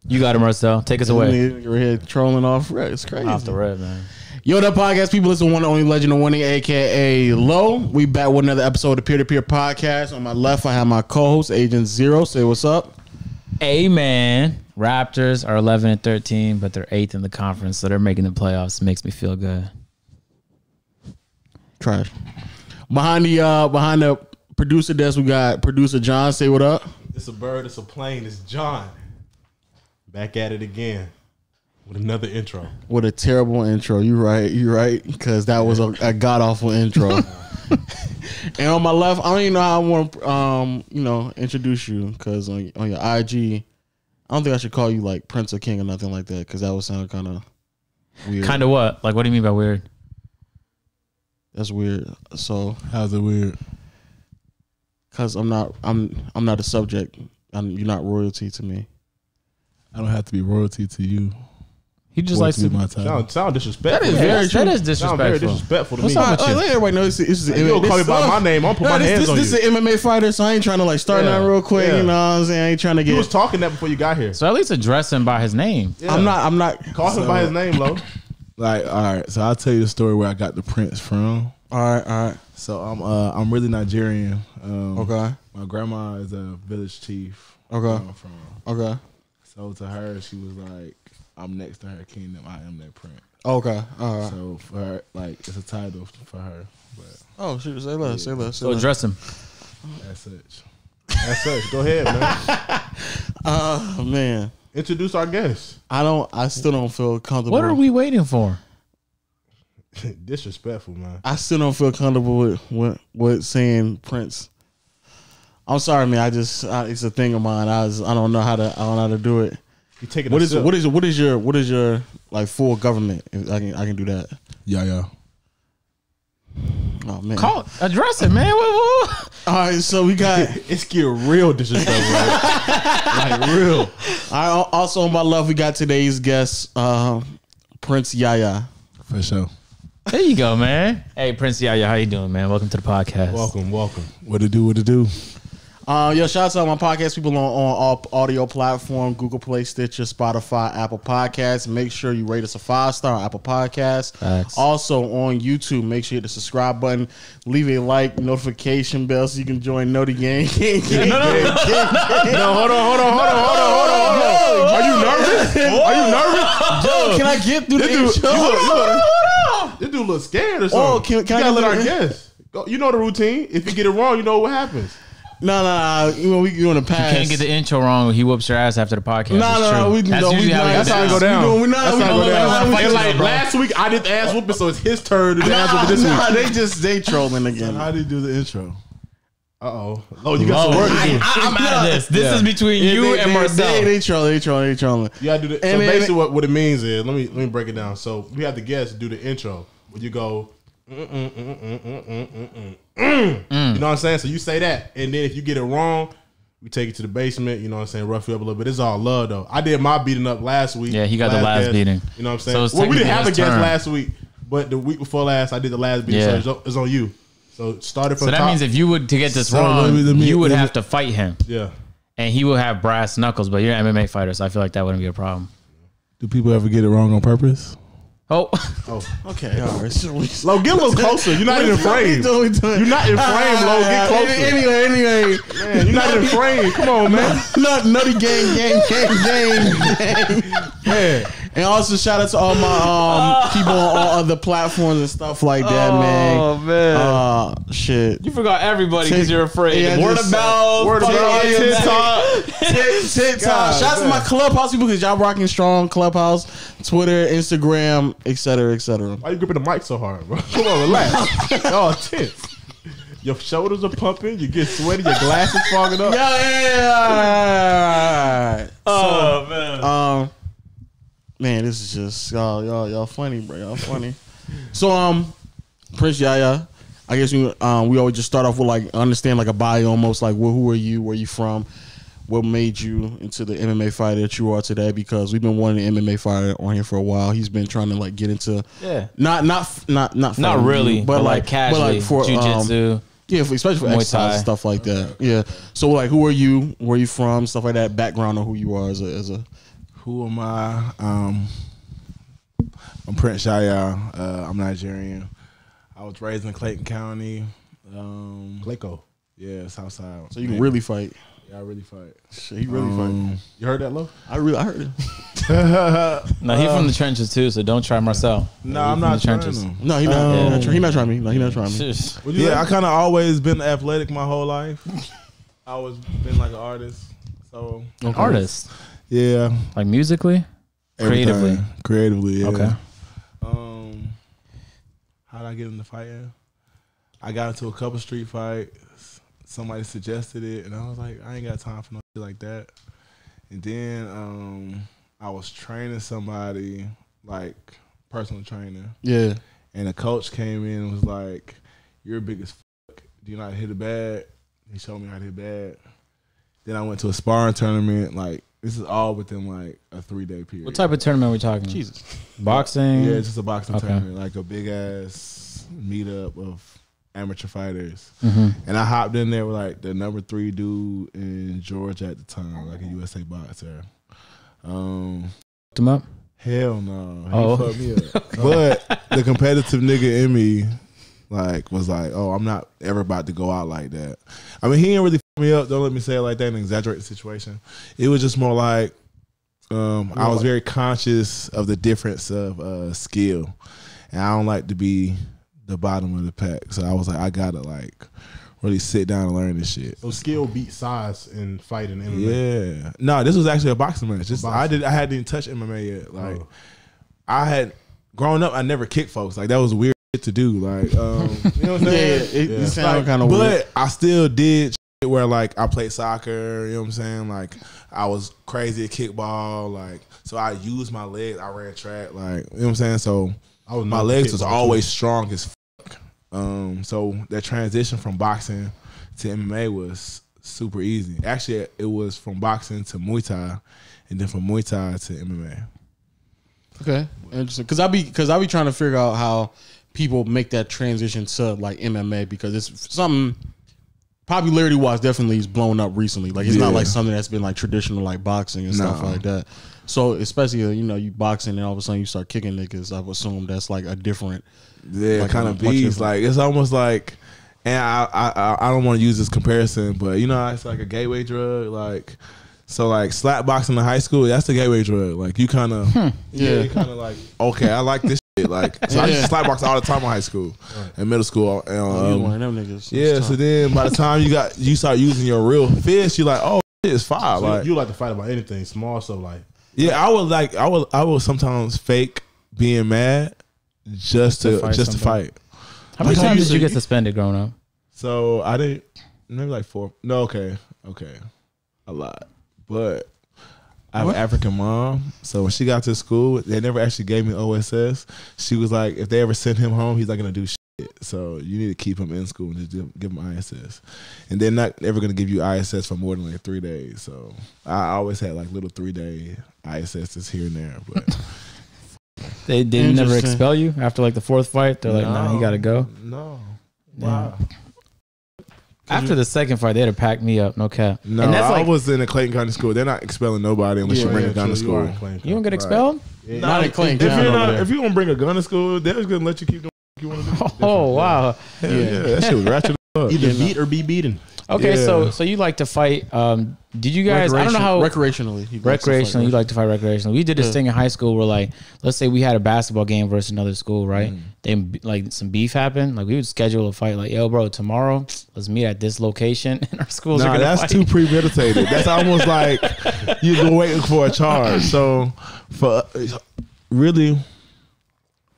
You got him, Marcel. Take us away. We're here trolling off. It's crazy. Off the red, man. Yo, that podcast, people, listen to one and only legend of winning, a.k.a. Low. We back with another episode of the Peer to Peer Podcast. On my left, I have my co-host, Agent Zero. Say what's up. Hey, man. Raptors are 11-13, but they're 8th in the conference, so they're making the playoffs. Makes me feel good. Trash. Behind the producer desk, we got producer John. Say what up. It's a bird, it's a plane, it's John. Back at it again with another intro. With a terrible intro. You're right. Because that was a god-awful intro. And on my left, I don't even know how I want to, introduce you. Because on your IG, I don't think I should call you like Prince or King or nothing like that. Because that would sound kind of weird. Kind of what? Like, what do you mean by weird? That's weird. So how's it weird? Because I'm not a subject. You're not royalty to me. I don't have to be royalty to you. He just likes to my time. Sound disrespectful. That is very true. That is disrespectful. Very disrespectful to me. Let everybody know this is. You don't call me by my name. I'll put my hands on you. This is an MMA fighter, so I ain't trying to like start that real quick. Yeah. You know what I'm saying? I ain't trying to get. You was talking that before you got here. So at least address him by his name. Yeah. I'm not. Call him by his name, Lo. Like, all right. So I'll tell you the story where I got the Prince from. All right. So I'm really Nigerian. Okay. My grandma is a village chief. Okay. Okay. So to her, she was like, I'm next to her kingdom. I am that prince. Okay. All right. So for her, like, it's a title for her. But shoot, say less. So address him. As such. Go ahead, man. Man. Introduce our guest. I still don't feel comfortable. What are we waiting for? Disrespectful, man. I still don't feel comfortable with saying Prince. I'm sorry, man. it's a thing of mine. I don't know how to do it. You take it. What is your like full government? If I can do that. Yeah. Oh man. Address it, man. All right, so we got it's getting real disrespectful, like real. All right. Also on my left, we got today's guest, PrinceYaYa. For sure. There you go, man. Hey, PrinceYaYa, how you doing, man? Welcome to the podcast. Welcome. What to do? Yo, shout out to all my podcast people on all audio platform, Google Play, Stitcher, Spotify, Apple Podcasts. Make sure you rate us a 5-star on Apple Podcasts. Thanks. Also on YouTube, make sure you hit the subscribe button, leave a like, notification bell so you can join Know the Game. No, hold on. Are you nervous? Yo, can I get through the intro? This dude looks scared or something. Can I let our guest go? You know the routine. If you get it wrong, you know what happens. No. We doing a pass. You can't get the intro wrong. He whoops your ass after the podcast. That's how it go down. That's how it go down. And like last week, I did the ass whooping, so it's his turn to do the ass whooping this week. They trolling again. So how do you do the intro? Oh, you got some work to do. I'm out of this. This is between you and Marcel. They trolling. You gotta do the. So basically, what it means is, let me break it down. So we have the guest do the intro. When you go, you know what I'm saying? So you say that, and then if you get it wrong, we take it to the basement. You know what I'm saying? Rough you up a little bit. It's all love though. I did my beating up last week. Yeah, he got the last guest, beating. You know what I'm saying? So we didn't have a guest last week, but the week before last, I did the last beating. Yeah. So it's on you. So started from. So that top. means if you would to get this wrong, you would have to fight him. Yeah. And he will have brass knuckles, but you're an MMA fighter, so I feel like that wouldn't be a problem. Do people ever get it wrong on purpose? Oh. Okay. All right. Lo, get a little closer. You're not in frame. You're not in frame, Lo. Get closer. Anyway. Man, you're not in frame. Come on, man. Nutty gang. Man. And also shout out to all my people on all other platforms and stuff like that, man. Oh man. Shit. You forgot everybody because you're afraid. Yeah, Word of mouth. TikTok. Shout out to my Clubhouse people because y'all rocking strong. Clubhouse, Twitter, Instagram, etc. Why you gripping the mic so hard, bro? Come on, relax. Y'all tense. Your shoulders are pumping. You get sweaty. Your glasses fogging up. Yeah. Oh man. Man, this is just y'all funny, bro. Y'all funny. So PrinceYaYa, I guess we always just start off with like understand like a bio almost like who are you, where you from, what made you into the MMA fighter that you are today? Because we've been wanting an MMA fighter on here for a while. He's been trying to like get into not really, but like casually, but like for jiu-jitsu. Yeah, especially for exercise and stuff like that. Yeah. So like, who are you? Where are you from? Stuff like that. Background on who you are as a Who am I? I'm PrinceYaYa. I'm Nigerian. I was raised in Clayton County. Clayco. Yeah, Southside. So you can really fight. Yeah, I really fight. Shit, he really fight. You heard that, Lo? I heard it. No, he from the trenches too, so don't try Marcel. No, I'm not the trying trenches. to. No, he not. He not trying me. No, he not trying me. Yeah, I kind of always been athletic my whole life. I always been like an artist. So An artist, yeah, like musically, everything. Creatively. Yeah. Okay. How did I get into fighting? I got into a couple street fights. Somebody suggested it, and I was like, I ain't got time for no shit like that. And then I was training somebody, like personal trainer. Yeah. And a coach came in and was like, "You're big as fuck. Do you know how to hit a bad?" He showed me how to hit bad. Then I went to a sparring tournament. Like, this is all within like a 3-day period. What type of tournament are we talking? Jesus. Boxing? Yeah, it's just a boxing Okay. tournament, like a big ass meetup of amateur fighters. Mm-hmm. And I hopped in there with like the number 3 dude in Georgia at the time, like a USA boxer. Hooked him up? Hell no, he Oh. fucked me up. But the competitive nigga in me, like, was like, oh, I'm not ever about to go out like that. I mean, he didn't really fuck me up. Don't let me say it like that and exaggerate the situation. It was just more like, I was very conscious of the difference of skill, and I don't like to be the bottom of the pack. So I was like, I gotta like really sit down and learn this shit. So skill beat size in fighting MMA. Yeah, no, this was actually a boxing match. Boxing. I hadn't even touched MMA yet. Like, I had grown up, I never kicked folks. Like, that was weird shit to do. Like, you know what I'm saying? Yeah, it sounded kind of weird. But I still did shit where like I played soccer. You know what I'm saying? Like, I was crazy at kickball. Like, so I used my legs. I ran track. Like, you know what I'm saying? So my legs was always strong as fuck. So that transition from boxing to MMA was super easy. Actually, it was from boxing to Muay Thai, and then from Muay Thai to MMA. Okay, interesting. Because I be trying to figure out how people make that transition to like MMA, because it's something popularity wise definitely is blown up recently. Like, it's not like something that's been like traditional like boxing and stuff like that. So especially you boxing and all of a sudden you start kicking niggas, I would assume that's like a different. Yeah, like kind of beast. Like, it's almost like, and I don't want to use this comparison, but it's like a gateway drug. Like, so like slap boxing in high school, that's the gateway drug. Like, you kind of you kind of like, okay, I like this shit. Like, so I used to slap box all the time in high school and middle school. You one of them niggas. Yeah, so then by the time you start using your real fist, you're like, oh, shit, it's fire. So like, you like to fight about anything, small stuff like. Yeah, I would sometimes fake being mad just to fight. How many times did you get suspended growing up? So I didn't, maybe like 4. No, okay, a lot. But I have an African mom, so when she got to school, they never actually gave me OSS. She was like, if they ever send him home, he's not gonna do shit. So you need to keep him in school and just give him ISS. And they're not ever gonna give you ISS for more than like 3 days. So I always had like little 3-day ISSs here and there, but. They never expel you after like the 4th fight. They're like, nah, he gotta go. No. Wow. After the 2nd fight, they'd have packed me up. No cap. No, and that's I was in a Clayton County school. They're not expelling nobody unless you bring a gun to school. You don't get expelled? Yeah. Not in Clayton County. If you gonna bring a gun to school, they're just gonna let you keep doing what you want to do. Oh wow. Yeah, that shit was ratchet up. Either beat or be beaten. Okay, Yeah. so you like to fight. Did you guys? I don't know how recreationally. you like to fight recreationally. We did this thing in high school where, like, let's say we had a basketball game versus another school, right? Then like some beef happened. Like, we would schedule a fight. Like, yo, bro, tomorrow let's meet at this location, and our schools are gonna that's fight. too premeditated. That's almost like you've been waiting for a charge. So for really,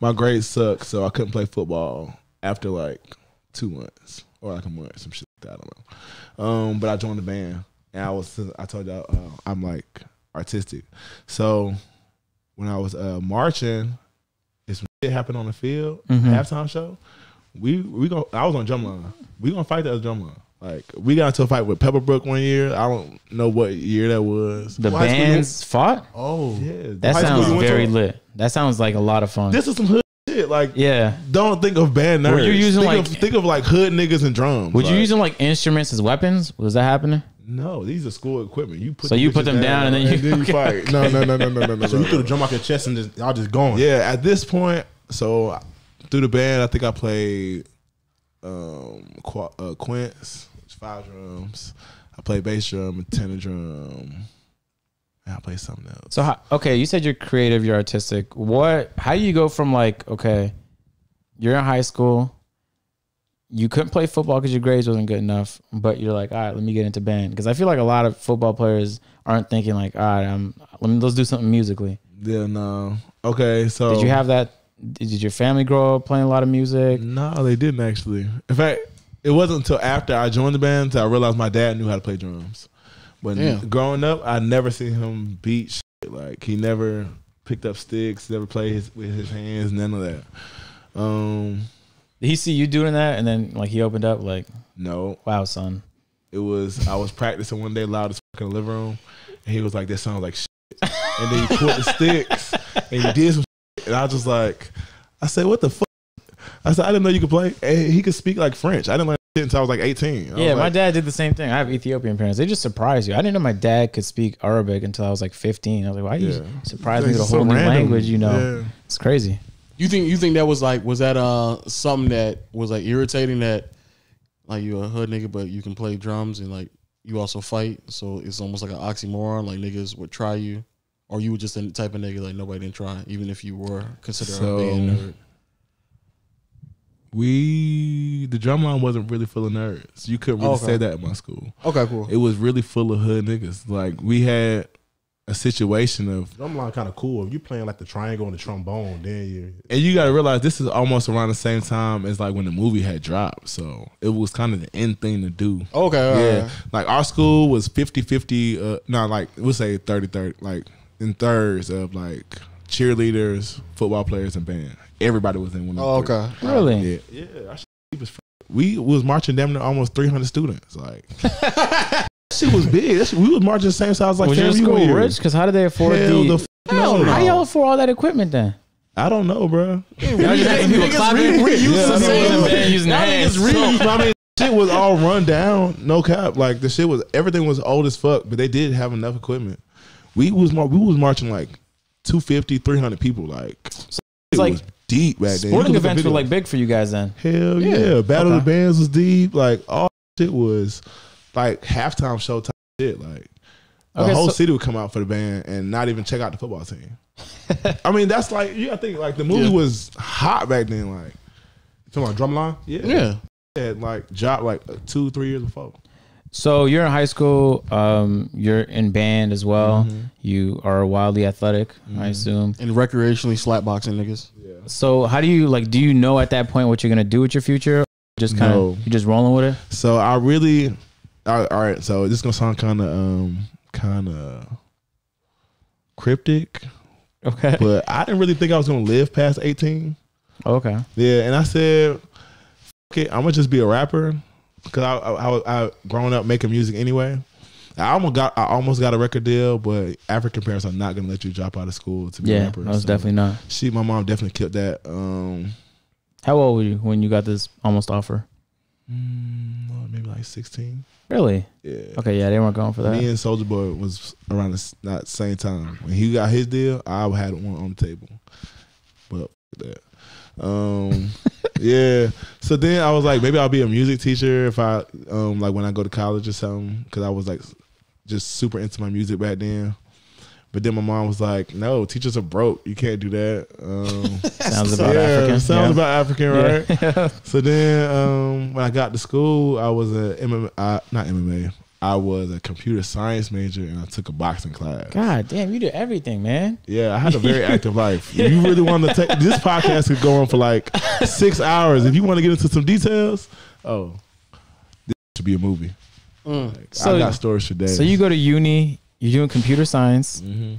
my grades sucked, so I couldn't play football after like 2 months or like a month, some shit like that. I don't know. But I joined the band. And I told y'all I'm like artistic. So when I was marching, if some shit happened on the field, halftime show, I was on Drumline. We gonna fight that Drumline. Like, we got into a fight with Pepperbrook one year. I don't know what year that was. The bands fought? Oh. Yeah. That sounds very lit. That sounds like a lot of fun. This is some hood shit. Like, yeah. Don't think of band nerds. Were you using think of like hood niggas and drums. Would you using like instruments as weapons? Was that happening? No, these are school equipment. You put So you put them down and then you fight. No. So you threw the drum off your chest and just y'all just going. Yeah, at this point, so through the band, I think I played quints, which 5 drums. I played bass drum, a tenor drum. And I played something else. So okay, you said you're creative, you're artistic. How do you go from like, okay, you're in high school, you couldn't play football because your grades wasn't good enough, but you're like, all right, let me get into band. Because I feel like a lot of football players aren't thinking like, all right, let's do something musically. Yeah, no. Okay, so did you have that? Did your family grow up playing a lot of music? No, they didn't actually. In fact, it wasn't until after I joined the band that I realized my dad knew how to play drums. But growing up, I never seen him beat shit. Like, he never picked up sticks, never played with his hands, none of that. Did he see you doing that and then like he opened up like, no, wow, son? I was practicing one day loud as fuck in the living room, and he was like, "That sounds like shit." And then he pulled the sticks and he did some shit, and I was just like, I said, "What the fuck?" I said, "I didn't know you could play." And he could speak like French. I didn't learn shit until I was like 18. Yeah, my dad did the same thing. I have Ethiopian parents. They just surprise you. I didn't know my dad could speak Arabic until I was like 15. I was like, why you surprise me with a whole new language? You know, it's crazy. You think that was that something that was like irritating, that like you're a hood nigga but you can play drums and like you also fight, so it's almost like an oxymoron, like niggas would try you, or you were just the type of nigga like nobody didn't try even if you were considered a band nerd? The Drumline wasn't really full of nerds. You couldn't really say that at my school. Okay, cool. It was really full of hood niggas. Like, we had a situation of Drumline kind of cool. If you playing like the triangle and the trombone, then and you got to realize this is almost around the same time as like when the movie had dropped, so it was kind of the end thing to do. Okay, yeah. Like, our school was 50-50. Like we'll say 30-30, like in thirds of like cheerleaders, football players, and band. Everybody was in one of them. Okay, really? Yeah. We was marching damn near almost 300 students. Like. Shit was big. We was marching the same size like was your school rich? Because how did they afford no. How y'all afford all that equipment then? I don't know, bro. Y'all just having people clapping, using their hands. I mean, shit was all run down. No cap. Like, the shit was, everything was old as fuck, but they did have enough equipment. We was marching like 250, 300 people. Like, so it like was deep back then. Sporting events were like big for you guys then. Hell yeah. Battle of the Bands was deep. Like, all shit was like halftime show type shit. Like, the whole city would come out for the band and not even check out the football team. I mean, that's like, I think like the movie was hot back then. Like, you talking about Drumline? Yeah. It had like dropped like 2-3 years before. So you're in high school. You're in band as well. Mm-hmm. You are wildly athletic, I assume, and recreationally slapboxing niggas. Yeah. So how do you do you know at that point what you're gonna do with your future? Just kind of you just rolling with it. So I really. All right, so this is gonna sound kind of cryptic, okay, but I didn't really think I was gonna live past 18. Okay, yeah, and I said, "Okay, I'm gonna just be a rapper," because I growing up making music anyway. I almost got a record deal, but African parents are not gonna let you drop out of school to be a rapper. Yeah, I was definitely not. My mom definitely killed that. How old were you when you got this almost offer? Maybe like 16. Really? Yeah. Okay, yeah, they weren't going for that. Me and Soulja Boy was around the same time. When he got his deal, I had one on the table. But that. Yeah. So then I was like, maybe I'll be a music teacher if I like when I go to college or something, because I was like just super into my music back then. But then my mom was like, "No, teachers are broke. You can't do that." Sounds about African. Sounds about African, right? Yeah. So then, when I got to school, I was not MMA. I was a computer science major, and I took a boxing class. God damn, you did everything, man. Yeah, I had a very active life. If you really want to take this podcast, could go on for like 6 hours. If you want to get into some details, this should be a movie. Like, so I got stories for days. So you go to uni. You're doing computer science, and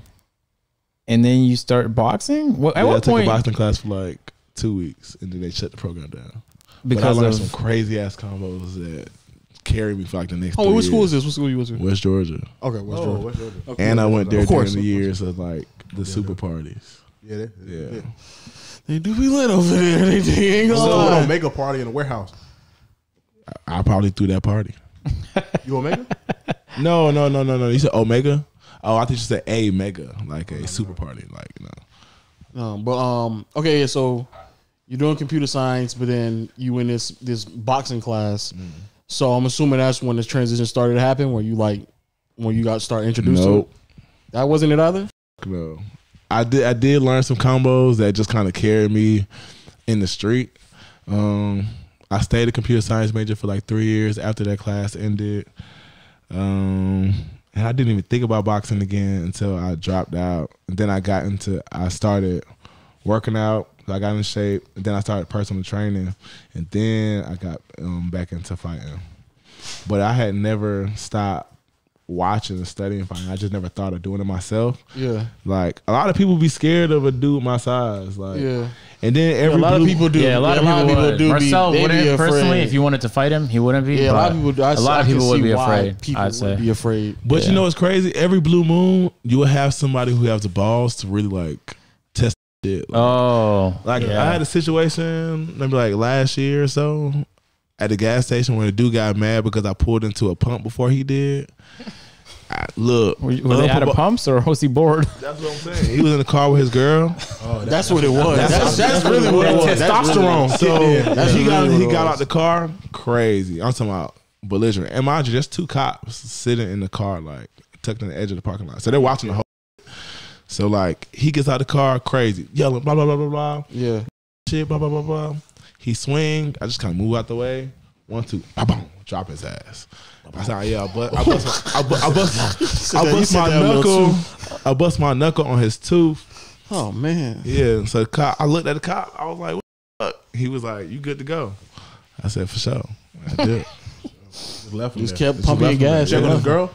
then you start boxing? At what point? I took a boxing class for like 2 weeks, and then they shut the program down. Because I learned some crazy ass combos that carried me for like the next 3 years. What school is this? What school you went to? West Georgia. Okay, West Georgia. Okay. And I went there during the years of like the super parties. Yeah. They do be lit over there. They ain't gonna lie. We don't make a party in a warehouse. I probably threw that party. You gonna make it? No. You said Omega? Oh, I think you said A Mega, like a super party. Like, no. Okay, yeah, so you're doing computer science, but then you in this boxing class. So I'm assuming that's when this transition started to happen, where you got started introduced to it. That wasn't it either? No. I did learn some combos that just kind of carried me in the street. I stayed a computer science major for like 3 years after that class ended. And I didn't even think about boxing again until I dropped out. And then I started working out. I got in shape. And then I started personal training. And then I got back into fighting. But I had never stopped watching and studying fighting. I just never thought of doing it myself. Yeah. Like, a lot of people be scared of a dude my size. Like, yeah. And then a lot of people do. Yeah, a lot of people do. Marcel wouldn't personally, if you wanted to fight him, he wouldn't be. Yeah, a lot of people. A lot of people would be afraid. People I'd say. would be afraid. But you know what's crazy? Every blue moon, you will have somebody who has the balls to really like test shit. Like, I had a situation maybe like last year or so at the gas station where the dude got mad because I pulled into a pump before he did. Look, were they out of pumps or was he bored? That's what I'm saying. He was in the car with his girl. Oh, that's what it was. That's really what it was. Testosterone. So he got out the car crazy. I'm talking about belligerent. And mind you, there's 2 cops sitting in the car, like tucked in the edge of the parking lot. So they're watching the whole. So like he gets out the car crazy, yelling blah blah blah blah blah. Yeah. Shit blah blah blah blah. He swing. I just kind of move out the way. 1, 2, boom, drop his ass. I said, yeah, but I bust my knuckle on his tooth. Oh man. Yeah. So the cop, I looked at the cop. I was like, what the fuck? He was like, you good to go? I said, for sure. I did. Just kept pumping gas. Checking on the girl?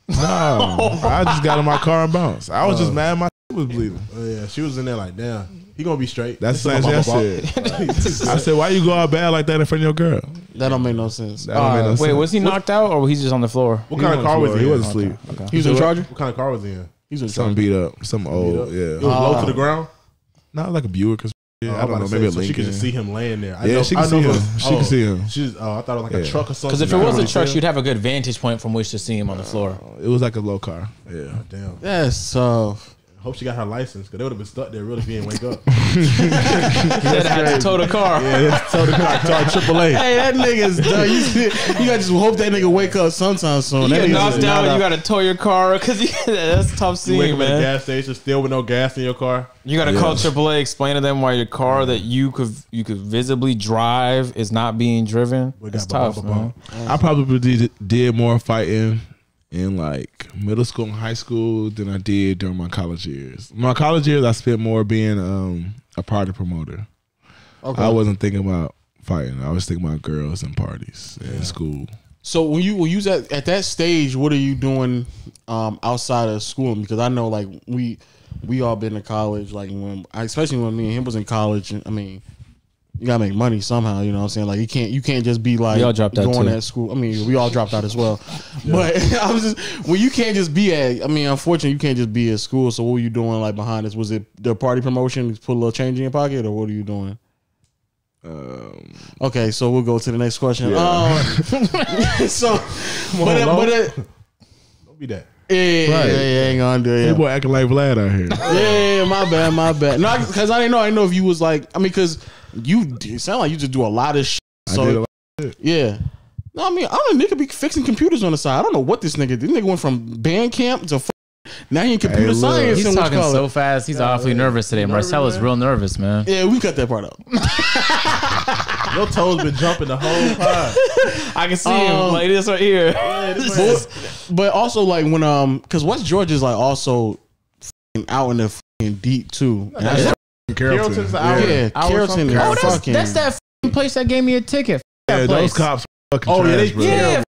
No. I just got in my car and bounced. I was just mad my was bleeding. Oh, yeah, she was in there like, damn, he gonna be straight. That's the same thing I said. I said, why you go out bad like that in front of your girl? That don't make no sense. Wait, was he knocked out or was he just on the floor? What kind of car was he in? He wasn't asleep. Okay. He was in Charger? What kind of car was he in? He was in Something beat up. Something old. Yeah. It was low to the ground? Not like a Buick or I don't know, maybe a Lincoln. She could just see him laying there. She can see him. She can see him. I thought it was like a truck or something. Because if it was a truck, you'd have a good vantage point from which to see him on the floor. It was like a low car. Yeah. Damn. That's Hope she got her license because they would have been stuck there really if he didn't wake up. He had to tow the car. Yeah, tow the car. Tow AAA. Hey, that nigga's done. You got to just hope that nigga wake up sometime soon. You get knocked out, you got to tow your car because that's a tough scene, you wake up man. at the gas station still with no gas in your car. You got to call AAA, explain to them why your car that you could visibly drive is not being driven. It's tough, man. I probably did more fighting in like middle school and high school than I did during my college years. My college years, I spent more being a party promoter. Okay. I wasn't thinking about fighting. I was thinking about girls and parties in school. So when you was at that stage, what are you doing outside of school? Because I know like we all been to college, like especially when me and him was in college. I mean, you gotta make money somehow, you know what I'm saying? Like you can't just be like going at school. I mean, we all dropped out as well. Yeah. But I was just you can't just be unfortunately you can't just be at school. So what were you doing like behind this? Was it the party promotion, put a little change in your pocket, or what are you doing? Okay, so we'll go to the next question. Yeah. Don't be that. Yeah, right. Ain't gonna do it. Hey, boy, acting like Vlad out here. Yeah, my bad. No, because I didn't know if you was like. I mean, because it sound like you just do a lot of shit. So, I did a lot of shit. Yeah. No, I mean, I'm a nigga be fixing computers on the side. I don't know what this nigga did. This nigga went from band camp to now he in computer science. He's talking so fast. He's awfully nervous today. Marcel is real nervous, man. Yeah, we cut that part out. Your toes been jumping the whole time. I can see him like this right here. Yeah, but also like when because West Georgia is like also out in the deep too. Carrollton's out. Yeah, Carrollton. That's that place that gave me a ticket. Yeah, those cops fucking trash, bro. Yeah.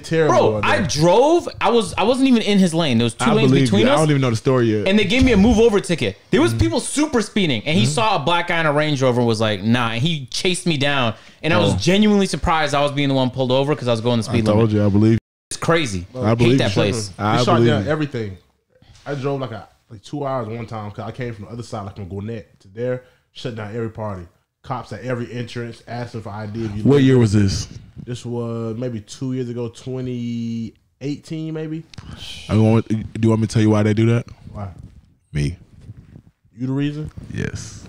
Terrible. Bro, I drove. I wasn't even in his lane. There was 2 lanes between us. I don't even know the story yet. And they gave me a move over ticket. There was people super speeding, and he saw a black guy in a Range Rover and was like, nah. And he chased me down, and I was genuinely surprised I was being the one pulled over because I was going the speed limit. I told you, I believe. It's crazy. I believe hate that place. I shot down everything. I drove like 2 hours one time because I came from the other side, like from Gwinnett to there, shut down every party. Cops at every entrance asking for ID. What year was this? This was maybe 2 years ago, 2018. 18 maybe. Do you want me to tell you why they do that? Why? Me. You the reason? Yes.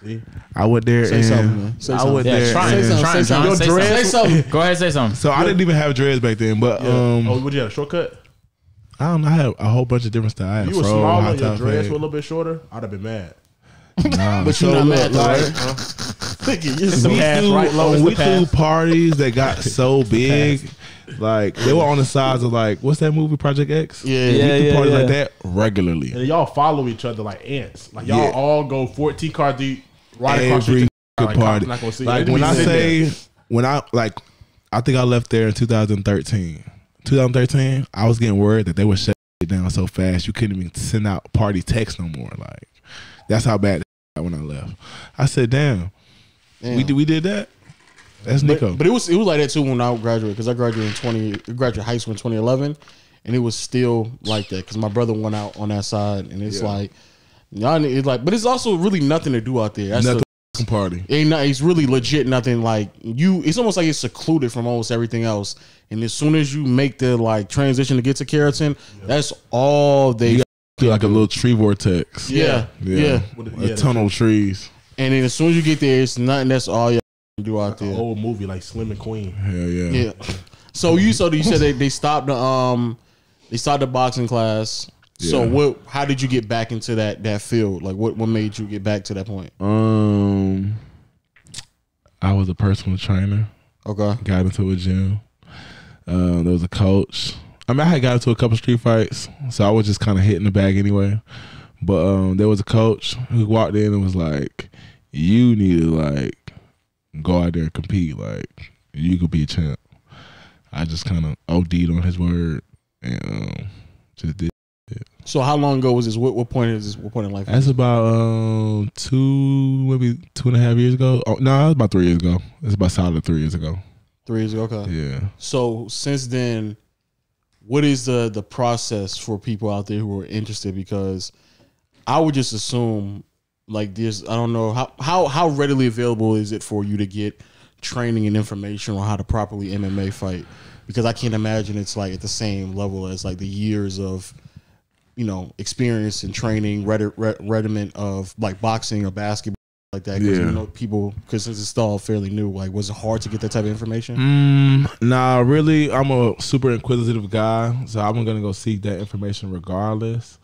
See? I went there Say and something, man. Say I something. went Yeah, there. try and- it. Try it, John. Say something. Go ahead, say something. So I didn't even have dreads back then, but Oh, would you have a shortcut? I don't know. I had a whole bunch of different styles. You were Fro, smaller, high your top dreads fade. were a little bit shorter. I'd have been mad. Nah, But you're not mad, though, right? Thinking you're we pass, threw, right? Low is we the threw pass. parties that got so big, like they were on the sides of like what's that movie Project X? Yeah, we yeah, threw parties like that regularly. And y'all follow each other like ants. Like y'all Yeah. all go 14 car deep, right across the Every street. good Like, party. I'm not gonna see Like you. when I They just be say when I like, I think I left there in 2013. 2013, I was getting word that they were shutting it down so fast you couldn't even send out party texts no more. Like that's how bad it got when I left. I said, damn. We did that. That's Nico. But it was like that too when I graduated, because I graduated graduated high school in 2011, and it was still like that because my brother went out on that side, and it's like, y'all, it's like, but it's also really nothing to do out there. That's Nothing party. it's really legit nothing. Like it's almost like it's secluded from almost everything else. And as soon as you make the like transition to get to Keratin, that's all they Do like a little tree vortex. yeah. A tunnel of trees. And then as soon as you get there, it's nothing. That's all you do out there. old movie like Slim and Queen. Hell yeah. Yeah. So you said they stopped the boxing class. So Yeah. how did you get back into that field? Like what made you get back to that point? I was a personal trainer. Okay. Got into a gym. There was a coach. I mean, I had got into a couple street fights, so I was just kind of hitting the bag anyway. But there was a coach who walked in and was like, "You need to like go out there and compete. Like you could be a champ." I just kind of OD'd on his word and just did. So how long ago was this? What point is this? What point in life? That's about maybe 2.5 years ago. Oh, no, it was about 3 years ago. It's about solid 3 years ago. 3 years ago. Okay. Yeah. So since then, what is the process for people out there who are interested? Because I would just assume like this. I don't know how readily available is it for you to get training and information on how to properly MMA fight? Because I can't imagine it's like at the same level as like the years of experience and training, rudiment of like boxing or basketball like that. Because people, because since it's still fairly new, like was it hard to get that type of information? Nah, really, I'm a super inquisitive guy, so I'm gonna go seek that information regardless.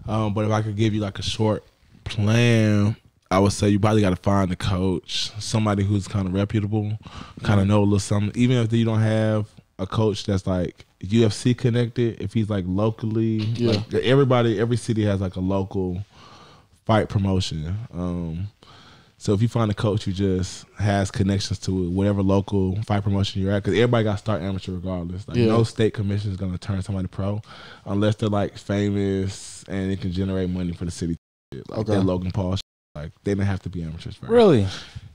But if I could give you like a short plan, I would say you probably got to find a coach, somebody who's kind of reputable, kind of know a little something. Even if you don't have a coach that's like UFC connected, if he's like locally, like every city has like a local fight promotion. So if you find a coach who just has connections to whatever local fight promotion you're at, because everybody got to start amateur regardless. Like no state commission is going to turn somebody pro unless they're like famous and it can generate money for the city. Like that Logan Paul shit. Like they didn't have to be amateurs first. Really?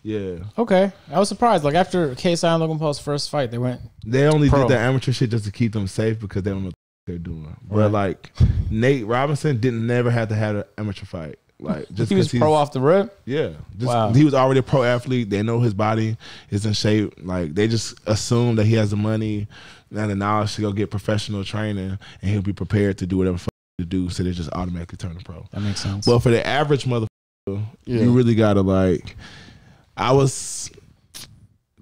Yeah. Okay. I was surprised. Like after KSI and Logan Paul's first fight, they went. They only pro. did that amateur shit just to keep them safe because they don't know what they're doing. But like Nate Robinson didn't never have to have an amateur fight. Like just he was pro off the rip. Yeah. Just, wow. He was already a pro athlete. They know his body is in shape. Like they just assume that he has the money and the knowledge to go get professional training and he'll be prepared to do whatever to do. So they just automatically turn to pro. That makes sense. But for the average motherfucker, you really gotta like.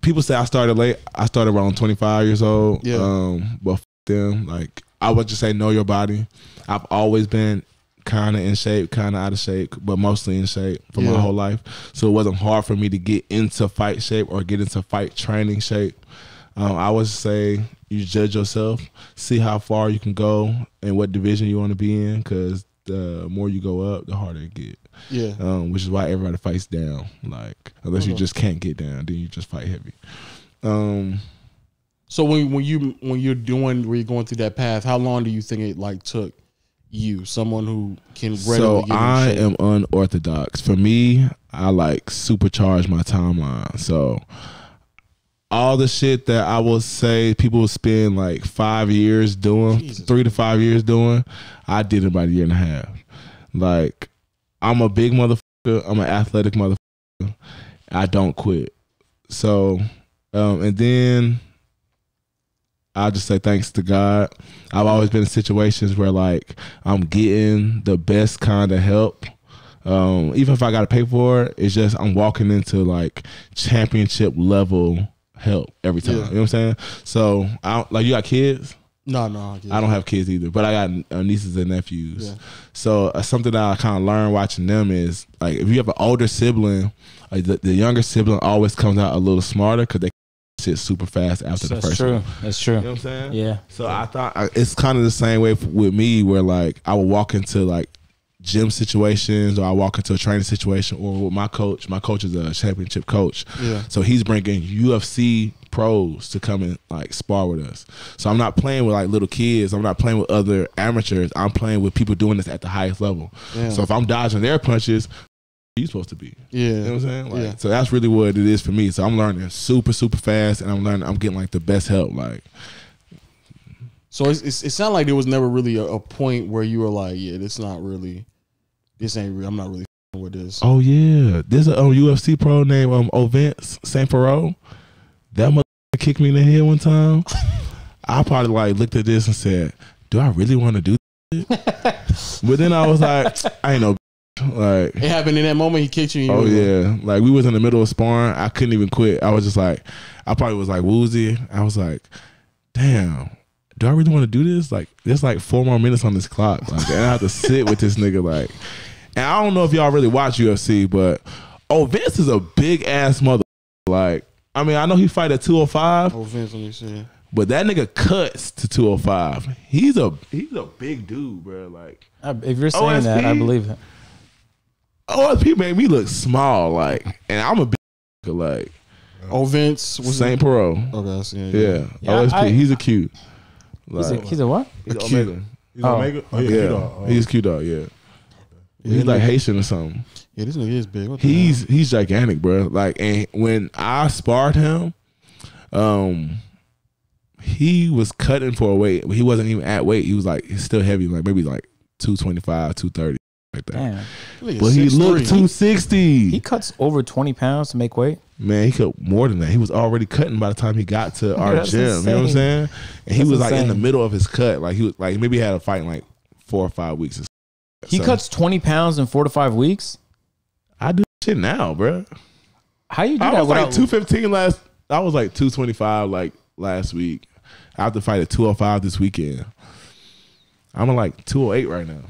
People say I started late. I started around 25 years old. Yeah. But them, like I would just say know your body. I've always been kind of in shape, kind of out of shape, but mostly in shape for my whole life. So it wasn't hard for me to get into fight shape or get into fight training shape. I would say you judge yourself, see how far you can go and what division you want to be in, because the more you go up, the harder it get. Yeah. Which is why everybody fights down. Like unless you just can't get down, then you just fight heavy. So when you're going through that path, how long do you think it like took you, someone who can readily get in I shape? am unorthodox. For me, I like supercharge my timeline. So all the shit that I will say people will spend like 5 years doing, 3 to 5 years doing, I did in about a year and a half. Like I'm a big motherfucker. I'm an athletic motherfucker. I don't quit. So, and then I just say thanks to God. I've always been in situations where like I'm getting the best kind of help. Even if I got to pay for it, it's just I'm walking into like championship level help every time. Yeah. You know what I'm saying? So like you got kids? No, I don't have kids either, but I got nieces and nephews. Yeah. So something that I kind of learned watching them is like if you have an older sibling, like the younger sibling always comes out a little smarter because they shit super fast after the first one. That's true. You know what I'm saying? Yeah. So I thought it's kind of the same way with me where like I would walk into like gym situations or I walk into a training situation or with my coach. My coach is a championship coach. Yeah. So he's bringing UFC pros to come and like spar with us. So I'm not playing with like little kids. I'm not playing with other amateurs. I'm playing with people doing this at the highest level. Yeah. So if I'm dodging their punches, you supposed to be. Yeah. You know what I'm saying? Like, so that's really what it is for me. So I'm learning super, super fast and I'm getting like the best help. Like, so it sounded like there was never really a point where you were like, yeah, this ain't real. I'm not really with this. oh yeah. There's a UFC pro named Vince St. Perot. That mother kicked me in the head one time. I probably like looked at this and said, do I really want to do this? But then I was like, I ain't no like it happened in that moment. He kicked you. Oh yeah, like we was in the middle of sparring. I couldn't even quit. I was just like, I probably was like woozy. I was like, damn, do I really want to do this? Like, there's like 4 more minutes on this clock, like, and I have to sit with this nigga. Like, and I don't know if y'all really watch UFC, but Vince is a big ass mother. Like, I mean, I know he fight at 205. Vince, let me see. But that nigga cuts to 205. He's a big dude, bro. Like, if you're saying OSP, that, I believe it. OSP made me look small, like, and I'm a big like. Vince St. Perot. Okay, I see. Yeah, OSP. He's a cute. Like, he's a what? He's cute. Omega. He's Omega? Oh, Yeah, he's cute dog. Yeah, he's like Haitian or something. Yeah, this nigga is big. What the He's gigantic, bro. Like, and when I sparred him, he was cutting for a weight. He wasn't even at weight. He was like, he's still heavy, like maybe like 225, 230. Like that. Damn. But he looked 260. He cuts over 20 pounds to make weight. Man, he cut more than that. He was already cutting by the time he got to our That's gym. insane. You know what I'm saying? And he That's was like in insane. the middle of his cut. Like he was like maybe he had a fight in like 4 or 5 weeks. He cuts 20 pounds in 4 to 5 weeks. I do shit now, bro. How you do I that? was like without- 215 last. I was like 225 like last week. I have to fight at 205 this weekend. I'm at like 208 right now.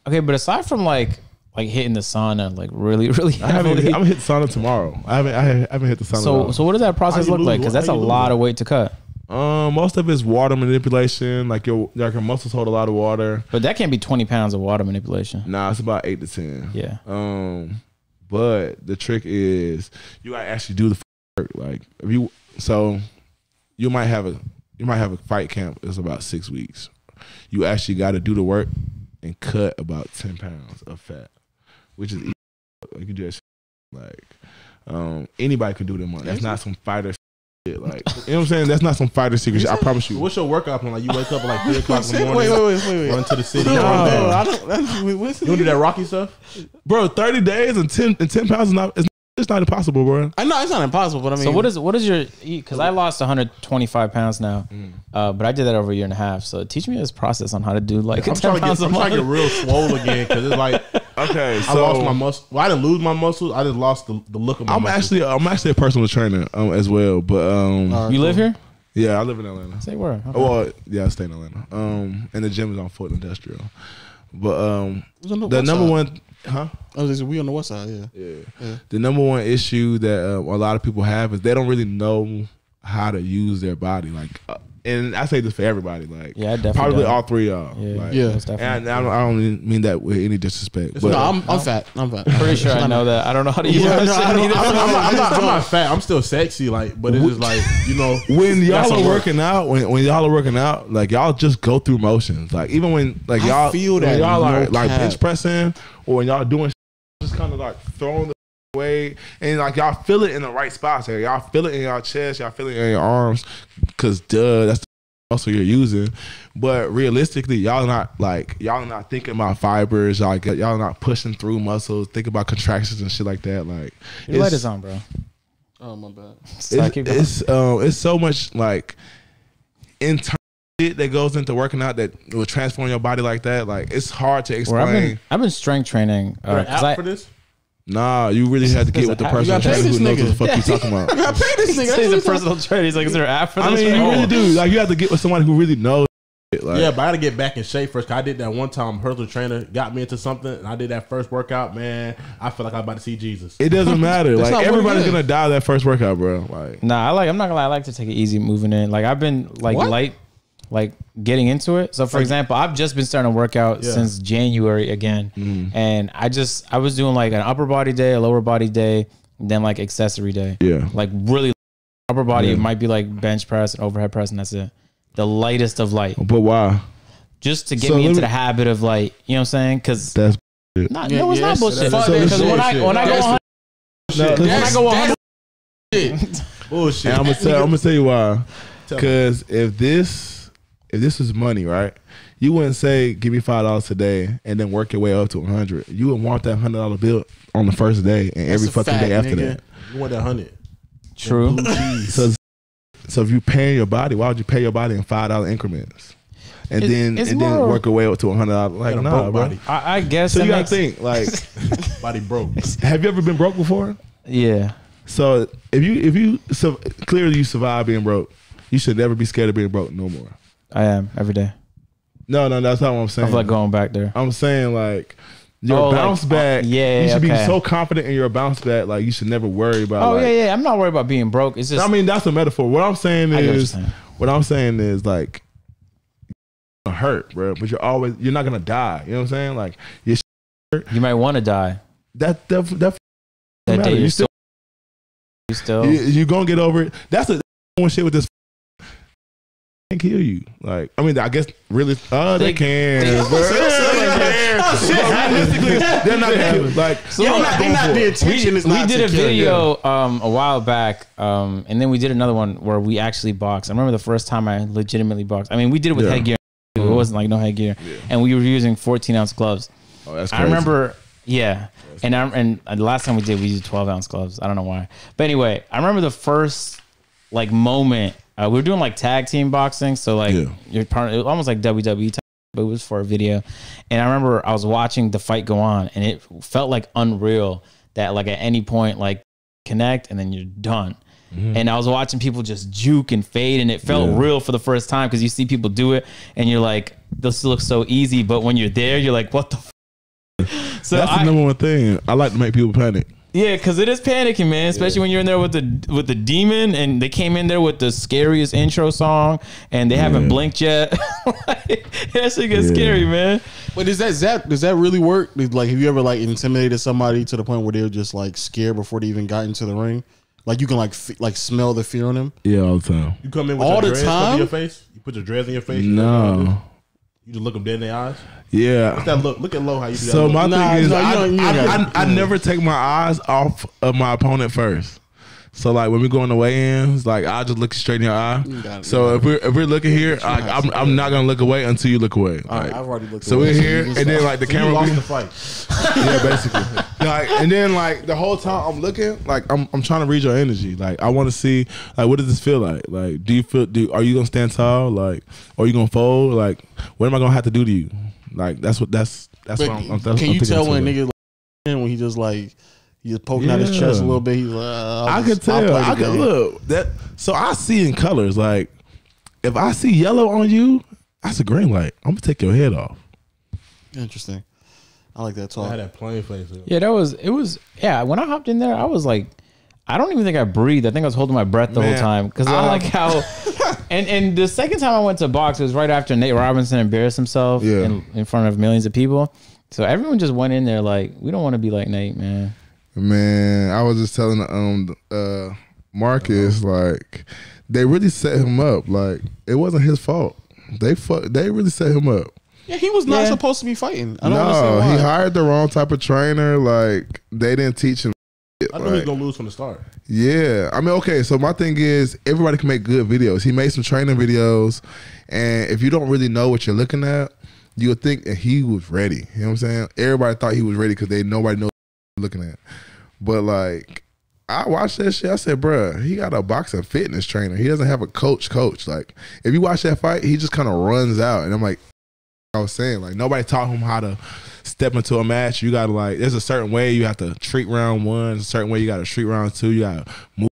Okay, but aside from like hitting the sauna, like really, really I'm gonna heavily. hit the sauna tomorrow. I haven't hit the sauna. at all. So what does that process How you look like? lose- Because that's how a you lose lot it? of weight to cut. Most of it's water manipulation. Like your muscles hold a lot of water. But that can't be 20 pounds of water manipulation. Nah, it's about 8 to 10. Yeah. But the trick is you gotta actually do the work. Like if you might have a fight camp. It's about 6 weeks. You actually got to do the work and cut about 10 pounds of fat, which is easy. Like you do that shit. Like anybody can do them. That's not some fighter shit. Like you know what I'm saying? That's not some fighter secret shit. I promise you. What's your workout plan? Like you wake up at like 3 o'clock in the morning. Wait. Run to the city. No, run down. I don't. You don't do that Rocky stuff? Bro, 30 days and 10 pounds is not. It's not impossible, bro. I know it's not impossible, but I mean, So what is your? Because I lost 125 pounds now, but I did that over a year and a half. So teach me this process on how to do like I'm 10 trying to pounds get a month. real swole again because it's like Okay, I lost my muscle. Well, I didn't lose my muscles. I just lost the look of my muscles. I'm actually a personal trainer as well, but You live here? yeah, I live in Atlanta. Say where? Okay. Well, yeah, I stay in Atlanta. And the gym is on Fort Industrial. But Who's on the the west number side? one, huh? I was like, we on the west side, Yeah. The number one issue that a lot of people have is they don't really know how to use their body. Like, and I say this for everybody. Like, Yeah, I definitely probably don't. all three of y'all. Yeah, Like, Yeah. most definitely. And I don't mean that with any disrespect. But No, I'm fat. I'm fat. Pretty sure I know that. I don't know how to use Yeah, that no, shit I don't- either. I'm not fat. I'm still sexy. Like, but it's just like when y'all That's are some work. working out, when y'all are working out, like y'all just go through motions. Like even when like I y'all feel when that, y'all are no like cap. bench pressing or when y'all doing just kind of like throwing the weight and like y'all feel it in the right spots. Like, y'all feel it in y'all chest, y'all feel it in your arms, cause that's the muscle you're using. But realistically, y'all not thinking about fibers. Y'all not pushing through muscles, thinking about contractions and shit like that. Like Your light is on, bro. Oh my bad. Sorry, keep going. it's so much like internal shit that goes into working out that will transform your body like that. Like it's hard to explain. I've been strength training. For this? Nah, you really had to get with the personal trainer who knows what the fuck you talking about. You gotta pay this nigga. He's a personal trainer. He's like, is there an app for this? I mean, you really do. Like you have to get with somebody who really knows. Like, Yeah, but I gotta get back in shape first. 'Cause I did that one time. Personal trainer got me into something, and I did that first workout. Man, I feel like I'm about to see Jesus. it doesn't matter. That's Like not what it everybody's is. gonna die that first workout, bro. Like Nah, I'm not gonna lie. I like to take it easy moving in. Like I've been like getting into it. So for example, I've just been starting to work out since January again, and I was doing like an upper body day, a lower body day, and then like accessory day. Yeah. Like really upper body, it might be like bench press and overhead press, and that's it. The lightest of light, but why? just to get me into the habit of like, you know what I'm saying? Because That's it's not bullshit. Fuck Because that when I bullshit. go 100, when I go 100, Bullshit. And I'm gonna tell you why. Because if this was money, right? You wouldn't say give me $5 today and then work your way up to 100. You would want that $100 bill on the first day and every fucking day after that. You want that 100? true. So if you pay your body, why would you pay your body in $5 increments? And then work your way up to $100. Like, Got a nah, broke bro. body. I guess. So that you gotta makes- think, like, Body broke. have you ever been broke before? Yeah. So so clearly you survive being broke, you should never be scared of being broke no more. I am every day. No, that's not what I'm I saying. feel like going back there. I'm saying like your bounce back. You should be so confident in your bounce back. Like you should never worry about. Oh like, yeah. I'm not worried about being broke. It's just. I mean that's a metaphor. What I'm saying I get what you're is, saying. like, you're gonna hurt, bro. But you're not gonna die. You know what I'm saying? Like You might want to die. that That day you still. you gonna get over it. That's the one shit with this. Can't kill you. Like I mean, I guess really. They can. Realistically, they're not gonna kill. Like The intention is we not did to a kill you. video a while back, and then we did another one where we actually boxed. I remember the first time I legitimately boxed. I mean, we did it with headgear. It wasn't like no headgear, and we were using 14-ounce gloves. Oh, that's crazy. I remember, and the last time we used 12-ounce gloves. I don't know why, but anyway, I remember the first like moment. We were doing like tag team boxing, so like your partner, it was almost like WWE type, but it was for a video. And I remember I was watching the fight go on, and it felt like unreal that like at any point like connect and then you're done. And I was watching people just juke and fade, and it felt real for the first time because you see people do it, and you're like, this looks so easy, but when you're there, you're like, what the. So that's the number one thing. I like to make people panic. Yeah, because it is panicking, man. Especially when you're in there with the demon, and they came in there with the scariest intro song, and they haven't blinked yet. That shit gets scary, man. But does that really work? Like, have you ever like intimidated somebody to the point where they were just like scared before they even got into the ring? Like you can like smell the fear on them. Yeah, all the time. You come in with All your the dreads time? over your face. You put your dreads in your face. No. You just look them dead in their eyes. Yeah. What's that look? Look at Lo how you do that. So look. my thing is, I I never take my eyes off of my opponent first. So like when we go in the weigh-ins, like I just look straight in your eye. So if we're looking here, like, I'm not gonna look away until you look away. All right, Like, I've already looked. so away. we're here, and then like the So you camera. lost the fight. Yeah, basically. Like, and then like the whole time I'm looking, like I'm trying to read your energy. Like I want to see, like, what does this feel like? Like, are you gonna stand tall? Like, or are you gonna fold? Like, what am I gonna have to do to you? Like that's what I'm Can you tell when a nigga when he just like he's poking out his chest a little bit? He's like, I can tell. I can look that. So I see in colors. Like if I see yellow on you, that's a green light. I'm gonna take your head off. Interesting. I like that I talk. had that plain face. Yeah, it was. When I hopped in there, I was like, I don't even think I breathed. I think I was holding my breath the whole time because I like how. And the second time I went to box, it was right after Nate Robinson embarrassed himself in front of millions of people. So everyone just went in there like, we don't want to be like Nate, man. Man, I was just telling Marcus, like, they really set him up. Like, it wasn't his fault. They really set him up. Yeah, he was not supposed to be fighting. I don't No, understand why. he hired the wrong type of trainer. Like, they didn't teach him. I knew he was gonna lose from the start. Yeah, I mean, okay. So my thing is, everybody can make good videos. He made some training videos, and if you don't really know what you're looking at, you'll think that he was ready. You know what I'm saying? Everybody thought he was ready because nobody knows what they're looking at. But like, I watched that shit. I said, bruh, he got a boxing fitness trainer. He doesn't have a coach. Like, if you watch that fight, he just kind of runs out. And I'm like, I was saying, like, nobody taught him how to step into a match. You got to, like, there's a certain way you have to treat round one, a certain way you got to treat round two. You got to move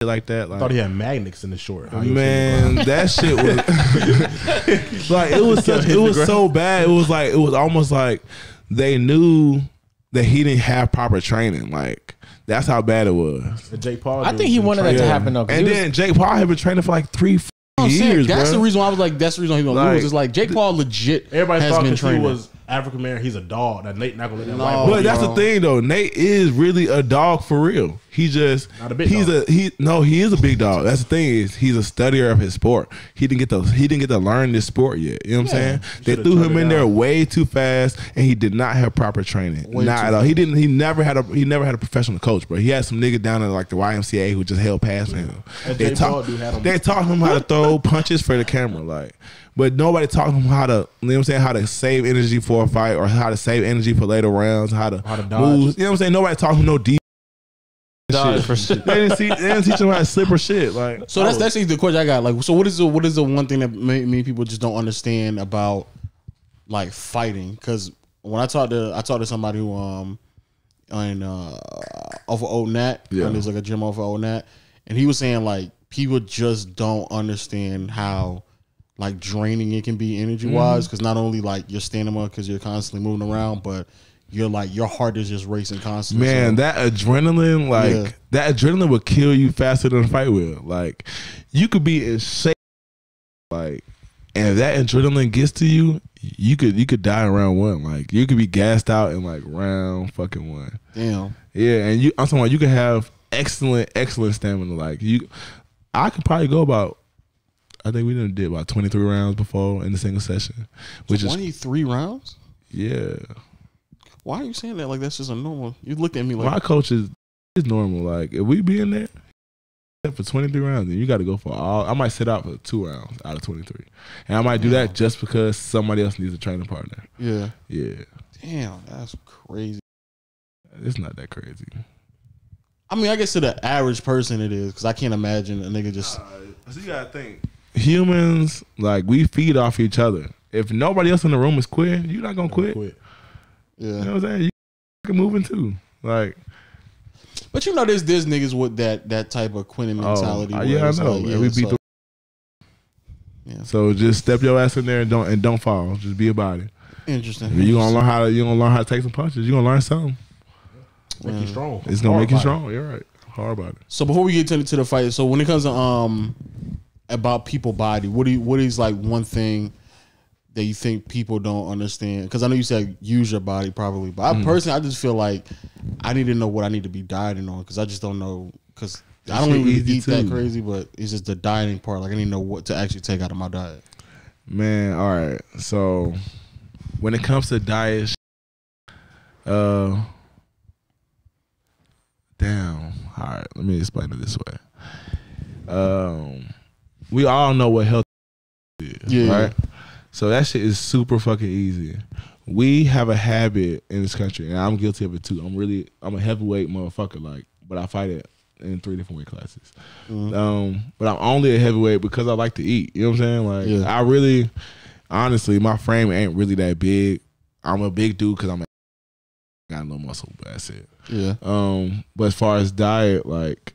like that. Like, I thought he had magnets in the short. Man, that shit was like, it was so bad. It was almost like they knew that he didn't have proper training. Like, that's how bad it was. Jake Paul. I think he wanted that to happen though. And then Jake Paul had been training for like 3 years. That's bro. the reason why I was like, that's the reason why he was gonna lose. It's like Jake Paul legit. Everybody has thought been because he training. was African American, he's a dog. That Nate not gonna let that No, white boy. But that's the thing though. Nate is really a dog for real. He just Not a big dog. He is a big dog. That's the thing is he's a studier of his sport. He didn't get to learn this sport yet. You know what I'm saying? They should've threw turned him it in there down. way too fast, and he did not have proper training. Not at all. He never had a professional coach, bro. He had some nigga down at like the YMCA who just held past him. That They Jake Paul dude had him. taught him how to throw punches for the camera, like. But nobody taught him how to, you know what I'm saying, how to save energy for a fight or how to save energy for later rounds, how to dodge. move. You know what I'm saying? Nobody taught him no deep Dodge shit. for sure. They didn't teach him how to slip or shit. Like, So that's actually the question I got. Like, so what is the one thing that many people just don't understand about like fighting? Because when I talked to somebody who off of Old Nat, Yeah. and there's like a gym off of Old Nat, and he was saying like people just don't understand how like draining it can be energy wise, because not only like your stamina because you're constantly moving around, but you're like your heart is just racing constantly. man, So, that adrenaline, like, Yeah. that adrenaline would kill you faster than a fight will. Like, you could be in shape, like, and if that adrenaline gets to you, you could die in round one. Like, you could be gassed out in like round fucking one. damn. Yeah, and I'm talking about you can have excellent stamina. Like, I could probably go about, I think we did about 23 rounds before in the single session, which is 23 rounds. yeah. Why are you saying that like that's just a normal? You looked at me like My coach is normal. Like, if we be in there for 23 rounds, then you got to go for all. I might sit out for 2 rounds out of 23, and I might do that just because somebody else needs a training partner. yeah. Yeah, Damn, that's crazy. it's not that crazy. I mean, I guess to the average person it is, because I can't imagine a nigga just. So you gotta think. Humans, like, we feed off each other. If nobody else in the room is quitting, you're not gonna quit. Yeah. You know what I'm saying? You can moving too. Like, But you know, there's niggas with that type of quitting mentality. where yeah, I it's know. like, And we it's beat like- so just step your ass in there and don't fall. Just be about it. Interesting. You gonna learn how to take some punches. You gonna learn something. Make you strong. It's gonna Hard make you fight. strong. You're right. Hard about it. So before we get to the fight, so when it comes to about people body, what is like one thing that you think people don't understand? Because I know you said use your body probably, but I personally, I just feel like I need to know what I need to be dieting on, because I just don't know, because I don't shit really easy eat that too. crazy, but it's just the dieting part. Like I need to know what to actually take out of my diet. Man, all right. So when it comes to diet, damn. All right, let me explain it this way. We all know what health is, Yeah. right? So that shit is super fucking easy. We have a habit in this country, and I'm guilty of it too. I'm a heavyweight motherfucker, like, but I fight it in 3 different weight classes. But I'm only a heavyweight because I like to eat. You know what I'm saying? Like, Yeah. I really, honestly, my frame ain't really that big. I'm a big dude because got no muscle, but that's it. Yeah. But as far as diet, like,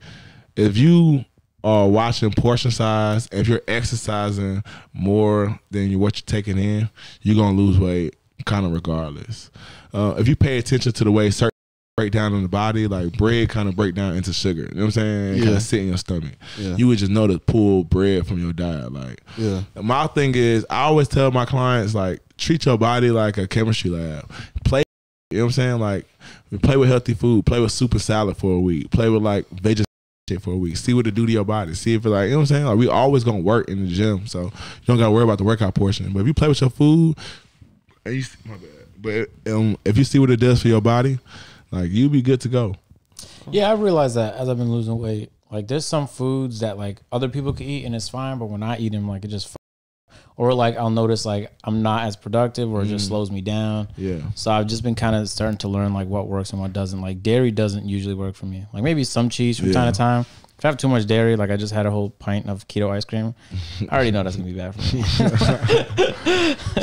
if you are watching portion size, if you're exercising more than what you're taking in, you're gonna lose weight kind of regardless. If you pay attention to the way certain break down in the body, like bread kind of break down into sugar, you know what I'm saying? Kind Yeah. of sit in your stomach. Yeah. You would just know to pull bread from your diet. Like, Yeah. my thing is, I always tell my clients, like, treat your body like a chemistry lab. Play, you know what I'm saying? Like, play with healthy food. Play with super salad for a week. Play with like vegetarian shit for a week. See what it do to your body. See if it, like, you know what I'm saying? Like, we always gonna work in the gym, so you don't gotta worry about the workout portion. But if you play with your food, and you, my bad. But if you see what it does for your body, like, you be good to go. Yeah, I realize that as I've been losing weight. Like, there's some foods that like other people can eat and it's fine, but when I eat them, like, it just or like I'll notice like I'm not as productive, or it just slows me down. Yeah. So I've just been kind of starting to learn like what works and what doesn't. Like dairy doesn't usually work for me. Like maybe some cheese from time to time. If I have too much dairy, like I just had a whole pint of keto ice cream, I already know that's gonna be bad for me.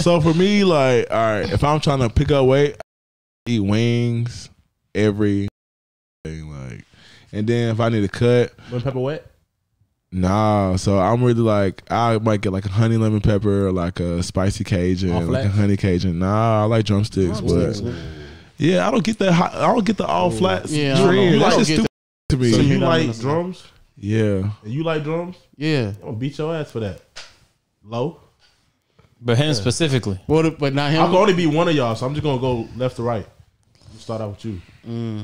So for me, like, all right, if I'm trying to pick up weight, I eat wings every day, like, and then if I need to cut, Lemon pepper wet? nah. So I'm really like, I might get like a honey lemon pepper, or like a spicy Cajun, All like a flat? honey Cajun. Nah, I like drumsticks, but yeah, I don't get that. I don't get the all flats. Yeah, I don't know. trend. You That's don't just get stupid to me. So you Yeah. like drums? Yeah. And you like drums? Yeah. I'm gonna beat your ass for that. Low? But him specifically, But not him. I can only be one of y'all, so I'm just gonna go left to right. We'll start out with you. Yeah.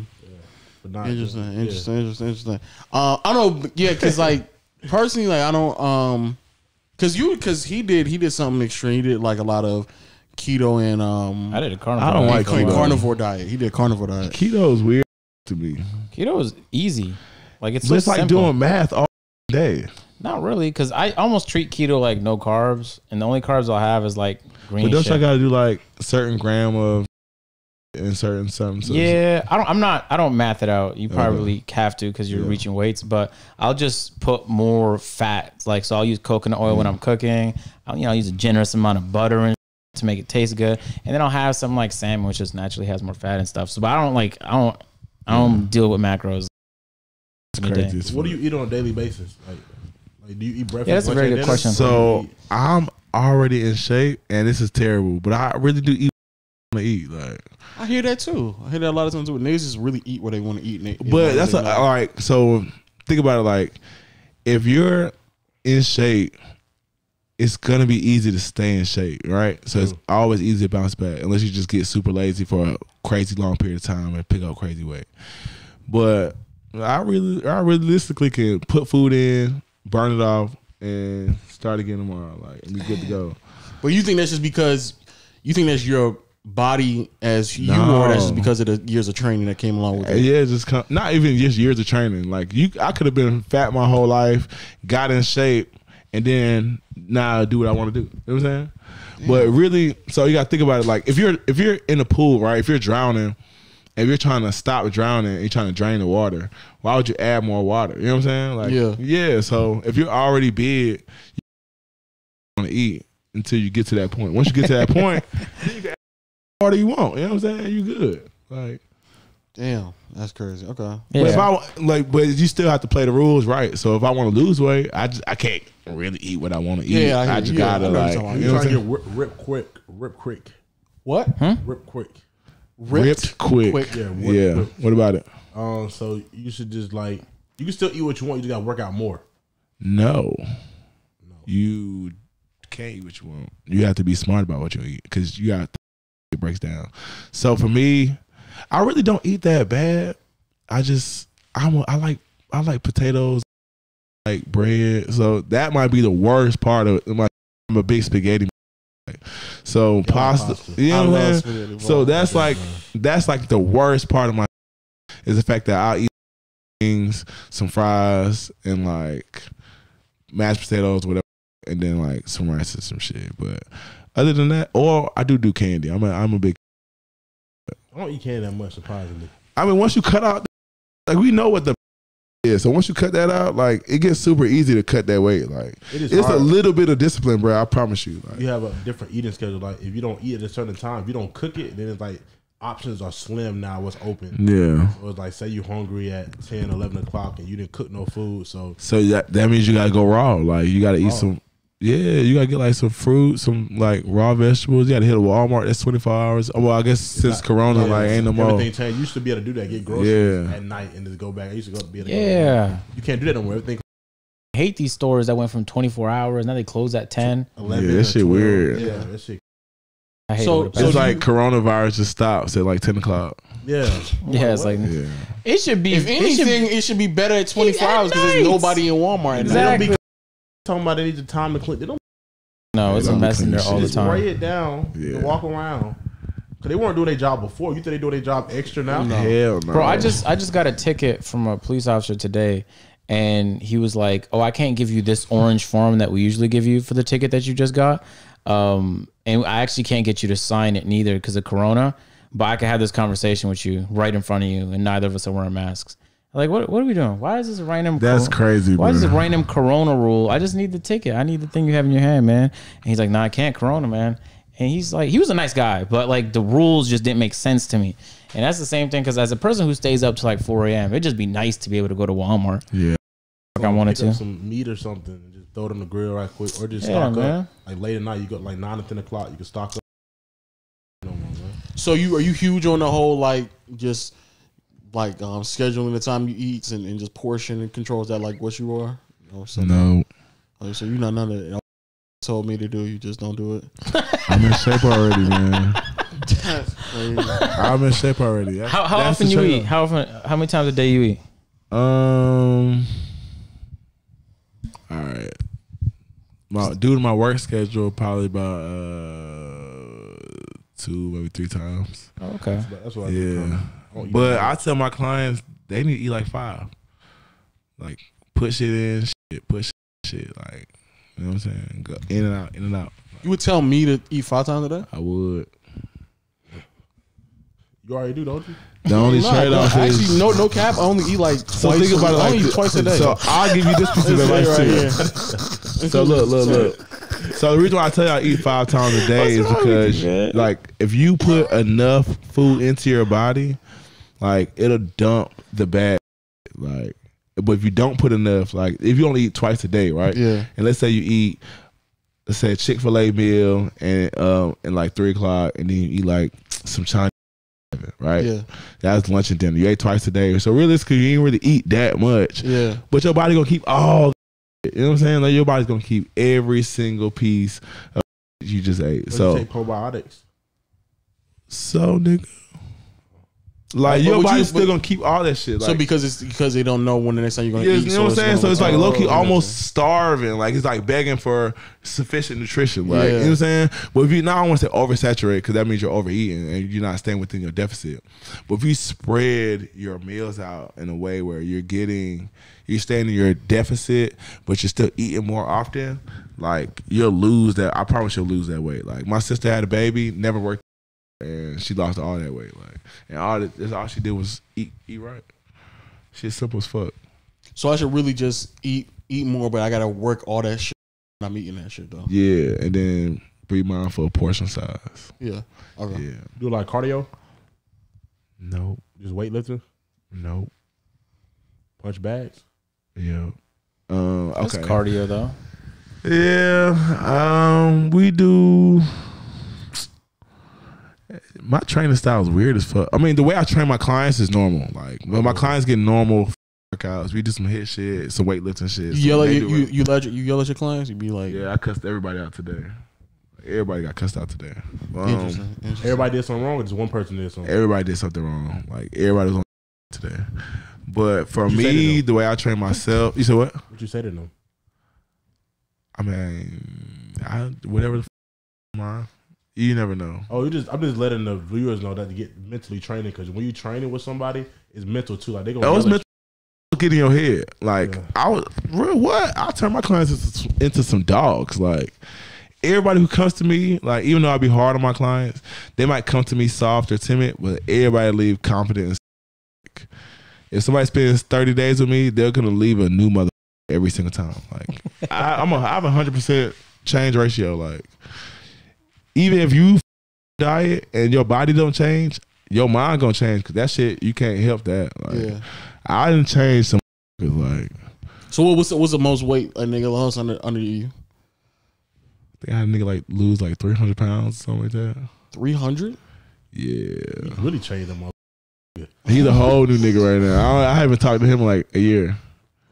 But not Interesting. I don't know, yeah, because like personally, like I don't, because he did something extreme. He did like a lot of keto and I did a carnivore. I don't like diet. keto. carnivore diet. He did carnivore diet. Keto is weird to me. Keto is easy. Like it's But so it's like simple. doing math all day. Not really, because I almost treat keto like no carbs, and the only carbs I'll have is like green But don't shit. y'all gotta do like certain gram of and certain something? Yeah, I don't math it out. You probably have to because you're reaching weights, but I'll just put more fat. Like, so I'll use coconut oil when I'm cooking. I'll use a generous amount of butter and to make it taste good, and then I'll have some like salmon, which just naturally has more fat and stuff. So, but I don't deal with macros. It's crazy. as What do fuck. you eat on a daily basis? Like do you eat breakfast? Yeah, that's a lunch, very and good dinner? question. So I'm already in shape, and this is terrible. But I really do eat what I eat. Like, I hear that too. I hear that a lot of times too. Niggas just really eat what they want to eat. but that's like, so think about it. Like, if you're in shape, it's gonna be easy to stay in shape, right? So it's always easy to bounce back, unless you just get super lazy for a crazy long period of time and pick up crazy weight. But I realistically can put food in, burn it off, and start again tomorrow. Like, and be good to go. But you think that's just because you think that's your body as you, No. or that's just because of the years of training that came along with it? Yeah, not even just years of training. Like, I could have been fat my whole life, got in shape, and then now do what I want to do. You know what I'm saying? But really, so you got to think about it. Like, if you're in a pool, right? If you're drowning, if you're trying to stop drowning and you're trying to drain the water, why would you add more water? You know what I'm saying? Like, yeah. So if you're already big, you want to eat until you get to that point. Once you get to that point, then you can add the water you want. You know what I'm saying? You good. Like, Damn, that's crazy. Okay. Yeah. But you still have to play the rules right. So if I want to lose weight, I can't really eat what I want to eat. Yeah, I just gotta I know like, what you're talking you You know what trying I'm to saying? get rip quick. What? Rip quick. Ripped quick. Yeah. Yeah. What about it? So you should just like, you can still eat what you want. You just gotta work out more. No. You can't eat what you want. You have to be smart about what you eat because you got it breaks down. So for me, I really don't eat that bad. I like potatoes, like bread. So that might be the worst part of it. I'm a big spaghetti. So pasta. You know what I'm saying? So that's like the worst part of my is the fact that I'll eat things, some fries, and like mashed potatoes, whatever, and then like some rice and some shit. But other than that, or I do candy. I'm a big. I don't eat candy that much, surprisingly. I mean, once you cut out, like, we know what the is. So once you cut that out, like, it gets super easy to cut that weight. Like, it's hard. a little bit of discipline, bro. I promise you. Like, You have a different eating schedule. Like, if you don't eat at a certain time, if you don't cook it, then it's like options are slim now. What's open? yeah. So it's like, say you're hungry at 10, 11 o'clock and you didn't cook no food. So that means you gotta go raw. Like, you gotta eat some. Yeah, you gotta get like some fruit, some like raw vegetables. You gotta hit a Walmart. That's 24 hours. Well, I guess since Corona, like, ain't no more. Everything changed. You used to be able to do that, get groceries at night and just go back. I used to be able to go. You can't do that no more. Everything I hate these stores that went from 24 hours. Now they close at 10. 11 Yeah, that shit 12. weird. Yeah, that shit. I hate So- it. It's like coronavirus just stops at like 10 o'clock. Yeah. Yeah, it's like Yeah. it should be. If anything, it should be better at 24 hours because there's nobody in Walmart. Exactly. They don't be talking about they need the time to clean. They don't No, it's a mess in there all the just time. spray it down and walk around. Cause they weren't doing their job before. You think they doing their job extra now? Hell no. Bro, I just got a ticket from a police officer today, and he was like, "Oh, I can't give you this orange form that we usually give you for the ticket that you just got, and I actually can't get you to sign it neither because of Corona. But I can have this conversation with you right in front of you, and neither of us are wearing masks." Like, what are we doing? Why is this a random? That's crazy. Why bro. is this a random Corona rule? I just need the ticket. I need the thing you have in your hand, man. And he's like, "Nah, I can't Corona, man." And he's like, he was a nice guy, but like the rules just didn't make sense to me. And that's the same thing because as a person who stays up to like 4 a.m., it'd just be nice to be able to go to Walmart. Yeah. Like I wanted Pick up to. some meat or something and just throw it on the grill right quick, or just Yeah, stock man. up. Like late at night, you go like 9 or 10 o'clock, you can stock up. No more, man. So are you huge on the whole like just like scheduling the time you eat and just portion and controls that like what you are? No. So you're not none of it. Told me to do, you just don't do it. I'm in shape already, man. That's crazy. I'm in shape already. How often you eat? How many times a day you eat? All right. Due to my work schedule, probably about 2, maybe 3 times. Oh, okay. That's what I do. Yeah. But I tell my clients they need to eat like 5. Like put shit in, push shit. Like, you know what I'm saying? Go in and out, in and out. You would tell me to eat 5 times a day? I would. You already do, don't you? The only trade off is actually no cap. I only eat like twice. so think about it I like only eat this. twice a day. So I'll give you this piece of advice too. So look. So the reason why I tell you I eat 5 times a day is because like if you put enough food into your body, like it'll dump the bad. Like, but if you don't put enough, like if you only eat twice a day, right? Yeah. And let's say you eat, let's say a Chick-fil-A meal and like 3 o'clock, and then you eat like some Chinese, right? Yeah. That's lunch and dinner. You ate twice a day, so realistically, you ain't really eat that much. Yeah. But your body gonna keep all. You know what I'm saying? Like your body's gonna keep every single piece of you just ate. Or So you take probiotics. So nigga. Like But your would body's you- still gonna keep all that shit. Like, So because they don't know when the next time you're gonna yeah, eat. you know what I'm saying? So it's like low key Oh, almost starving. Like it's like begging for sufficient nutrition. Like you know Yeah. what I'm saying? But if you now I don't want to say oversaturate because that means you're overeating and you're not staying within your deficit. But if you spread your meals out in a way where you're staying in your deficit, but you're still eating more often, like you'll lose that. I promise you'll lose that weight. Like my sister had a baby, never worked, and she lost all that weight. Like, and that's all she did was eat right. Shit's simple as fuck. So I should really just eat more, but I gotta work all that shit. I'm eating that shit though. Yeah, and then be mindful of portion size. Yeah. Okay. Yeah. Do like cardio, Nope. just weightlifting, Nope. punch bags. Yeah. That's Okay. cardio though. Yeah. We do. My training style is weird as fuck. I mean, the way I train my clients is normal. Like when my clients get normal workouts, we do some hit shit, some weightlifting shit. You So yell at they do it. you yell at your clients. You be like, Yeah, I cussed everybody out today. Everybody got cussed out today. interesting. Everybody did something wrong, or just one person did something. Everybody did something wrong. Like everybody was on today. But for What'd you say to me, them? the way I train myself, you said what? What you say to them? I mean, whatever the mine. You never know. Oh, I'm just letting the viewers know that to get mentally training, because when you training with somebody, it's mental too. Like they gonna That was yell at mental get in your head. Like Yeah. I was real what? I turn my clients into some dogs. Like everybody who comes to me, like even though I be hard on my clients, they might come to me soft or timid, but everybody leave confident. And like, if somebody spends 30 days with me, they're gonna leave a new mother every single time. Like I have 100% change ratio. Like even if you diet and your body don't change, your mind gonna change because that shit you can't help that. Like Yeah. I didn't change some like So what's the most weight a nigga lost under you? I think I had a nigga like lose like 300 pounds, something like that. 300? Yeah, You really changed them up. he's a whole new nigga right now. I haven't talked to him in like a year.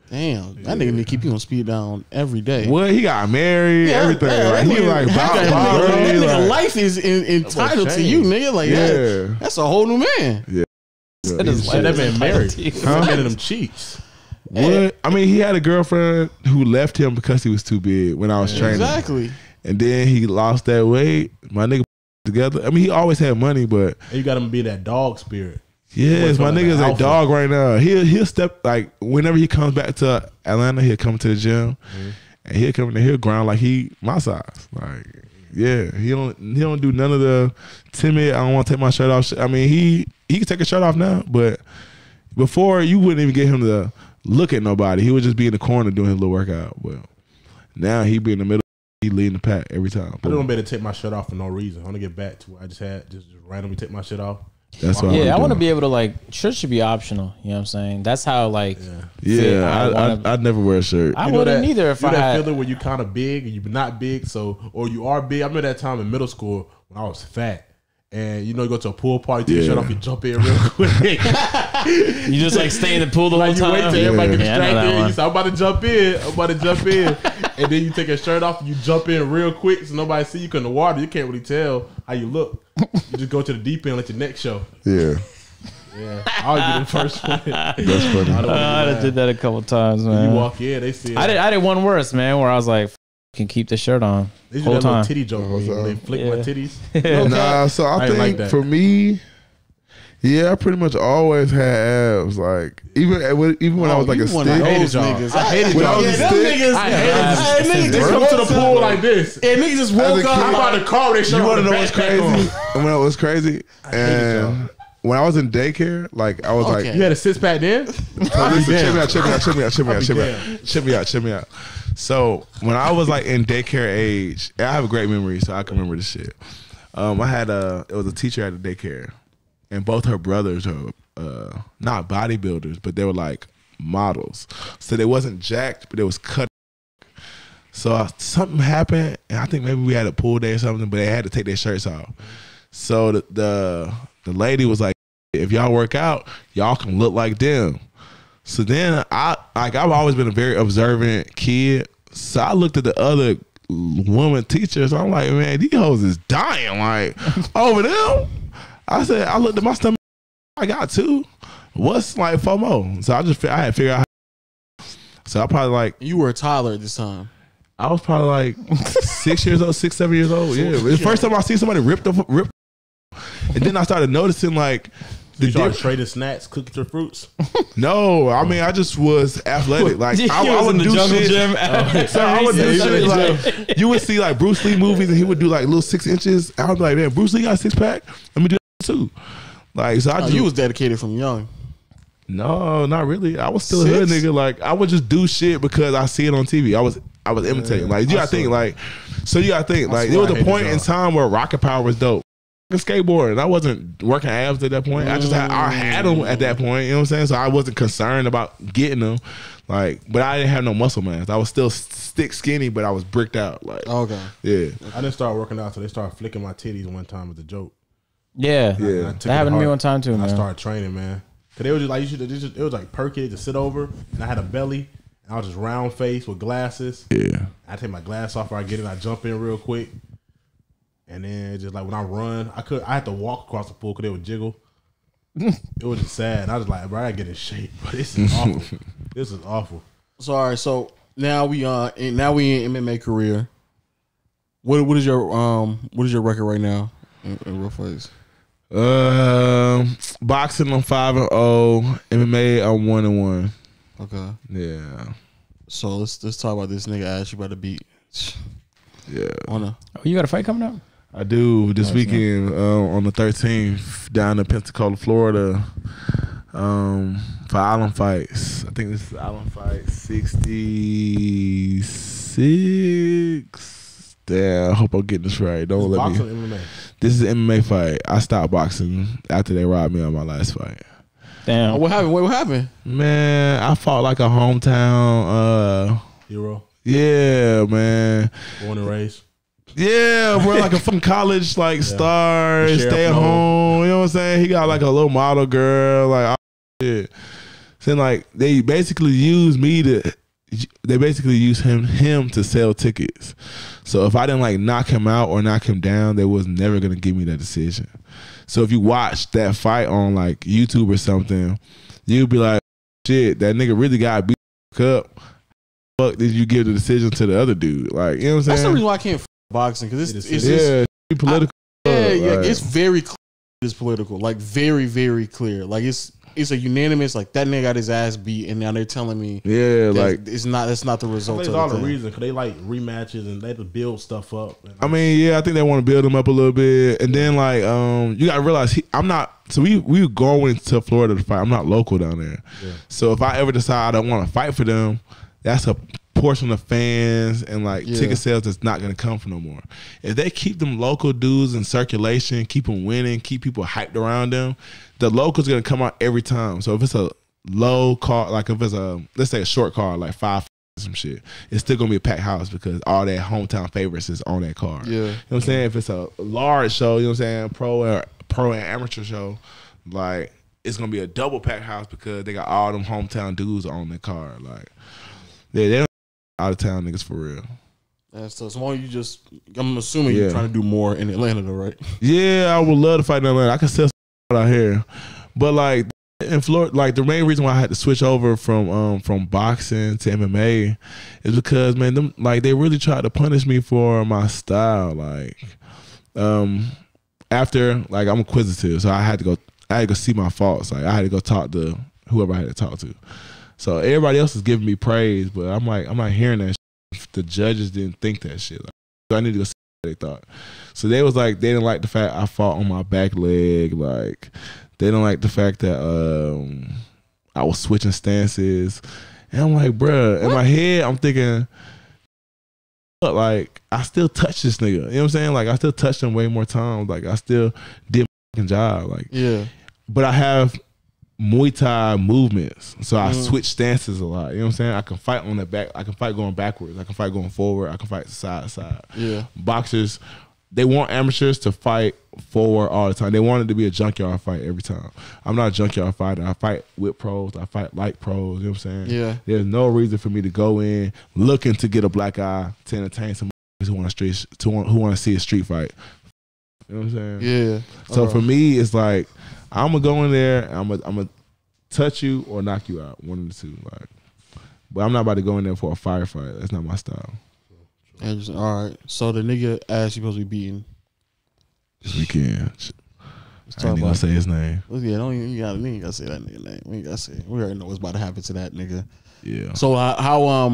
Damn, that nigga need to keep you on speed down every day. What he got married, everything. Like he like that nigga like, life is entitled to you, nigga. Like yeah. that's a whole new man. That is Should have been married. Huh? Look at them cheeks. What? I mean, he had a girlfriend who left him because he was too big when I was training. Exactly. And then he lost that weight. My nigga together. I mean, he always had money, but And you got him be that dog spirit. Yes, my nigga's a dog right now. He'll step like whenever he comes back to Atlanta, he'll come to the gym and he'll come and he'll grind like he my size. Like yeah, he don't do none of the timid. I don't want to take my shirt off. I mean he can take his shirt off now, but before you wouldn't even get him to look at nobody. He would just be in the corner doing his little workout. Well, now he be in the middle. He leading the pack every time. I don't better take my shirt off for no reason. I want to get back to what I just had. Just randomly take my shit off. That's what I want to be able to like shirt should be optional. You know what I'm saying? That's how like I'd never wear a shirt. I wouldn't either if I had feeling where you kind of big and you're not big, or you are big. I remember that time in middle school when I was fat. And you know, you go to a pool party, take your shirt off, you jump in real quick. You just like stay in the pool the whole time. You wait till everybody get distracted. You say, I'm about to jump in. And then you take your shirt off and you jump in real quick so nobody see you. Because in the water, you can't really tell how you look. You just go to the deep end and let your neck show. Yeah. Yeah. I'll be the first one. That's funny. I did that a couple times, man. You walk in, they see it. I did one worse, man, where I was like, can keep the shirt on. They do that little titty joke where they flick my titties. Nah, so I think like for me, I pretty much always had abs. Like even when I was like a stick. I hated y'all. I hated when I was a stick. Niggas just come to the pool like this. And niggas just woke up. I'm about to call their shirt. You want to know what's crazy? When it was crazy, and when I was in daycare, like I was like, you had a 6-pack then? Check me out. So when I was like in daycare age, I have a great memory, so I can remember this shit. I had it was a teacher at the daycare, and both her brothers are not bodybuilders, but they were like models. So they wasn't jacked, but they was cut. So something happened, and I think maybe we had a pool day or something, but they had to take their shirts off. So the lady was like, if y'all work out, y'all can look like them. So then I've always been a very observant kid. So I looked at the other woman teachers. I'm like, man, these hoes is dying. Like over them. I said, I looked at my stomach. I got 2. What's like FOMO? So I had to figure out. So I probably like. You were a toddler at this time. I was probably like 6 years old, 6, 7 years old. Yeah. The first time I see somebody rip. And then I started noticing like. You started trading snacks, cookies, or fruits? No, I mean I just was athletic. Like I would do shit. Gym. So I would do shit like you would see like Bruce Lee movies and he would do like little 6 inches. I was like, man, Bruce Lee got a 6-pack. Let me do that too. Like so, you was dedicated from young. No, not really. I was still a hood nigga. Like I would just do shit because I see it on TV. I was imitating. Like you gotta think like. So you gotta think like there was a point in time where Rocket Power was dope. Skateboard and I wasn't working abs at that point. I had them at that point, you know what I'm saying? So I wasn't concerned about getting them. Like, but I didn't have no muscle mass. I was still stick skinny, but I was bricked out. Like, yeah. I didn't start working out, so they started flicking my titties one time as a joke. Yeah. That happened to me one time too, man. I started training, man. Cause they were just like it was like perky to sit over, and I had a belly, and I was just round face with glasses. Yeah. I take my glass off, I get in, I jump in real quick. And then just like when I run, I had to walk across the pool because they would jiggle. It was just sad. And I was like, bro, I gotta get in shape. But this is awful. This is awful. So all right, so now we in MMA career. What is your record right now in real fights? Boxing I'm 5-0. MMA I'm 1-1. Okay. Yeah. So let's talk about this nigga Ash you about to beat. Yeah. You got a fight coming up? I do this weekend on the 13th down in Pensacola, Florida, for Island Fights. I think this is Island Fight 66. Damn, I hope I'm getting this right. Don't let me. MMA. This is an MMA fight. I stopped boxing after they robbed me on my last fight. Damn. What happened? What happened? Man, I fought like a hometown hero. Yeah, man. Born and raised. Yeah, bro, like a fucking college star, stay at home. You know what I'm saying? He got like a little model girl, like all shit. So like they basically use him to sell tickets. So if I didn't like knock him out or knock him down, they was never gonna give me that decision. So if you watch that fight on like YouTube or something, you'd be like, shit, that nigga really got beat up. Fuck did you give the decision to the other dude? Like, you know what I'm saying? That's the reason why I can't boxing because it's political. Yeah, it's very close. is political. Like very, very clear. Like it's a unanimous. Like that nigga got his ass beat, and now they're telling me, like it's not. That's not the result. That's of all the the thing. reason, because they like rematches and they just build stuff up. And I mean, yeah, I think they want to build him up a little bit, and then like, you gotta realize I'm not. So we were going to Florida to fight. I'm not local down there, so if I ever decide I don't want to fight for them, that's a portion of fans and like ticket sales that's not gonna come from no more. If they keep them local dudes in circulation, keep them winning, keep people hyped around them, the locals gonna come out every time. So if it's a low card, like if it's a, let's say a short card, like 5 some shit, it's still gonna be a packed house because all that hometown favorites is on that card. Yeah. You know what I'm saying? If it's a large show, you know what I'm saying, pro and amateur show, like it's gonna be a double packed house because they got all them hometown dudes on the card. Like they don't out of town niggas for real. So long you just, I'm assuming you're trying to do more in Atlanta though, right? Yeah, I would love to fight in Atlanta. I can sell out here, but like in Florida, like the main reason why I had to switch over from boxing to MMA is because man, them like they really tried to punish me for my style. Like, after like I'm inquisitive, so I had to go see my faults. Like I had to go talk to whoever I had to talk to. So everybody else is giving me praise, but I'm not hearing that shit. The judges didn't think that shit. Like, so I need to go see what they thought. So they was like, they didn't like the fact I fought on my back leg. Like they didn't like the fact that I was switching stances. And I'm like, bruh, in my head, I'm thinking, like, I still touch this nigga. You know what I'm saying? Like, I still touched him way more times. Like, I still did my fucking job. Like, yeah. But I have Muay Thai movements, so I switch stances a lot. You know what I'm saying? I can fight on the back. I can fight going backwards. I can fight going forward. I can fight side to side. Yeah. Boxers, they want amateurs to fight forward all the time. They want it to be a junkyard fight every time. I'm not a junkyard fighter. I fight with pros. I fight like pros. You know what I'm saying? Yeah. There's no reason for me to go in looking to get a black eye to entertain some who want to see a street fight. You know what I'm saying? Yeah. So for me, it's like I'm gonna go in there. I'm gonna touch you or knock you out. One of the two. Like, but I'm not about to go in there for a firefight. That's not my style. All right. So the nigga ass you supposed to be beating this weekend. I ain't gonna say his name. Yeah, you ain't gotta say that nigga name. We ain't gotta say. We already know what's about to happen to that nigga. Yeah. So how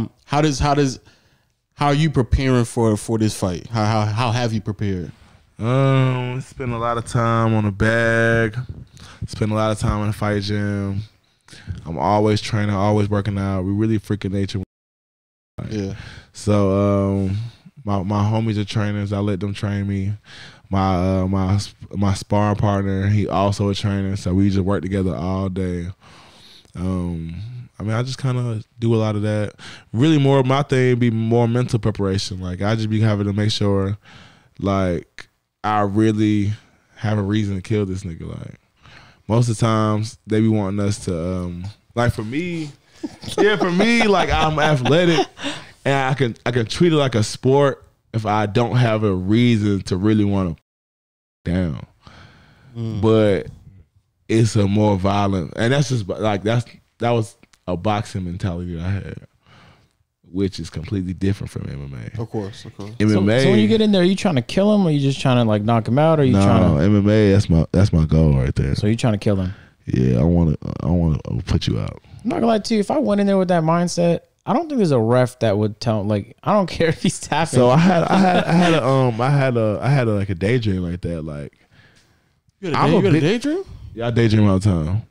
are you preparing for this fight? How have you prepared? Spend a lot of time on the bag. Spend a lot of time in the fight gym. I'm always training, always working out. We really freaking nature. Yeah. So my homies are trainers. I let them train me. My sparring partner, he also a trainer. So we just work together all day. I mean, I just kind of do a lot of that. Really, more my thing be more mental preparation. Like I just be having to make sure, like I really have a reason to kill this nigga. Like most of the times they be wanting us to, like for me, like I'm athletic and I can treat it like a sport if I don't have a reason to really want to down. But it's a more violent, and that's just like that was a boxing mentality that I had, which is completely different from MMA. Of course. MMA. So when you get in there, are you trying to kill him, or are you just trying to like knock him out, or are you trying to? MMA. That's my goal right there. So you trying to kill him? Yeah, I want to put you out. I'm not gonna lie to you. If I went in there with that mindset, I don't think there's a ref that would tell. Like, I don't care if he's tapping. So I had a daydream like that. Like, you got a daydream? Yeah, I daydream all the time.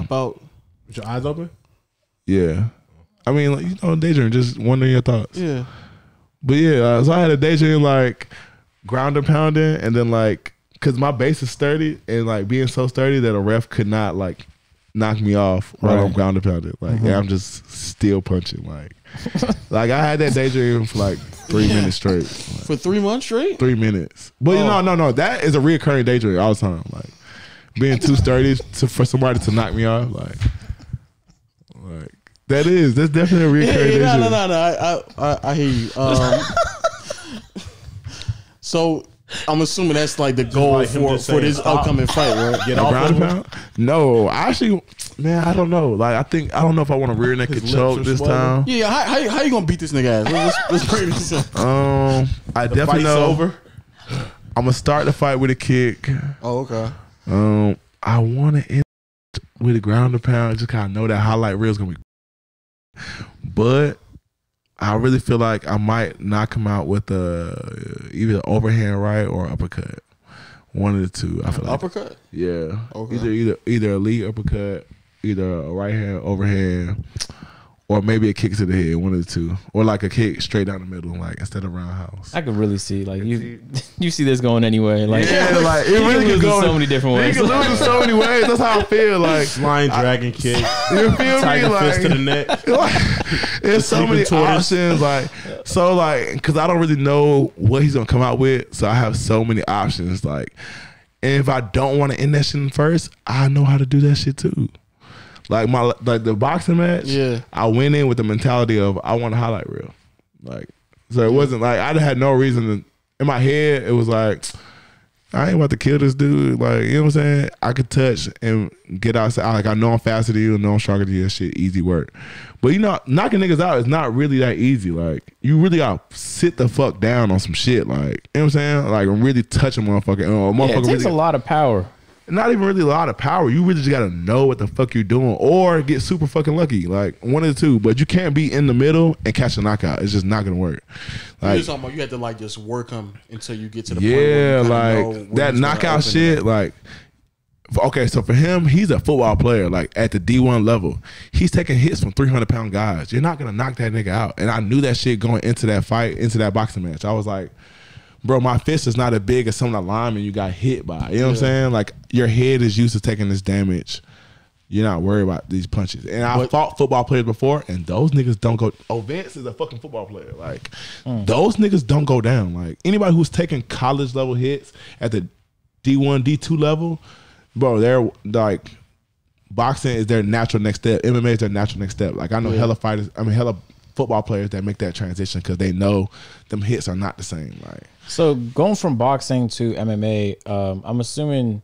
About with your eyes open? Yeah. I mean, like, daydream, just wondering your thoughts. Yeah. But yeah, so I had a daydream like ground and pounding, and then like, cause my base is sturdy, and like being so sturdy that a ref could not like knock me off while I'm ground and pounding. Like, and I'm just still punching. Like I had that daydream for like 3 minutes straight. Like, for 3 months straight? 3 minutes. But no, that is a reoccurring daydream all the time. Like being too sturdy for somebody to knock me off. Like that's definitely a reoccurring daydream. No. I hear you. So I'm assuming that's like the goal like for this upcoming fight, right? Get off ground pound? No, actually, man, I don't know. Like, I don't know if I want to rear naked choke this time. Yeah, how you gonna beat this nigga ass? Let's break this up. I definitely know. Over. I'm gonna start the fight with a kick. Oh, okay. I want to end with a ground and pound. Just kind of know that highlight reel is gonna be, but I really feel like I might knock him out with either overhand right or uppercut. One of the two. I feel like uppercut. Yeah. Okay. Either a lead uppercut, either a right hand overhand, or maybe a kick to the head. One of the two, or like a kick straight down the middle, like instead of roundhouse. I could really see like you see this going anyway. Like like it really could go so many different ways. You can lose in so many ways. That's how I feel. Like Flying dragon kick. You feel me? Tiger Like fist to the neck. There's so many options. Like so, like because I don't really know what he's gonna come out with, so I have so many options. Like, and if I don't want to end that shit first, I know how to do that shit too. Like the boxing match, yeah. I went in with the mentality of I want a highlight reel. Like so it wasn't like I had no reason to, in my head it was like I ain't about to kill this dude. Like, you know what I'm saying? I could touch and get outside. Like I know I'm faster than you, I know I'm stronger than you, that shit easy work. But you know, knocking niggas out is not really that easy. Like you really gotta sit the fuck down on some shit. Like, you know what I'm saying? Like I'm really touching motherfucker. It takes really, a lot of power. not even really a lot of power. You really just gotta know what the fuck you're doing or get super fucking lucky. Like one of the two. But you can't be in the middle and catch a knockout. It's just not gonna work. Like, You're talking about you had to like just work him until you get to the point yeah, where you like that knockout shit. Like, okay, so for him, he's a football player. Like at the D1 level, he's taking hits from 300-pound guys. You're not gonna knock that nigga out. And I knew that shit going into that fight, into that boxing match. I was like, bro, my fist is not as big as some of the linemen you got hit by. You know what I'm saying? Like your head is used to taking this damage. You're not worried about these punches. And I fought football players before, and those niggas don't go. Oh, Vince is a fucking football player. Like those niggas don't go down. Like anybody who's taking college level hits at the D1, D2 level, bro, they're like boxing is their natural next step. MMA is their natural next step. Like I know hella fighters. I mean hella football players that make that transition because they know them hits are not the same. Like so, going from boxing to MMA, I'm assuming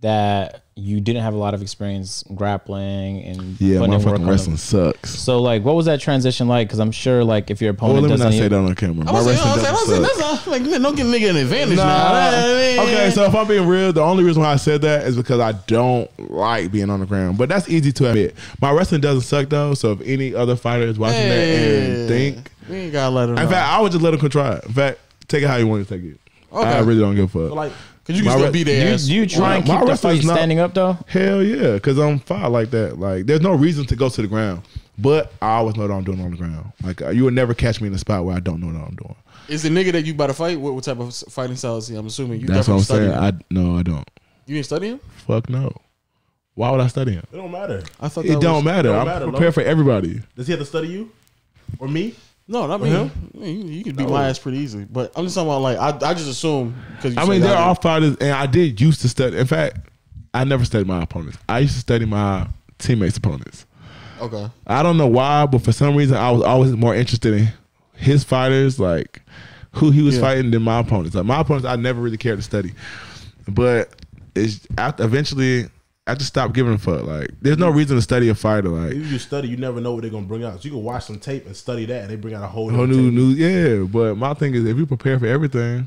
that you didn't have a lot of experience grappling and my fucking wrestling sucks. So, like, what was that transition like? Because I'm sure, like, if your opponent let me doesn't, not say that on camera. My wrestling suck. Like, don't give nigga an advantage now. Okay, so if I'm being real, the only reason why I said that is because I don't like being on the ground. But that's easy to admit. My wrestling doesn't suck though. So if any other fighter is watching that and think, we ain't gotta let him. In fact, I would just let him try it. In fact, take it how you want to take it. Okay. I really don't give a fuck. So like, cause you can still beat their ass. You try and keep the fight standing up though? Hell yeah, because I'm fine like that. Like there's no reason to go to the ground. But I always know what I'm doing on the ground. Like you would never catch me in a spot where I don't know what I'm doing. Is the nigga that you about to fight? What type of fighting style is he? I'm assuming you. That's what I'm saying. Him. No, I don't. You didn't study him? Fuck no. Why would I study him? It don't matter. I thought it don't matter. I'm prepared for everybody. Does he have to study you or me? No, not me. You can beat my ass pretty easily. But I'm just talking about like I just assume because I mean there are fighters, and I did used to study. In fact, I never studied my opponents. I used to study my teammates' opponents. Okay. I don't know why, but for some reason I was always more interested in his fighters, like who he was fighting, than my opponents. Like my opponents, I never really cared to study. But it's eventually I just stopped giving a fuck. Like there's no reason to study a fighter. Like if you study, you never know what they're gonna bring out. So you can watch some tape and study that, and they bring out a whole new. Yeah, but my thing is, if you prepare for everything,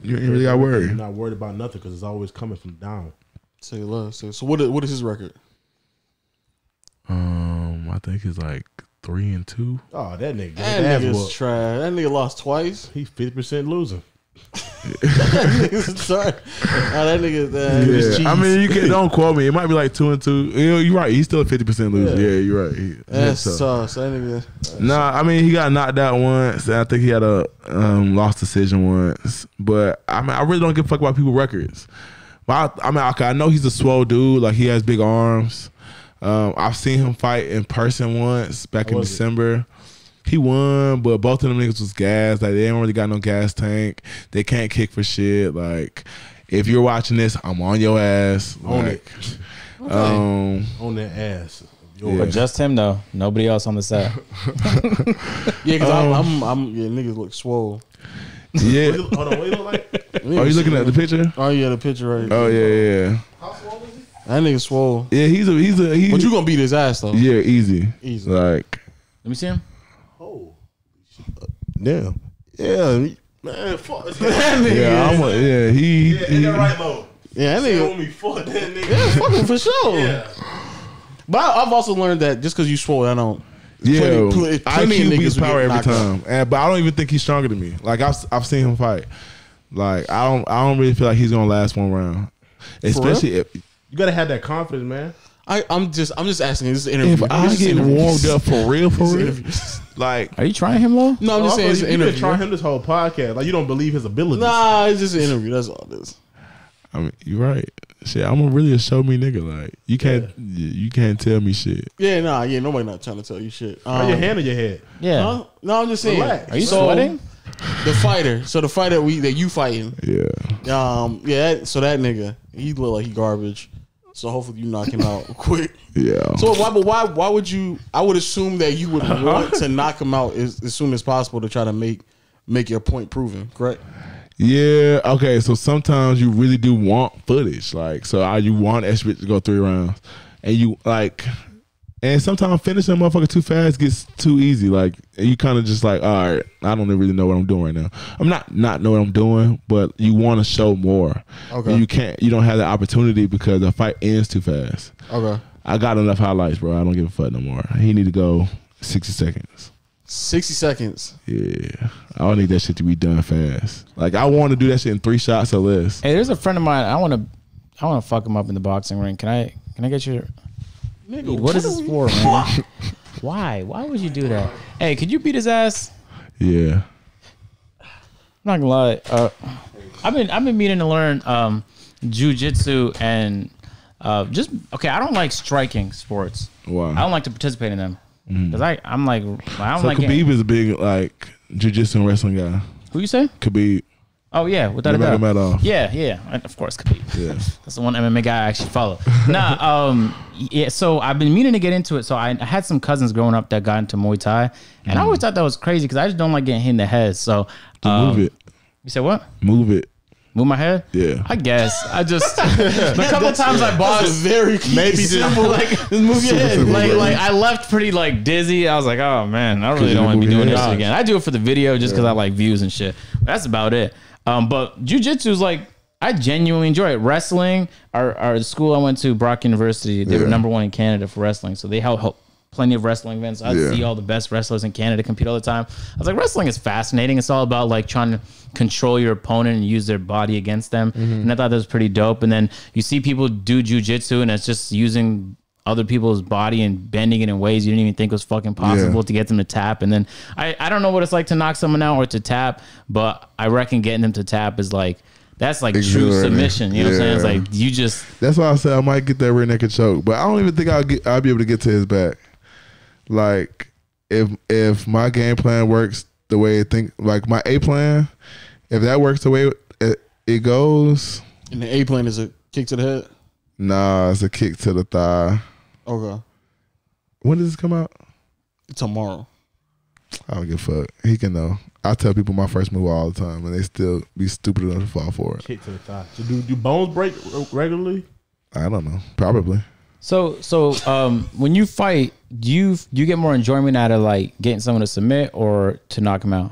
you ain't really got to worry. You're not worried about nothing because it's always coming from down. Say love. So what is his record? I think it's like 3-2. Oh, that nigga. That nigga's trash. That nigga lost twice. He's 50% losing. Sorry. That nigga. Yeah. I mean, you don't quote me. It might be like 2-2. You're right. He's still a 50% loser. Yeah, you're right. That's tough. So that nigga. Nah, I mean, he got knocked out once. And I think he had a lost decision once. But I mean, I really don't give a fuck about people's records. But I mean, okay, I know he's a swole dude. Like he has big arms. I've seen him fight in person once back in December. He won, but both of them niggas was gas. Like they ain't really got no gas tank. They can't kick for shit. Like if you're watching this, I'm on your ass. On like, it. On that ass. But just him though. Nobody else on the set. Yeah, because niggas look swole. Yeah. Hold on, what you look like? Oh, you looking at the picture? Oh yeah, the picture right. Oh yeah. How swole is he? That nigga swole. Yeah, he's. But you gonna beat his ass though? Yeah, easy. Let Like, me see him. Damn. Yeah. Man, fuck. That nigga. he in the right mode. Yeah, that nigga. When we fought that nigga. Yeah, fuck him for sure. Yeah. But I've also learned that just because you swole, I don't. Yeah, plenty of IQ niggas beats will power get every knocked out. time. But I don't even think he's stronger than me. Like I've seen him fight. Like I don't really feel like he's gonna last one round. Especially if You gotta have that confidence, man. I'm just asking. This is an interview. I This is get an interview. warmed up for real, Interview. like Are you trying him, Lo? No, I'm just saying it's an you been interview. trying him this whole podcast. Like you don't believe his abilities. Nah, it's just an interview. That's all it is. I mean, you're right. Shit, I'm really a show me nigga. Like you can't tell me shit. Yeah, nobody not trying to tell you shit. Put your hand on your head. Yeah. Huh? No, I'm just saying. Relax. Are you So, sweating? The fighter. So the fighter that you fighting. Yeah. So that nigga, he look like he garbage. So hopefully you knock him out quick. Yeah. So why would you? I would assume that you would want to knock him out as soon as possible to try to make your point proven. Correct? Yeah, okay. So sometimes you really do want footage, like you want that shit to go 3 rounds, and you like, and sometimes finishing a motherfucker too fast gets too easy. Like and you kind of just like, all right, I don't really know what I'm doing right now. I'm not know what I'm doing, but you want to show more. Okay. And you don't have the opportunity because the fight ends too fast. Okay. I got enough highlights, bro. I don't give a fuck no more. He need to go 60 seconds. 60 seconds. Yeah, I don't need that shit to be done fast. Like I want to do that shit in 3 shots or less. Hey, there's a friend of mine. I want to fuck him up in the boxing ring. Can I get your? Nigga, What is this for, man? Why? Why would you do that? Hey, could you beat his ass? Yeah. I'm not gonna lie. I've been meaning to learn jiu-jitsu and just okay. I don't like striking sports. Wow. I don't like to participate in them because I'm like I don't So like. Khabib is a big like jiu-jitsu and wrestling guy. Who you say? Khabib. Oh yeah, without a doubt. Nurmagomedov. Yeah, of course, Khabib. Yeah. That's the one MMA guy I actually follow. Yeah. So I've been meaning to get into it. So I had some cousins growing up that got into Muay Thai, and I always thought that was crazy because I just don't like getting hit in the head. So Move it. You said what? Move it. Move my head? Yeah. I guess. I just the couple times I boxed, very maybe just like just move your head. simple, Like bro. I left pretty like dizzy. I was like, oh man, I really you don't want to be move your doing this head. shit again. I do it for the video just because I like views and shit. But that's about it. But jiu-jitsu is like I genuinely enjoy it. Wrestling, our school I went to, Brock University, they were #1 in Canada for wrestling. So they held plenty of wrestling events. I see all the best wrestlers in Canada compete all the time. I was like, wrestling is fascinating. It's all about like trying to control your opponent and use their body against them. And I thought that was pretty dope. And then you see people do jiu-jitsu and it's just using other people's body and bending it in ways you didn't even think was fucking possible to get them to tap. And then I don't know what it's like to knock someone out or to tap, but I reckon getting them to tap is like, that's like true Exhilarating. submission. You know what I'm saying? It's Yeah. like you just That's why I said I might get that rear naked choke, but I don't even think I'll be able to get to his back. Like if my game plan works the way it like my A plan, if that works the way it goes, And the A plan is a kick to the head. nah, it's a kick to the thigh. Okay. When does this come out? Tomorrow. I don't give a fuck. He can know. I tell people my first move all the time, and they still be stupid enough to fall for it. Kick to the thigh. So do bones break regularly? I don't know. Probably. so when you fight, do you get more enjoyment out of like getting someone to submit or to knock them out?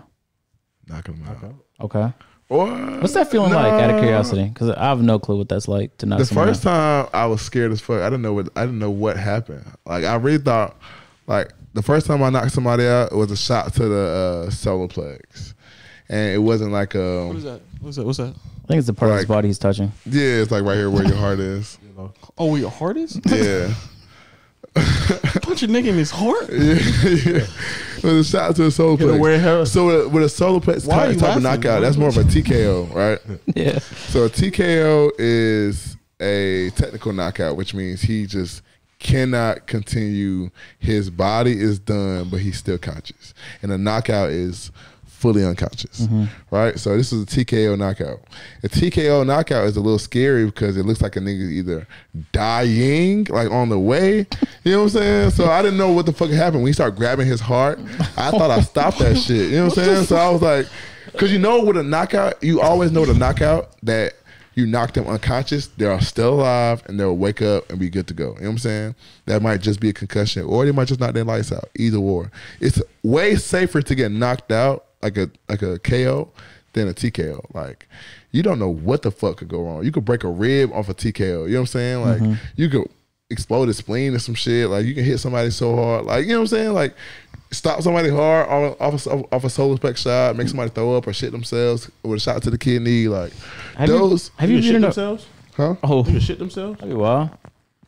Knocking them out. Okay. Or What's that feeling like out of curiosity? Because I have no clue what that's like to knock The someone first out. time I was scared as fuck. I didn't know what happened. Like I really thought, like the first time I knocked somebody out, it was a shot to the solar plex, and it wasn't like What is that? What's that? I think it's the part of his like- body he's touching. yeah, it's like right here where your heart is. Oh, where your heart is? Yeah, Punch a nigga in his heart? yeah. It was a shot to the solar plex. So with a solar plex Why are you type of laughing? knockout, that's more of a TKO, right? Yeah. So a TKO is a technical knockout, which means he just cannot continue. His body is done, but he's still conscious. And a knockout is fully unconscious, right? So this is a TKO knockout. A TKO knockout is a little scary because it looks like a nigga either dying, like on the way. You know what I'm saying? So I didn't know what the fuck happened. When he started grabbing his heart, I thought I stopped that shit. You know what I'm saying? So I was like, because you know with a knockout, you always know with a knockout that you knock them unconscious, they're still alive, and they'll wake up and be good to go. You know what I'm saying? That might just be a concussion, or they might just knock their lights out. Either or. It's way safer to get knocked out, like a KO, than a TKO. Like, you don't know what the fuck could go wrong. You could break a rib off a TKO. You know what I'm saying? Like, you could explode a spleen or some shit. Like, you can hit somebody so hard. Like, you know what I'm saying? Like, stop somebody hard off a solar spec shot, make somebody throw up or shit themselves with a shot to the kidney. Like, have you shit themselves? Huh? Oh, You can shit themselves? that'd be wild.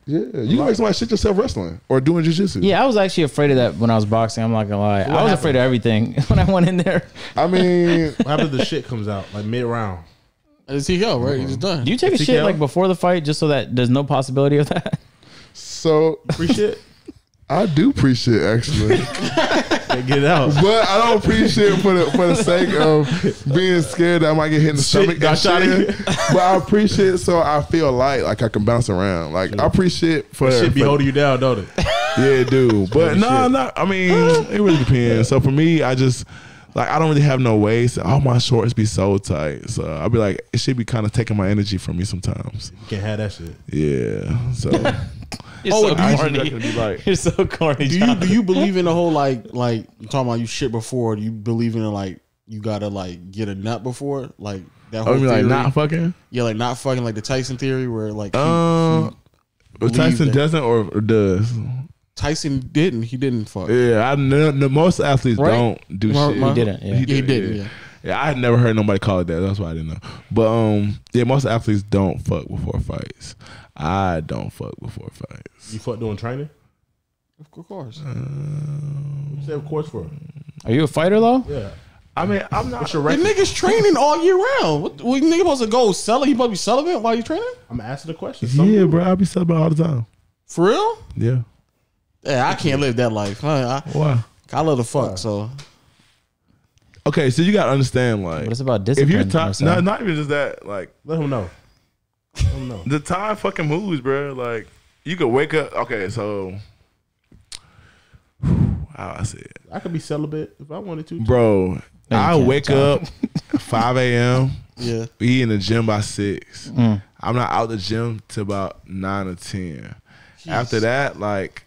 Yeah, you can make somebody shit yourself wrestling or doing jiu-jitsu. Yeah, I was actually afraid of that when I was boxing. I'm not gonna lie. I was afraid of everything when I went in there. I mean, What happens if the shit comes out like mid round? It's TKO, right? He's done. Do you take a shit like before the fight just so that there's no possibility of that? so Free shit? I do pre-shit actually. Get it out. But I don't appreciate for the sake of being scared that I might get hit in the stomach. got shot in. But I appreciate so I feel light, like I can bounce around. Like I appreciate for Shit be holding you down, don't it? Yeah, dude. But no, no. I mean, it really depends. So for me, I just like I don't really have no waist. All my shorts be so tight. So I'll be like, it should be kind of taking my energy from me sometimes. You can't have that shit. Yeah. So You're so I corny. usually be like, You're so corny. Do you believe in the whole like you talking about you shit before? Do you believe in like you gotta like get a nut before like that whole I mean, like theory? not fucking. Yeah, like not fucking like the Tyson theory where like Tyson that. doesn't or does. Tyson didn't. He didn't fuck. Yeah, most athletes Right? don't do He shit. didn't. Yeah. He didn't. Yeah. Yeah, I had never heard nobody call it that. That's why I didn't know. But yeah, most athletes don't fuck before fights. I don't fuck before fights. You fuck doing training? Of course. You say of course for. Are you a fighter though? Yeah. I mean, I'm not. What's your The record? nigga's training all year round. What nigga supposed to go celibate? He supposed to be celibate while you training? I'm asking the question. Yeah, bro, I be celebrating all the time. For real? Yeah. Yeah, I can't live that life. I Why? love the fuck. So Okay, so you gotta understand, like, But it's about if discipline. you're or not something. not even just that, like, Let him know. Let him know. the time fucking moves, bro. Like, you could wake up. Okay, so how I say it, I could be celibate if I wanted to. bro. No, you I can't, wake up 5 a.m. yeah. Be in the gym by 6. I'm not out the gym till about 9 or 10. After that, like,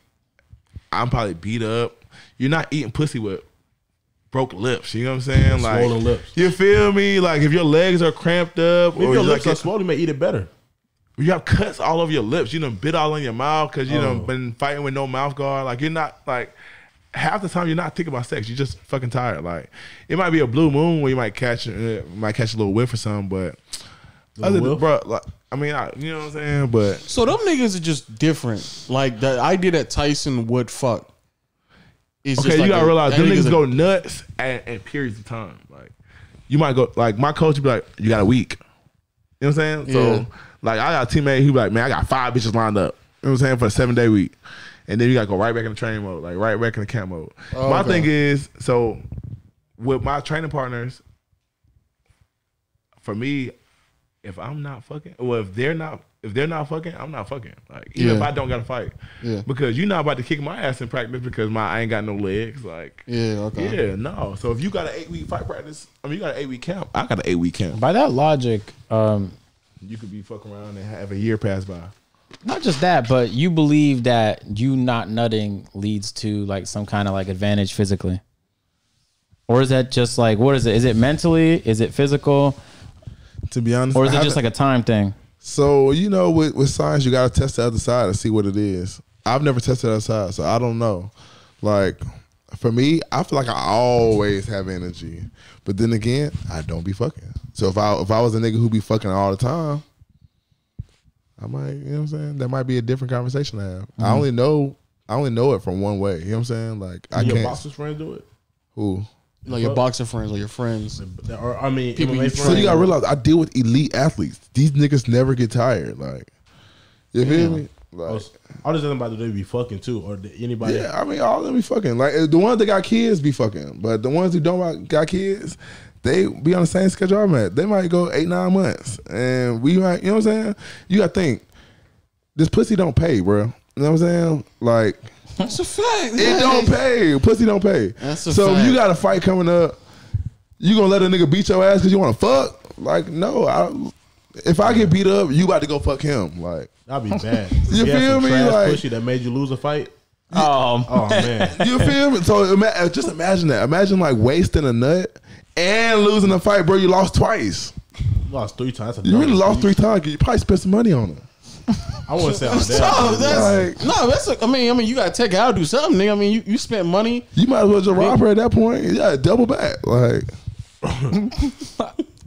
I'm probably beat up. You're not eating pussy with broke lips. You know what I'm saying? Like, Swollen lips. you feel me? Like, if your legs are cramped up, If or your you lips like are swollen, you may eat it better. you have cuts all over your lips. You done bit all in your mouth because you done been fighting with no mouth guard. Like, you're not like half the time you're not thinking about sex. You're just fucking tired. Like, it might be a blue moon where you might catch a little whiff or something, but other than, bro, like, I mean, you know what I'm saying? But So them niggas are just different. Like the idea that Tyson would fuck. Is okay, just you like gotta realize them niggas are- go nuts at periods of time. Like, you might go, like, my coach would be like, you got a week. You know what I'm saying? Yeah. So, like, I got a teammate who be like, man, I got 5 bitches lined up. You know what I'm saying? For a 7-day week. And then you gotta go right back in the training mode, like right back in the camp mode. Oh, My okay. thing is, so with my training partners, for me, if I'm not fucking, or if they're not fucking, I'm not fucking. Like, even if Yeah. I don't gotta fight. Yeah. Because you're not about to kick my ass in practice because I ain't got no legs. Like, Yeah, okay. yeah, no. So if you got an 8-week fight practice, I mean, you got an 8-week camp. I got an 8-week camp. By that logic, You could be fucking around and have a year pass by. not just that, but you believe that you not nutting leads to like some kind of like advantage physically, or is that just like, what is it? Is it mentally? Is it physical? To be honest, Or is it just like a time thing? So, you know, with science, you got to test the other side and see what it is. I've never tested the other side, so I don't know. Like, for me, I feel like I always have energy. But then again, I don't be fucking. So if I was a nigga who be fucking all the time, I might, you know what I'm saying? That might be a different conversation to have. I only know it from one way. You know what I'm saying? Like, I Your can't. boxers friends do it? Who? Like your boxer friends or your friends. Or, I mean, People MMA you friends. So you gotta realize, I deal with elite athletes. These niggas never get tired. Like, you feel me? Like, All this anybody do, they be fucking too, or anybody. yeah, I mean, all of them be fucking. Like, the ones that got kids be fucking, but the ones who don't got kids, they be on the same schedule I'm at. They might go 8-9 months, and we might, you know what I'm saying? You gotta think, this pussy don't pay, bro. You know what I'm saying? Like, That's a fact. it don't pay. Pussy don't pay. That's a so fact. you got a fight coming up. You gonna let a nigga beat your ass because you want to fuck? Like, no. If I get beat up, you about to go fuck him. Like, That'd be bad. You had feel some me? trash Like- pussy that made you lose a fight. Oh, Oh man. you feel me? So just imagine that. Imagine like wasting a nut and losing the fight, bro. You lost twice. You lost 3 times. That's a You really double. lost 3 times. You probably spent some money on it. I wouldn't say all that. I mean, you gotta take it out, do something, nigga. I mean, you spent money. You might as well just rob her at that point. Yeah, double back. Like,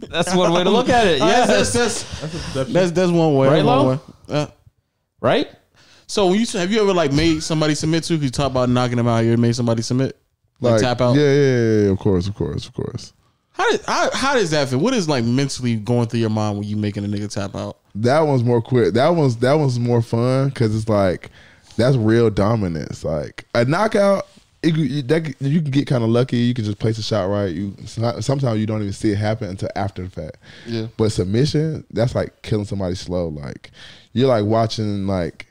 That's one way to look at it. Yeah, That's one way. Right, one Lo? way. right. So when have you ever like made somebody submit to? Cause you talk about knocking them out. You ever made somebody submit? Like tap out? Yeah, of course. How does that feel? What is like mentally going through your mind when you making a nigga tap out? That one's more quick. That one's more fun because it's like that's real dominance. Like a knockout, you can get kind of lucky. You can just place a shot right. Sometimes you don't even see it happen until after the fact. Yeah. But submission, that's like killing somebody slow. Like you're like watching like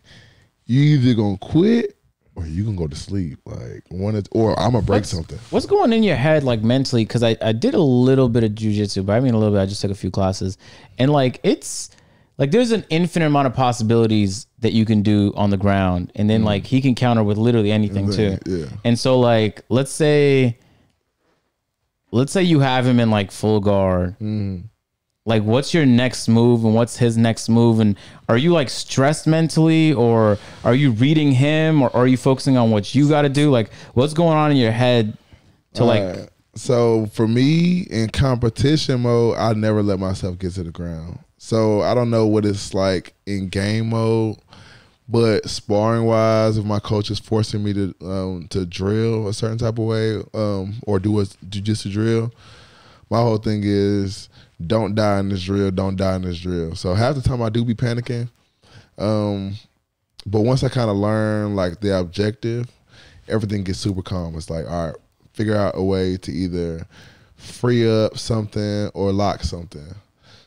you either gonna quit or you gonna go to sleep. Like or I'm gonna break something. What's going in your head like mentally? Because I did a little bit of jiu-jitsu, but I mean a little bit. I just took a few classes, and like it's. Like there's an infinite amount of possibilities that you can do on the ground, and then like he can counter with literally anything too. Yeah. And so like let's say you have him in like full guard. Like what's your next move and what's his next move, and are you like stressed mentally, or are you reading him, or are you focusing on what you got to do? Like what's going on in your head to like. So for me in competition mode, I never let myself get to the ground. So I don't know what it's like in game mode, but sparring wise, if my coach is forcing me to drill a certain type of way, or do a jiu-jitsu drill, my whole thing is don't die in this drill, don't die in this drill. So half the time I do be panicking, but once I kind of learn like the objective, everything gets super calm. It's like, all right, figure out a way to either free up something or lock something.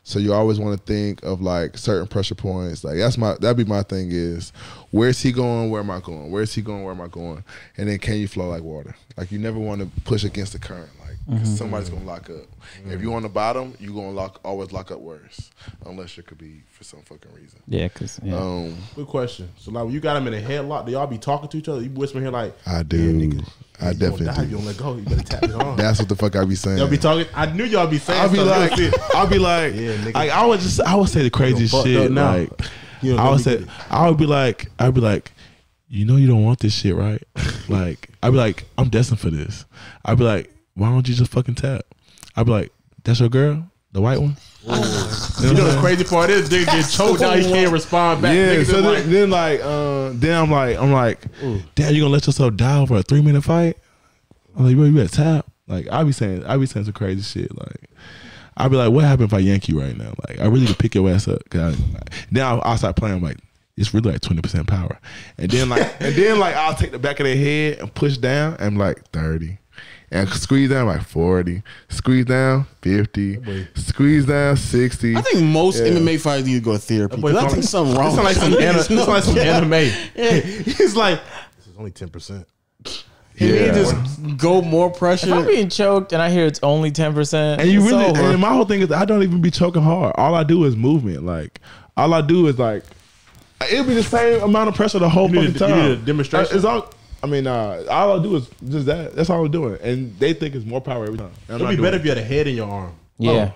So you always want to think of like certain pressure points. Like that'd be my thing is, where's he going? Where am I going? Where's he going? Where am I going? And then can you flow like water? Like you never want to push against the current. Like 'cause somebody's gonna lock up. If you're on the bottom, you're gonna always lock up worse, unless it could be for some fucking reason. Yeah, cause Good question. So like when you got him in a headlock, do y'all be talking to each other? You whispering here like, I do. Yeah, nigga, I definitely die, do. you don't let go. You better tap his arm. That's what the fuck I be saying. Y'all be talking. I knew y'all be saying. I'll be stuff. like, Yeah, nigga. like I would say the craziest fucked shit. up now. Like You know, I would be like, you know, you don't want this shit, right? Like, I'd be like, I'm destined for this. I'd be like, why don't you just fucking tap? I'd be like, that's your girl, the white one. You know the crazy part is, nigga get choked out. He can't respond back. Yeah. Niggas So is then I'm like, damn, you gonna let yourself die over a 3-minute fight? I'm like, bro, you better tap. Like, I be saying some crazy shit. Like, I'd be like, what happened if I yank you right now? Like, I really could pick your ass up. Now I'll start playing. I'm like, it's really like 20% power. And then I'll take the back of their head and push down. And I'm like 30. And squeeze down like 40. Squeeze down 50. Squeeze down 60. I think most MMA fighters need to go to therapy. I think something wrong. It's like some anime. It's like, this is only 10%. You need to just go more pressure. if I'm being choked and I hear it's only 10%, And you it's really, over. and my whole thing is I don't even be choking hard. All I do is movement. Like, all I do is like, it'll be the same amount of pressure the whole fucking time. You need a demonstration? It's all. I mean, all I do is just that. That's all I'm doing, and they think it's more power every time. It'd be better if you had a head in your arm. Yeah.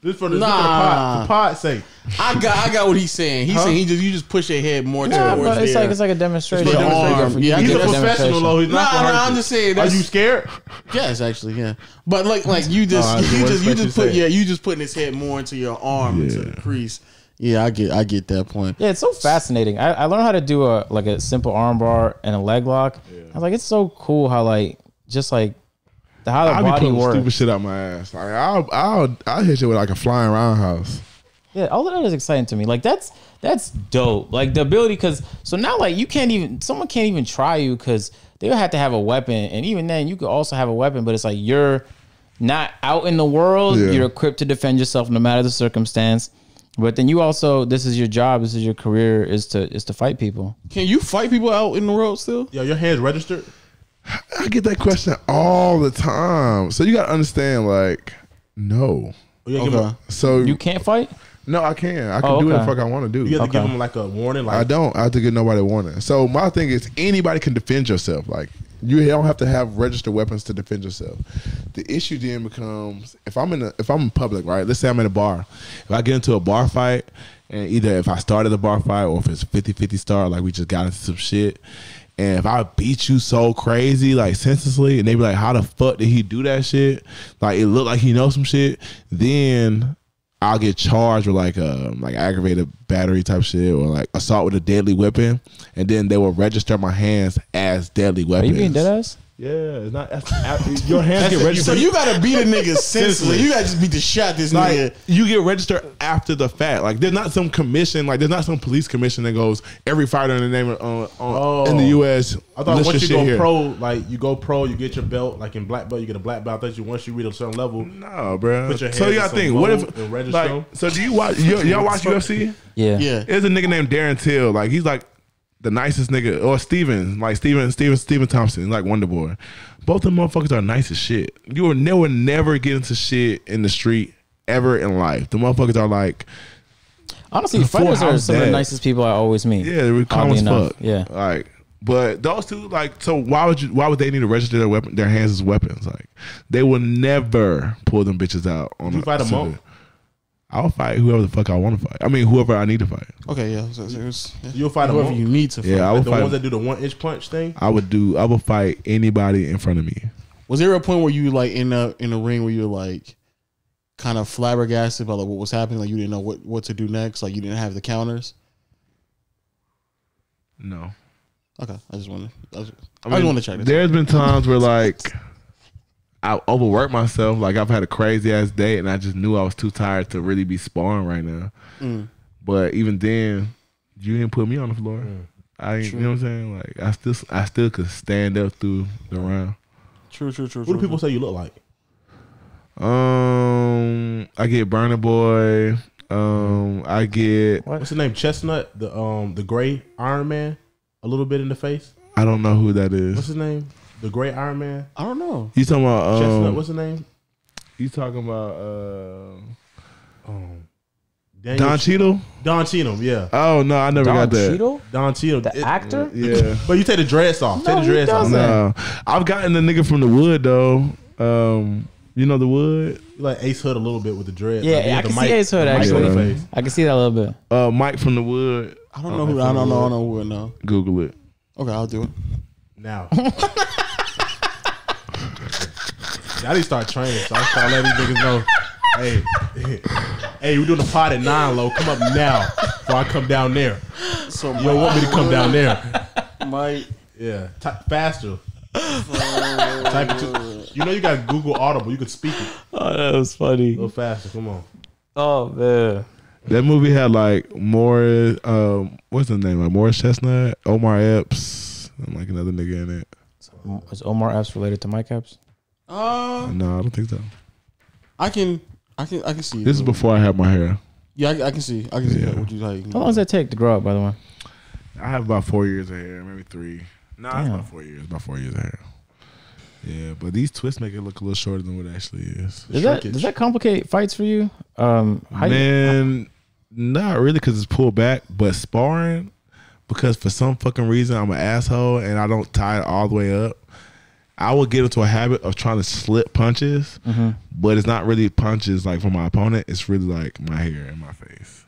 This for the pod's sake. I got what he's saying. He's saying you just push your head more Yeah, towards but it's there. like a demonstration. It's like an arm. Yeah, I He's a get that professional though. He's not gonna hurt I'm you. just saying. Are you scared? Yes, actually, yeah. But like you just putting his head more into your arm into the crease. Yeah, I get that point. Yeah, it's so fascinating. I learned how to do a simple arm bar and a leg lock. I was like, it's so cool how how the I'll be body putting works. stupid shit out my ass. Like I'll hit you with like a flying roundhouse. Yeah, all of that is exciting to me. Like that's dope. Like the ability, because so now like someone can't even try you because they'll have to have a weapon, and even then you could also have a weapon, but it's like you're not out in the world. Yeah. You're equipped to defend yourself no matter the circumstance. But then you also, this is your job, this is your career, is to fight people. Can you fight people out in the road still? Yo, your hands registered? I get that question all the time. So you gotta understand, like, no. Okay. So You can't fight? no, I can. I can do what the fuck I want to do. You have to give them like a warning. Like, I don't. I have to give nobody a warning. So my thing is, anybody can defend yourself. Like, You don't have to have registered weapons to defend yourself. The issue then becomes if I'm in public, right? Let's say I'm in a bar. If I get into a bar fight, and either if I started a bar fight or if it's 50-50 start, like we just got into some shit, and if I beat you so crazy, like senselessly, and they be like, how the fuck did he do that shit? Like it looked like he knows some shit. Then I'll get charged with like aggravated battery type shit or like assault with a deadly weapon, and then they will register my hands as deadly weapons. Are you being deadass? Yeah, it's not. Your hands get registered. So you gotta beat a nigga senselessly. You gotta just beat the shot this nigga. You get registered after the fact. Like there's not some commission. Like there's not some police commission that goes every fighter in the name of in the U.S. I thought once you go here. pro, like you go pro, you get your belt. Like in black belt, you get a black belt. Once you reach a certain level, no, bro. Put your So you gotta think. What if like? So do you watch? Y'all watch UFC? Yeah. Yeah. There's a nigga named Darren Till. Like he's like the nicest nigga. Or Steven Thompson, like Wonder Boy. Both of them motherfuckers are nice as shit. You will never get into shit in the street ever in life. The motherfuckers are like, honestly, fighters are some of the nicest people I always meet. yeah, they're calm as fuck. Yeah. Like, but those two, like, so why would they need to register their hands as weapons? Like, they will never pull them bitches out on. You fight a monk? I'll fight whoever the fuck I want to fight. I mean, whoever I need to fight. Okay, yeah. You'll fight whoever monk? you need to fight. Yeah, I would the fight. ones that do the 1-inch punch thing. I would fight anybody in front of me. Was there a point where you like in a ring where you were like kind of flabbergasted about like what was happening? Like you didn't know what to do next. Like you didn't have the counters. No. Okay, I just want to check this. There's been times where like I overworked myself. Like I've had a crazy ass day, and I just knew I was too tired to really be sparring right now. But even then, you didn't put me on the floor. I ain't, you know what I'm saying? Like I still could stand up through the round. True. What do people say you look like? I get Burner Boy. I get What's his name? Chestnut, the gray Iron Man, a little bit in the face. I don't know who that is. What's his name? The gray Iron Man. I don't know. You talking about Chestnut? What's his name? You talking about Daniel Don Cheadle? Don Cheadle, yeah. Oh no, I never got that. Cheadle? Don Cheadle, The actor? Yeah. But you take the dreads off. No, Take the dreads he off. doesn't. No, I've gotten the nigga from the Wood though. You know the Wood? You like Ace Hood a little bit with the dreads. Yeah, Like, he I had can the see mic- Ace Hood the mic actually. on the face. I can see that a little bit. Mike from the Wood. I don't know who. I don't know who. No. Google it. Okay, I'll do it. Now. I need to start training, so I start letting these niggas know. Hey, we're doing a pod at 9, low. Come up now before I come down there. So You don't want me to come down there. Mike. Yeah, type faster. Type it to, you know you got Google Audible. You could speak it Oh, that was funny. a little faster. Come on. Oh man. That movie had like Morris. What's his name? Like Morris Chestnut, Omar Epps, and like another nigga in it. Is Omar Epps related to Mike Epps? No, I don't think so. I can see. This is before I had my hair. Yeah, I can see. I can see Yeah. what you like. How long does that take to grow up, by the way? I have about 4 years of hair, maybe 3. No, it's Damn. about 4 years. About 4 years of hair. Yeah, but these twists make it look a little shorter than what it actually is. Does that complicate fights for you? Man, not really because it's pulled back, but sparring, because for some fucking reason I'm an asshole and I don't tie it all the way up. I will get into a habit of trying to slip punches, but it's not really punches like from my opponent. It's really like my hair and my face.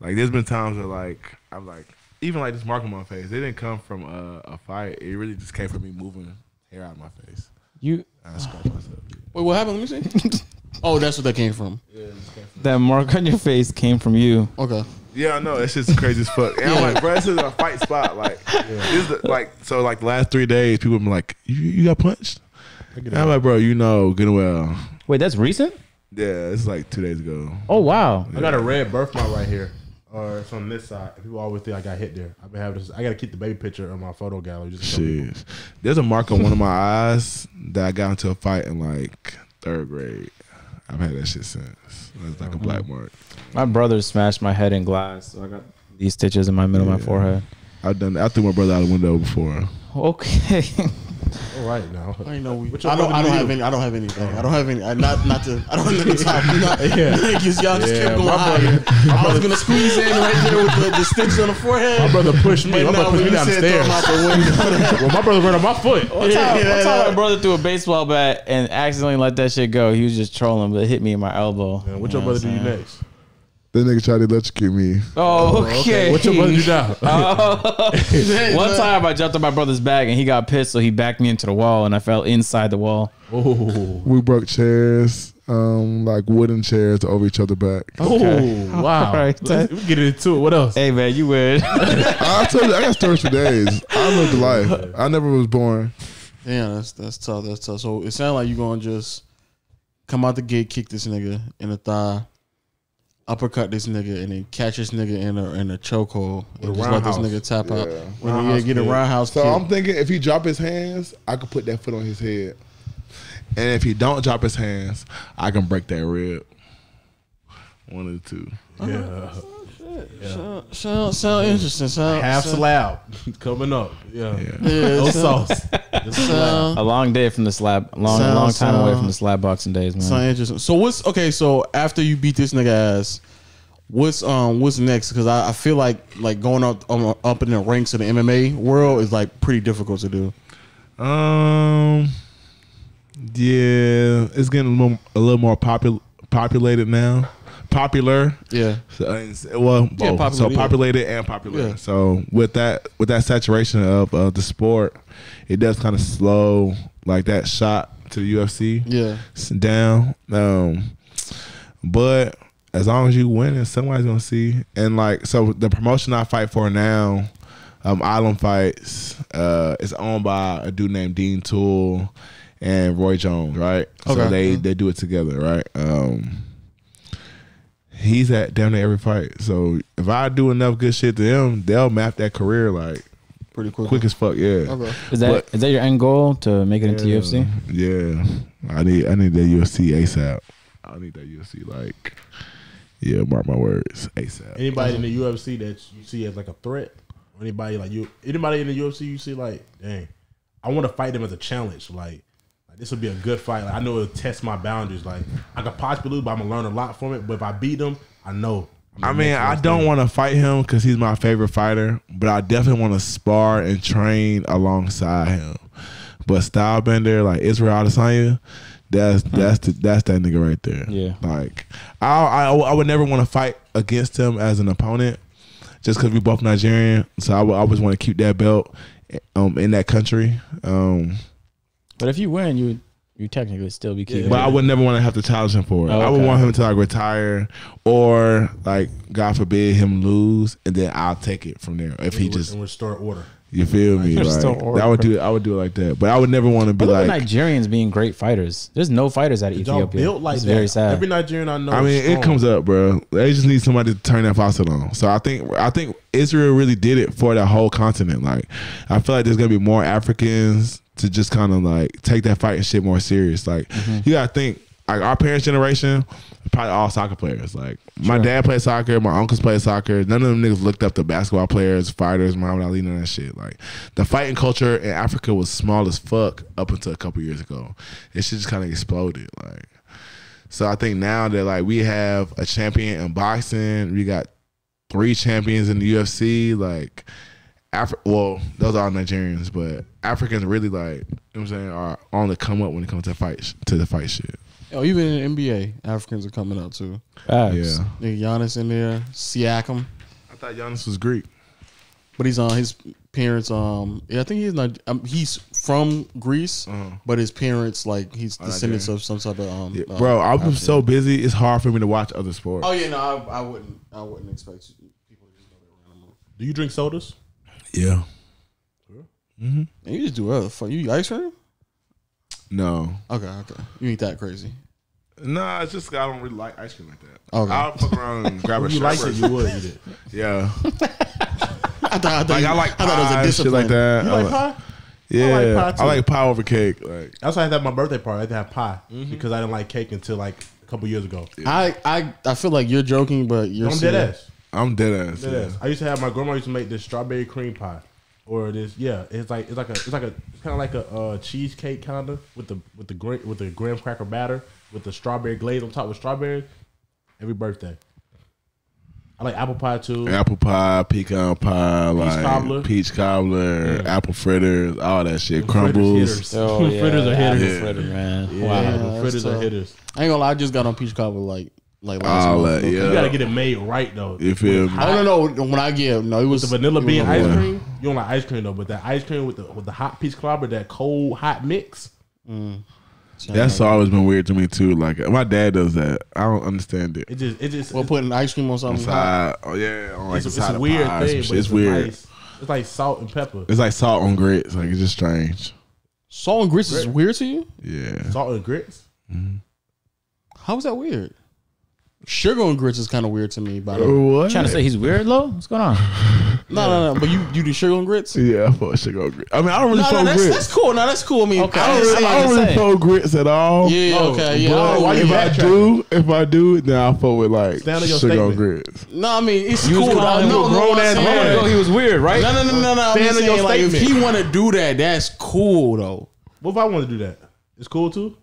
Like there's been times where like I'm like even like this mark on my face. It didn't come from a fight. It really just came from me moving hair out of my face. I scratched myself. Wait, what happened? Let me see. Oh, that's what that came from. Yeah, it just came from That mark on your face came from you. Okay. Yeah, I know. It's just crazy as fuck. And I'm like, bro, this is a fight spot. Like, this is the last 3 days, people been like, you got punched? And I'm like, bro, you know good and well. Wait, that's recent? Yeah, it's like 2 days ago. Oh wow. I got a red birthmark right here. Or it's on this side. People always think I got hit there. I've been having this. I got to keep the baby picture on my photo gallery. Just to show people. Shit. There's a mark on one of my eyes that I got into a fight in like 3rd grade. I've had that shit since. It's like a black mark. My brother smashed my head in glass, so I got these stitches in my middle of my forehead. I threw my brother out the window before. Okay. All right now. I know we. What your I don't brother have do? any. I don't have anything. I don't have any. Not to. I don't have any top. Because y'all just kept going higher. I was gonna squeeze in right there with the sticks on the forehead. My brother pushed me. But My now brother pushed when me you said throw downstairs. him out the window. Well, my brother ran on my foot. One time my brother threw a baseball bat and accidentally let that shit go. He was just trolling, but it hit me in my elbow. Man, what your brother do you next? That nigga tried to electrocute me. Oh, okay. What your brother do now? One time I jumped on my brother's back and he got pissed, so he backed me into the wall and I fell inside the wall. Oh, We broke chairs, like wooden chairs over each other's back. oh, wow. All right. We get into it. What else? Hey man, you win. I told you, I got stories for days. I lived a life. I never was born. Yeah, that's tough. That's tough. So it sounds like you gonna just come out the gate, kick this nigga in the thigh, uppercut this nigga, and then catch this nigga in a chokehold and just let this nigga tap out. When you get a roundhouse So kick. I'm thinking if he drop his hands, I could put that foot on his head. And if he don't drop his hands, I can break that rib. One of the two. Yeah. Sound interesting. Half sound, slab coming up. Yeah. Yeah, No sound, sauce. Just slab. A long day from the slab. Long time away from the slab boxing days, man. sound interesting. So what's okay? So after you beat this nigga ass, what's next? Because I feel like going up in the ranks of the MMA world is like pretty difficult to do. Yeah, it's getting a little more populated now. Popular. Yeah. So, well, both. popular, So yeah. populated and popular. Yeah. So with that saturation of the sport, it does kind of slow like that shot to the UFC Yeah. down. But as long as you win, somebody's gonna see. And like, so the promotion I fight for now, Island Fights, is owned by a dude named Dean Toole and Roy Jones, right? Okay. So they do it together, right? He's at damn near every fight. So if I do enough good shit to them, they'll map that career like Pretty quick as fuck. Yeah. Okay. Is that your end goal to make it into UFC? Yeah. I need that UFC ASAP. I need that UFC like, yeah, mark my words, ASAP. Anybody in the UFC that you see as like a threat? Or anybody like you? Anybody in the UFC you see like, dang, I want to fight them as a challenge. Like this would be a good fight. Like I know it'll test my boundaries. Like I could possibly lose, but I'm gonna learn a lot from it. But if I beat them, I know. I mean, I don't want to fight him because he's my favorite fighter, but I definitely want to spar and train alongside him. But Stylebender, like Israel Adesanya, that's that nigga right there. Yeah. Like I would never want to fight against him as an opponent, just because we both Nigerian. So I would always want to keep that belt in that country. But if you win, you technically still be keeping. But I would never want to have to challenge him for it. Oh, I would okay. want him to like retire, or like God forbid him lose, and then I'll take it from there. If he just, and restore order. you feel me? Like, Restore order. I would do it like that. But I would never want to be But like. Nigerians being great fighters. There's no fighters out of Y'all Ethiopia. built like it's that. very sad. Every Nigerian I know. I mean, is strong. it comes up, bro. They just need somebody to turn that faucet on. So I think Israel really did it for that whole continent. Like, I feel like there's gonna be more Africans to just kind of like take that fighting shit more serious. Like, you gotta think, like our parents' generation, probably all soccer players. Like my dad played soccer, my uncles played soccer. None of them niggas looked up to basketball players, fighters, Muhammad Ali, none of that shit. Like the fighting culture in Africa was small as fuck up until a couple years ago. It shit just kind of exploded. Like, so I think now that like we have a champion in boxing, we got 3 champions in the UFC. Like, well, those are all Nigerians, but Africans really like, you know what I'm saying, are on the come up when it comes to the fight shit. Oh, even in NBA, Africans are coming out too. Facts. Yeah. Nigga Giannis in there, Siakam, I thought Giannis was Greek. but he's on his parents. Yeah, I think he's not. He's from Greece, but his parents like he's descendants of some type of. Yeah. Bro, I'm so busy. It's hard for me to watch other sports. Oh yeah, no, I wouldn't expect people to just go there random. Do you drink sodas? Yeah. Man, you just do other fuck. You eat ice cream? No. Okay. You ain't that crazy. Nah, it's just I don't really like ice cream like that. Okay. I'll fuck around and grab a If you liked it, sherbet. you would eat it. Yeah. I thought Like I like I thought it was a pie, shit discipline. like that. You like pie? Yeah. I like pie, too. I like pie over cake. Like, That's why I had to have my birthday party. I had to have pie because I didn't like cake until like a couple years ago. I feel like you're joking, but you're I'm dead ass. I'm dead ass. Dead Yeah. ass. I used to have my grandma used to make this strawberry cream pie. or this. Yeah, it's kind of like a cheesecake kind of with the graham cracker batter with the strawberry glaze on top with strawberries. Every birthday. I like apple pie too. Apple pie, pecan pie, peach cobbler, Yeah. apple fritters, all that shit. Crumbles. Oh, yeah. Fritters are Apple hitters. fritter, man. Yeah, Wow. the fritters are tough. hitters. I ain't gonna lie, I just got on peach cobbler like last All month. that, yeah. You gotta get it made right though. You feel me? Oh no, when I get no, it was The vanilla bean it was ice on- cream. You don't like ice cream though, but that ice cream with the hot peach cobbler, that cold hot mix. That's always been weird to me too. Like my dad does that. I don't understand it. It just Well, putting ice cream on something hot. Oh yeah, on like it's the side a of weird pies, thing. some But shit. It's weird. Nice, it's like salt and pepper. It's like salt on grits. Like it's just strange. Salt and grits is weird to you? Yeah. Salt and grits. How is that weird? Sugar and grits is kind of weird to me. By the way, What? Trying to say he's weird, Lo? What's going on? no. But you do sugar and grits? Yeah, I fuck sugar on grits. I mean, I don't really No, fuck that's grits. cool. No, that's cool. I mean, Okay. I I don't really say. fuck grits at all. yeah, No, okay, yeah. but I don't why you really- If I do, then I'll fuck with like Stand on your sugar on statement. grits. No, I mean it's You was cool. calling him No, a no, grown I'm ass saying- moment ago. He was weird, right? No. I'm Stand on saying your like if statement. he want to do that, that's cool though. What if I want to do that? It's cool too.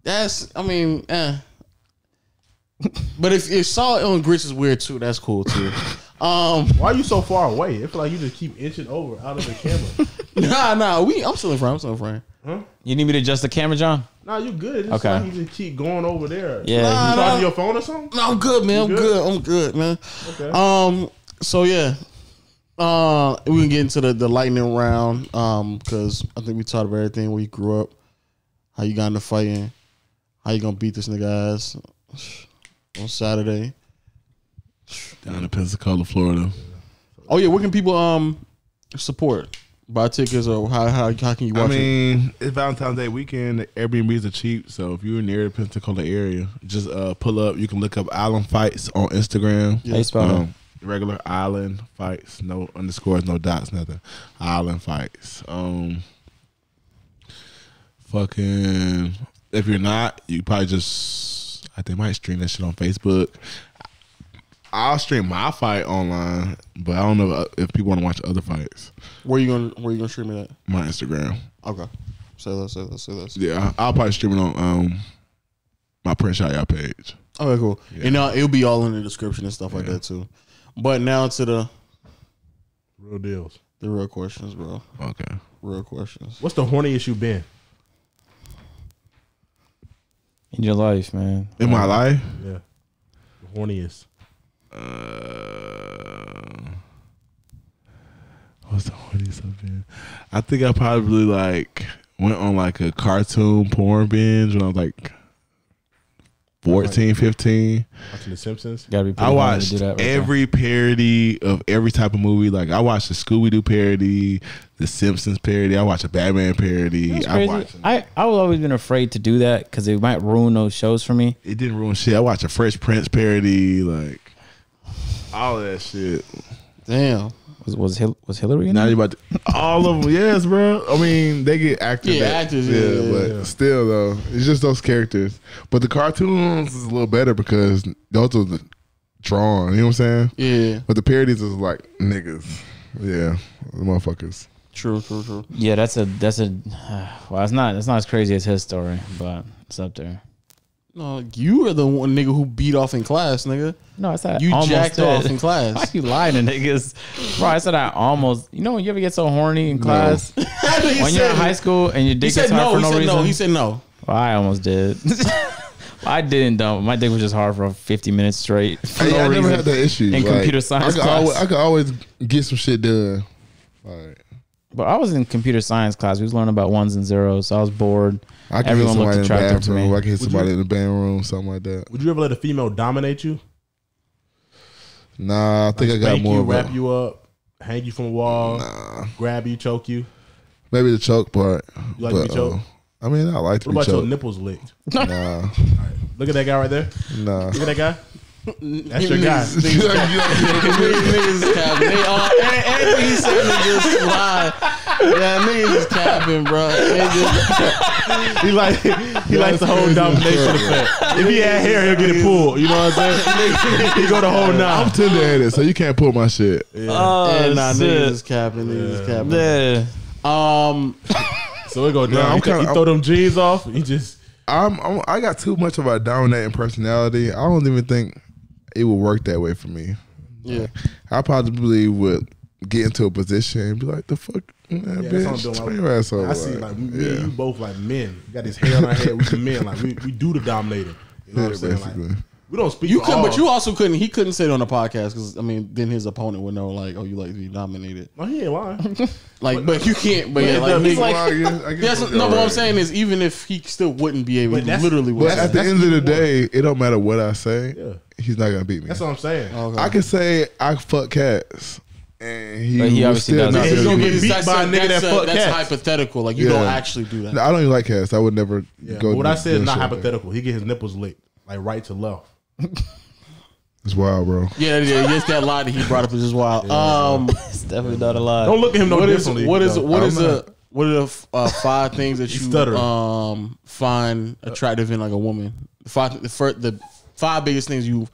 That's I mean, But if salt on grits is weird too, that's cool too. Why are you so far away? It feel like you just keep inching over out of the camera. Nah. I'm still in front. You need me to adjust the camera, John? Nah, you good. It's Okay. like you just keep going over there. Yeah. Nah, You nah. charging your phone or something? No, I'm good, man. You I'm good, man. Okay. So yeah. We can get into the lightning round. Because I think we talked about everything where you grew up, how you got into fighting, how you gonna beat this nigga ass on Saturday. Down in Pensacola, Florida. Oh yeah, where can people support? Buy tickets or how can you watch I it? mean, it's Valentine's Day weekend. Airbnbs are cheap, so if you're near the Pensacola area, just pull up. You can look up Island Fights on Instagram. How you spell that? Regular Island Fights, no underscores, no dots, nothing. Island Fights. Fucking. If you're not, you probably just. I think might stream that shit on Facebook. I'll stream my fight online, but I don't know if people want to watch other fights. Where you gonna stream it at? My Instagram. Okay. Say less. Yeah, I'll probably stream it on my PrinceYaYa page. Okay, cool. Yeah. And it'll be all in the description and stuff like that too. But now to the Real deals. real questions, bro. Okay. Real questions. What's the horniest you been? In your life, man. In my life, Yeah. The horniest. what's the hardest I've been? I think I probably like went on like a cartoon porn binge when I was like 14, 15. Watching The Simpsons. Gotta be I pretty hard to watched do that right there. every parody of every type of movie. Like I watched the Scooby-Doo parody, the Simpsons parody. I watched a Batman parody. That's I crazy. watched. I was always been afraid to do that because it might ruin those shows for me. It didn't ruin shit. I watched a Fresh Prince parody, like all of that shit. Damn. Was Hillary in Now it? you about to, all of them, yes, bro. I mean, they get actors. Yeah, actors, yeah, but yeah. still though, it's just those characters. But the cartoons is a little better because those are drawn. You know what I'm saying? Yeah. But the parodies is like niggas. Yeah, the motherfuckers. True. Yeah, that's a well, it's not as crazy as his story, but it's up there. No, you are the one nigga who beat off in class, nigga. No, I said You almost jacked did. off in Why class. you lying to niggas? Bro, I said I almost. You know when you ever get so horny in class when you're in high school and your He dick said gets hard no. for He no said reason? no. He said no. Well, I almost did. I didn't though. My dick was just hard for 50 minutes straight. For Hey, no I never reason. had that issue in computer science class. I could always get some shit done. Like, But I was in computer science class. We was learning about ones and zeros, so I was bored. I can Everyone hit looked somebody in the attractive to bathroom. me. I can hit somebody in the bedroom, something like that. Would you ever let a female dominate you? Nah, I think Like I got spank more you, of wrap a, you up, hang you from a wall, grab you, choke you. maybe the choke part. You like to be choked? I mean, I like to What be about your choked. nipples licked? Nah, Look at that guy right there. nah. Look at that guy. That's your guy. Niggas cap. They all everything he said niggas lie. Yeah, niggas is capping, bro. He likes the whole domination effect. If he had hair, he'll get it pulled. You know what I'm saying? He go the whole nine. I'm tender-headed, so you can't pull my shit. Yeah, nah, niggas is capping. Niggas is capping. Yeah. So it go down. He throw them jeans off. He just. I got too much of a dominating personality. I don't even think it would work that way for me. Yeah, I probably would get into a position and be like, "The fuck, bitch, turn your ass over." I see, like me and you both like men. We got this hair on our head. We men, like we do the dominating. You know what I'm saying? Basically. Like, we don't speak. you couldn't, but you also couldn't. He couldn't say it on the podcast because I mean, then his opponent would know, like, oh, you like to be dominated. No, he ain't lying. Like, but you can't. But yeah, like, he's like, no. But what I'm saying is, even if he still wouldn't be able, he literally would. But at the end of the day, it don't matter what I say. Yeah. He's not gonna beat me. That's what I'm saying. Okay. I can say I fuck cats, and he obviously still doesn't. not He's gonna gonna beat get me. beat by a nigga that fuck that's cats. hypothetical. Like, you don't actually do that. I don't even like cats. I would never go. But what I said is not shit like that. hypothetical. He get his nipples licked, like right to left. It's wild, bro. Yeah, just that lie that he brought up is just wild. It's definitely not a lie. Don't look at him no differently. What are the 5 things that you stuttering. find attractive in like a woman? The 5 biggest things you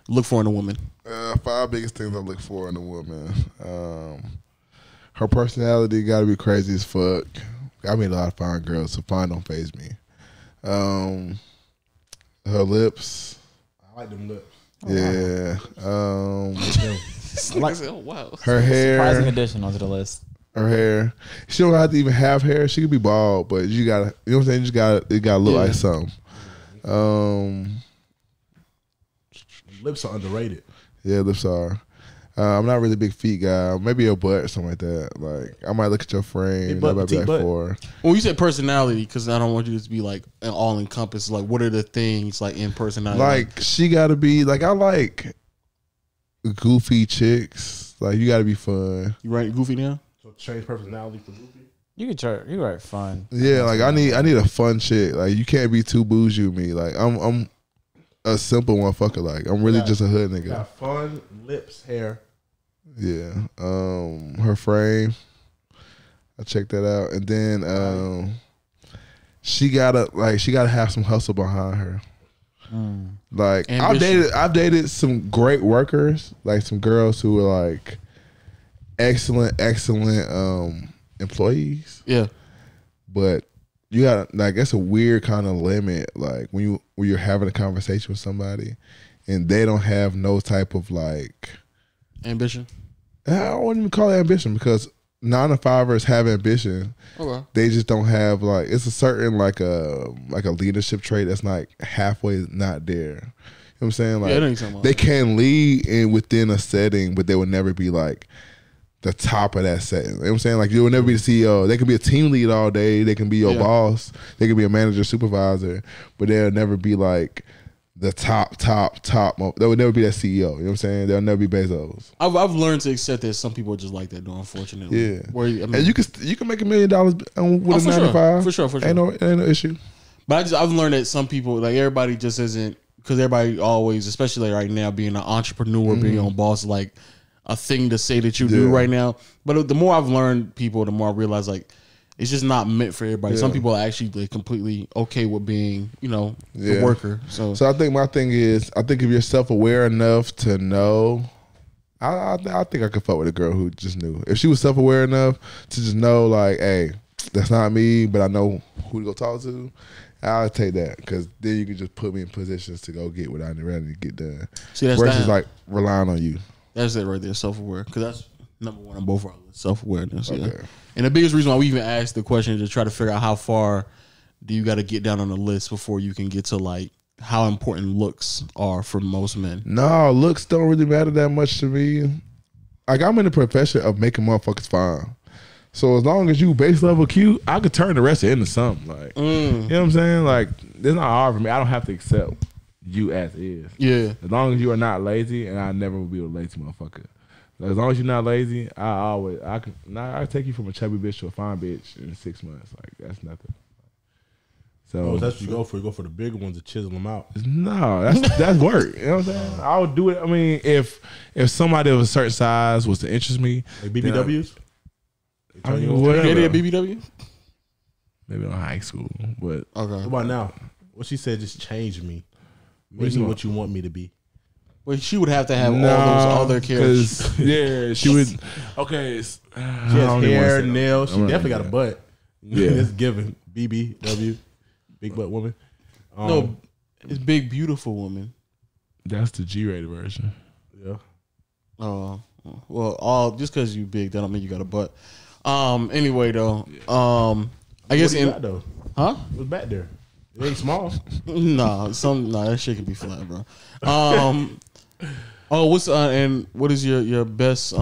look for in a woman. 5 biggest things I look for in a woman. Her personality got to be crazy as fuck. I meet a lot of fine girls, so fine don't faze me. Her lips. I like them lips. Yeah. Like, oh wow. Her hair. Surprising addition onto the list. Her hair. She don't have to even have hair. She could be bald, but you gotta, you know what I'm saying? It gotta look like something. Lips are underrated. Yeah, lips are. I'm not really a big feet guy. Maybe your butt or something like that. Like, I might look at your frame. I might be like, for. Well, you said personality, because I don't want you to be like all encompassed. Like, what are the things like in personality? Like, she gotta be like, I like goofy chicks. Like, you gotta be fun. You write goofy now? So change personality for goofy. You could try. You write fun. Yeah, like I need a fun chick. Like, you can't be too bougie with me. Like, I'm a simple motherfucker. Like, I'm really just a hood nigga. Got fun, lips, hair. Yeah. Her frame. I checked that out. And then she gotta have some hustle behind her. Like, Ambition. I've dated some great workers, like some girls who were like excellent employees. Yeah. But you got, like, that's a weird kind of limit. Like, when you're having a conversation with somebody and they don't have no type of like Ambition. I wouldn't even call it ambition, because 9-to-5ers have ambition. Okay. They just don't have, like, it's a certain like a leadership trait that's like halfway not there. You know what I'm saying? Like, Yeah, I know what you're talking about. they can lead within a setting, but they will never be like the top of that setting. You know what I'm saying? Like, you will never be the CEO. They can be a team lead all day. They can be your boss. They can be a manager, supervisor, but they'll never be like the top. They would never be that CEO. You know what I'm saying? They'll never be Bezos. I've learned to accept that some people are just like that, though, unfortunately. Yeah. Where, I mean, And you can make $1 million with a 9-to-5. For sure. Ain't no issue. But I've learned that some people, like, everybody just isn't, because everybody always, especially like right now, being an entrepreneur, being your own boss, like a thing to say that you do right now. But the more I've learned people, the more I realize, like, it's just not meant for everybody. Some people are actually like completely okay with being, a worker. So I think my thing is, I think if you're self-aware enough to know, I think I could fuck with a girl who just knew. If she was self-aware enough to just know, like, hey, that's not me, but I know who to go talk to, I'll take that, because then you can just put me in positions to go get what I need to get done. See, that's versus like relying on you. That's it right there, self-aware. Because that's number one on both our lists, self-awareness. Okay. Yeah. And the biggest reason why we even asked the question is to try to figure out how far do you got to get down on the list before you can get to like how important looks are for most men. No, looks don't really matter that much to me. Like, I'm in the profession of making motherfuckers fine. So as long as you base level cute, I could turn the rest into something. Like, you know what I'm saying? Like, it's not hard for me. I don't have to accept you as is. Yeah. As long as you are not lazy, and I never will be a lazy motherfucker. As long as you're not lazy, I can take you from a chubby bitch to a fine bitch in 6 months. Like, that's nothing. So that's what you go for. You go for the bigger ones to chisel them out. No, that's work. You know what I'm saying? I would do it. I mean, if somebody of a certain size was to interest me, Like BBWs? I mean, You whatever. dated at BBW? Maybe in high school, but Okay. What about now? What she said just changed me. Make me what you want me to be. Well, she would have to have all those other characters. Yeah, she would. Okay, She has hair, nails. She definitely got a butt. Yeah. It's given. BBW, big butt woman. No, it's big, beautiful woman. That's the G-rated version. Yeah. Well, just because you big, that don't mean you got a butt. Anyway, though, I guess What do you got, though? Huh? What's back there? It ain't small. Nah, that shit can be flat, bro. And what is your best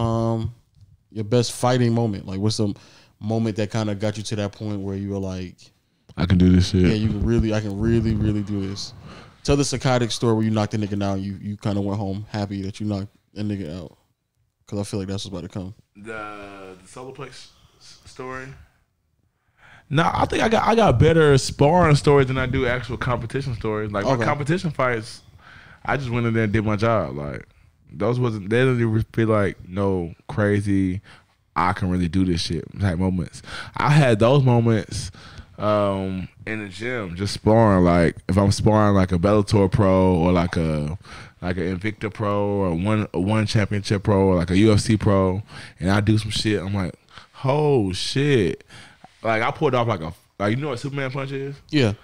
fighting moment? Like, what's the moment that kind of got you to that point where you were like, I can do this shit. yeah, I can really, really do this. Tell the psychotic story where you knocked the nigga down. You kind of went home happy that you knocked a nigga out. Because I feel like that's what's about to come. The Soloplex story. No, I think I got better sparring stories than I do actual competition stories. Like my competition fights, I just went in there and did my job. Like they didn't even feel like no crazy, I can really do this shit type moments. I had those moments in the gym, just sparring. Like if I'm sparring like a Bellator pro or like an Invicta pro or one championship pro or like a UFC pro, and I do some shit, I'm like, oh shit. Like I pulled off like you know what Superman punch is? Yeah.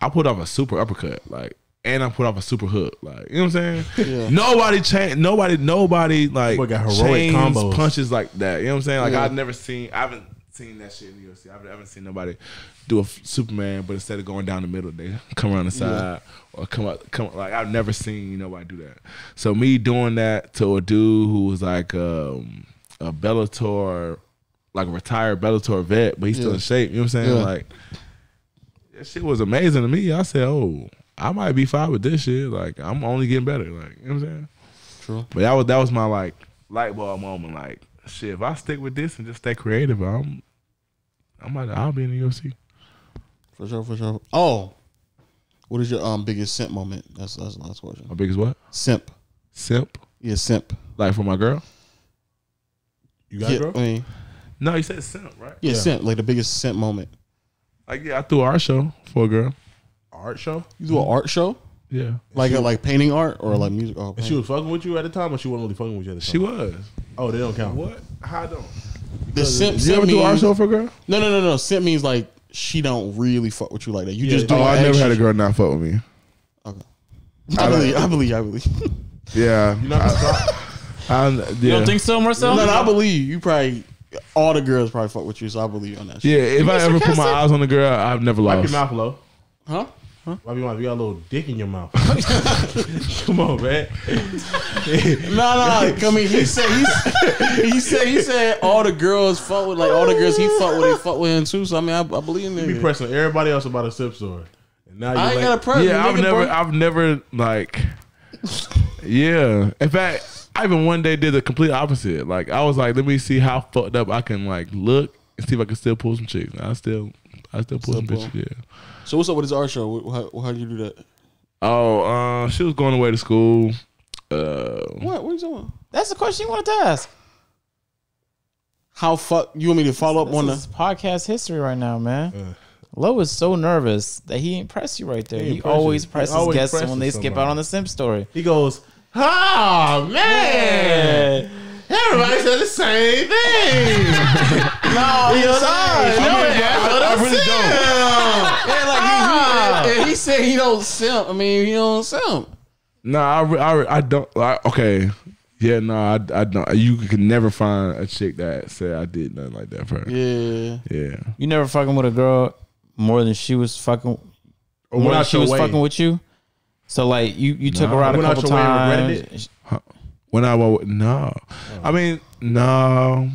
I pulled off a super uppercut, like, and I pulled off a super hook, like, you know what I'm saying? Yeah. Nobody like Boy got heroic chains combos. punches like that. You know what I'm saying? Like Yeah. I haven't seen that shit in the UFC. I haven't seen nobody do a Superman, but instead of going down the middle, they come around the side or come up. Like I've never seen nobody do that. So me doing that to a dude who was like a Bellator, like a retired Bellator vet, but he's still in shape. You know what I'm saying? Yeah. Like that shit was amazing to me. I said, oh, I might be fine with this shit. Like I'm only getting better. Like you know what I'm saying? True. But that was my like light bulb moment. Like shit, if I stick with this and just stay creative, I'll be in the UFC. For sure. Oh, what is your biggest simp moment? That's the last question. My biggest what? Simp. Simp? Yeah, simp. Like for my girl? You got it, bro? I mean, No, you said simp, right? yeah, simp. Like the biggest simp moment. Like yeah, I threw our show for a girl. Art show? You do an art show, Yeah, like painting art or like music. Oh, And she was fucking with you at the time, or she wasn't really fucking with you at the time? she was. Oh, they don't count. What? How I don't? the simp. You ever do our means, show for a girl? No. Simp means like she don't really fuck with you like that. You just do. Oh, I never extra had a girl not fuck with me. Okay. I believe. Yeah, You know what I'm saying? You don't think so, Marcel? No, I believe you probably. All the girls probably fuck with you, so I believe you on that shit. yeah. If I ever put my sarcastic? eyes on a girl, I've never Wipe lost. your mouth, low. Huh? Wipe your mouth. You got a little dick in your mouth. Come on, man. No. I mean, he said all the girls fuck with, like all the girls he fuck with, they fuck with him too. So I mean, I believe in You be it. pressing everybody else about a sip story. And now I you're ain't got a like, press. Yeah, nigga, I've never like. Yeah, in fact, I even one day did the complete opposite. Like I was like, let me see how fucked up I can like look and see if I can still pull some chicks. I still pull some bitches. Yeah. So what's up with this art show? How did you do that? Oh, she was going away to school. What are you talking? That's the question you wanted to ask. How you want me to follow up on This is the? podcast history right now, man. Lo is so nervous that he ain't press you right there. He always presses always guests presses when they skip somebody. out on the simp story. he goes, oh, man. Everybody said the same thing. No, I really don't. Yeah, like he said he don't simp. I mean, he don't simp. No, I don't. Okay. Yeah, no, I don't. You can never find a chick that said I did nothing like that for her. Yeah. Yeah. You never fucking with a girl more than she was fucking, Or more went than out she your was way. fucking with you. So like you took her out a Went out couple your way and regretted times. When I was no, I mean no.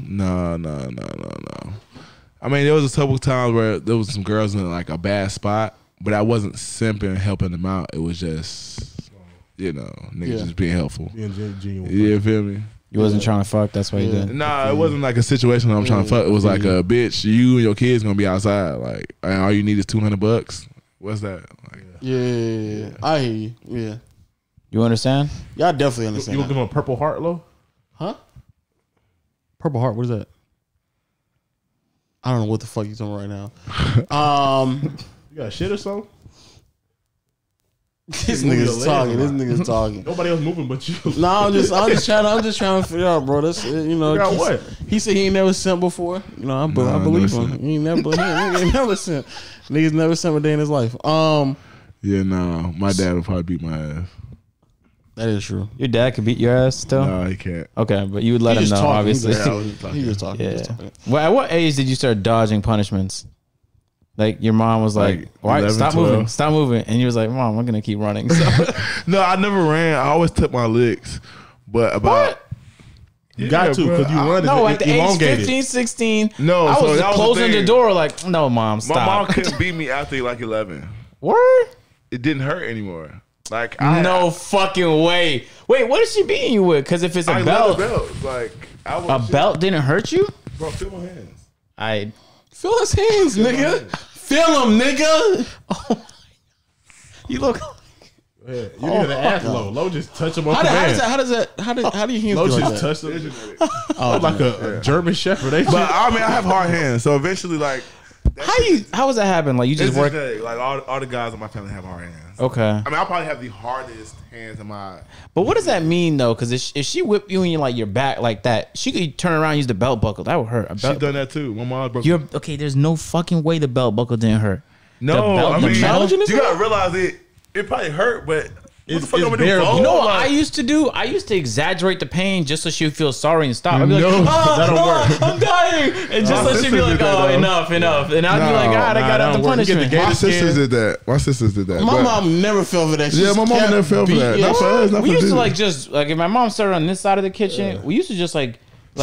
I mean there was a couple times where there was some girls in like a bad spot, but I wasn't simping helping them out. It was just niggas just being helpful. Being genuine. Yeah, feel me? You wasn't trying to fuck. That's why you did. Nah, it wasn't like a situation where I'm trying to fuck. It was like a bitch. You and your kids gonna be outside. Like, and all you need is $200. What's that? Like, Yeah. I hear you. Yeah. You understand? Yeah, I definitely You understand. gonna give him a Purple Heart, low? Huh? Purple Heart. What is that? I don't know what the fuck you talking about right now. You got shit or something? This nigga's talking. Nobody else moving but you. No, I'm just trying to figure out, bro. That's Got what? He said he ain't never sent before. You know, I believe him. He ain't never, he ain't never sent. Niggas never sent a day in his life. Yeah, no, my dad would probably beat my ass. That is true. Your dad could beat your ass still? No, he can't. Okay, but you would let him know, obviously. He just talking. Yeah. Well, at what age did you start dodging punishments? Like your mom was like, "Why 11, stop 12. moving, stop moving," and you was like, "Mom, I'm gonna keep running." So. No, I never ran. I always took my licks, but about. You got to because you run. No, at the age elongated. 15, 16, No, I so was that was closing the the door like, "No, Mom, stop." My mom couldn't beat me after like 11. Word? It didn't hurt anymore. Like No fucking way. Wait, what is she beating you with? Because if it's a belt, like a belt didn't hurt you. Bro, feel my hands. I Feel his hands, nigga. Feel him, nigga. Oh, you look. Yeah, you need to ask Low just touch him on How command. do you Low hands do just like touch him. Like a German Shepherd. They But I mean, I have hard hands, so eventually, like, How was that happen? Like you just work. Like all the guys in my family have hard hands. Okay. I mean, I probably have the hardest hands in my. But what does that mean though? Because if she whipped you in your back like that, she could turn around and use the belt buckle. That would hurt. She done that too. My mom broke. You're okay. There's no fucking way the belt buckle didn't hurt. No, belt- I the mean, metal- you gotta realize it probably hurt, but what the fuck it's I'm gonna do? bearable. You know what Like, I used to do? I used to exaggerate the pain just so she would feel sorry and stop. I'd be like, No, that don't work. I'm dying. And just so she'd be sisters like, did that, oh, though. enough. And I'd be like, God, I got out the don't work. You get the punishment. gator My sisters skin. did that. My sisters did that. My but- mom never fell for that. She Yeah, just my mom kept never fell for that. beating Not us. for us. Not We for used to them. just if my mom started on this side of the kitchen, we used to just like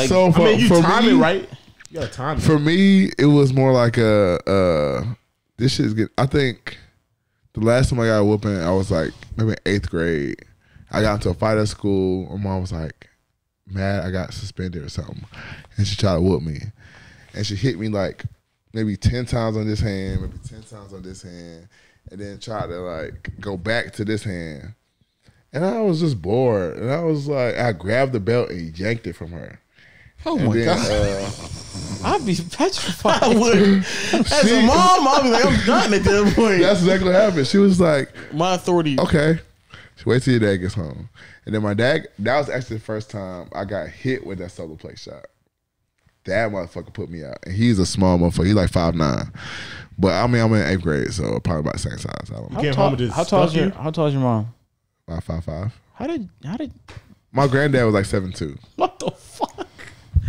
So I mean, you for time me, it right. You gotta time it. For me, it was more like this shit's getting. I think the last time I got a whooping, I was like maybe in 8th grade. I got into a fight at school. My mom was like mad I got suspended or something, and she tried to whoop me, and she hit me like maybe 10 times on this hand, maybe 10 times on this hand, and then tried to like go back to this hand. And I was just bored, and I was like, I grabbed the belt and yanked it from her. Oh And my then, god! I'd be petrified. I would. As a mom, I'd be like, I'm done at that point. That's exactly what happened. She was like, My authority. okay, wait till your dad gets home. And then my dad, that was actually the first time I got hit with that solo plate shot. That motherfucker put me out. And he's a small motherfucker. He's like 5'9". But I mean, I'm in 8th grade, so probably about the same size. I don't know. Came home and just How tall stuck you? is your mom? About 5'5". How did My granddad was like 7'2". what the fuck?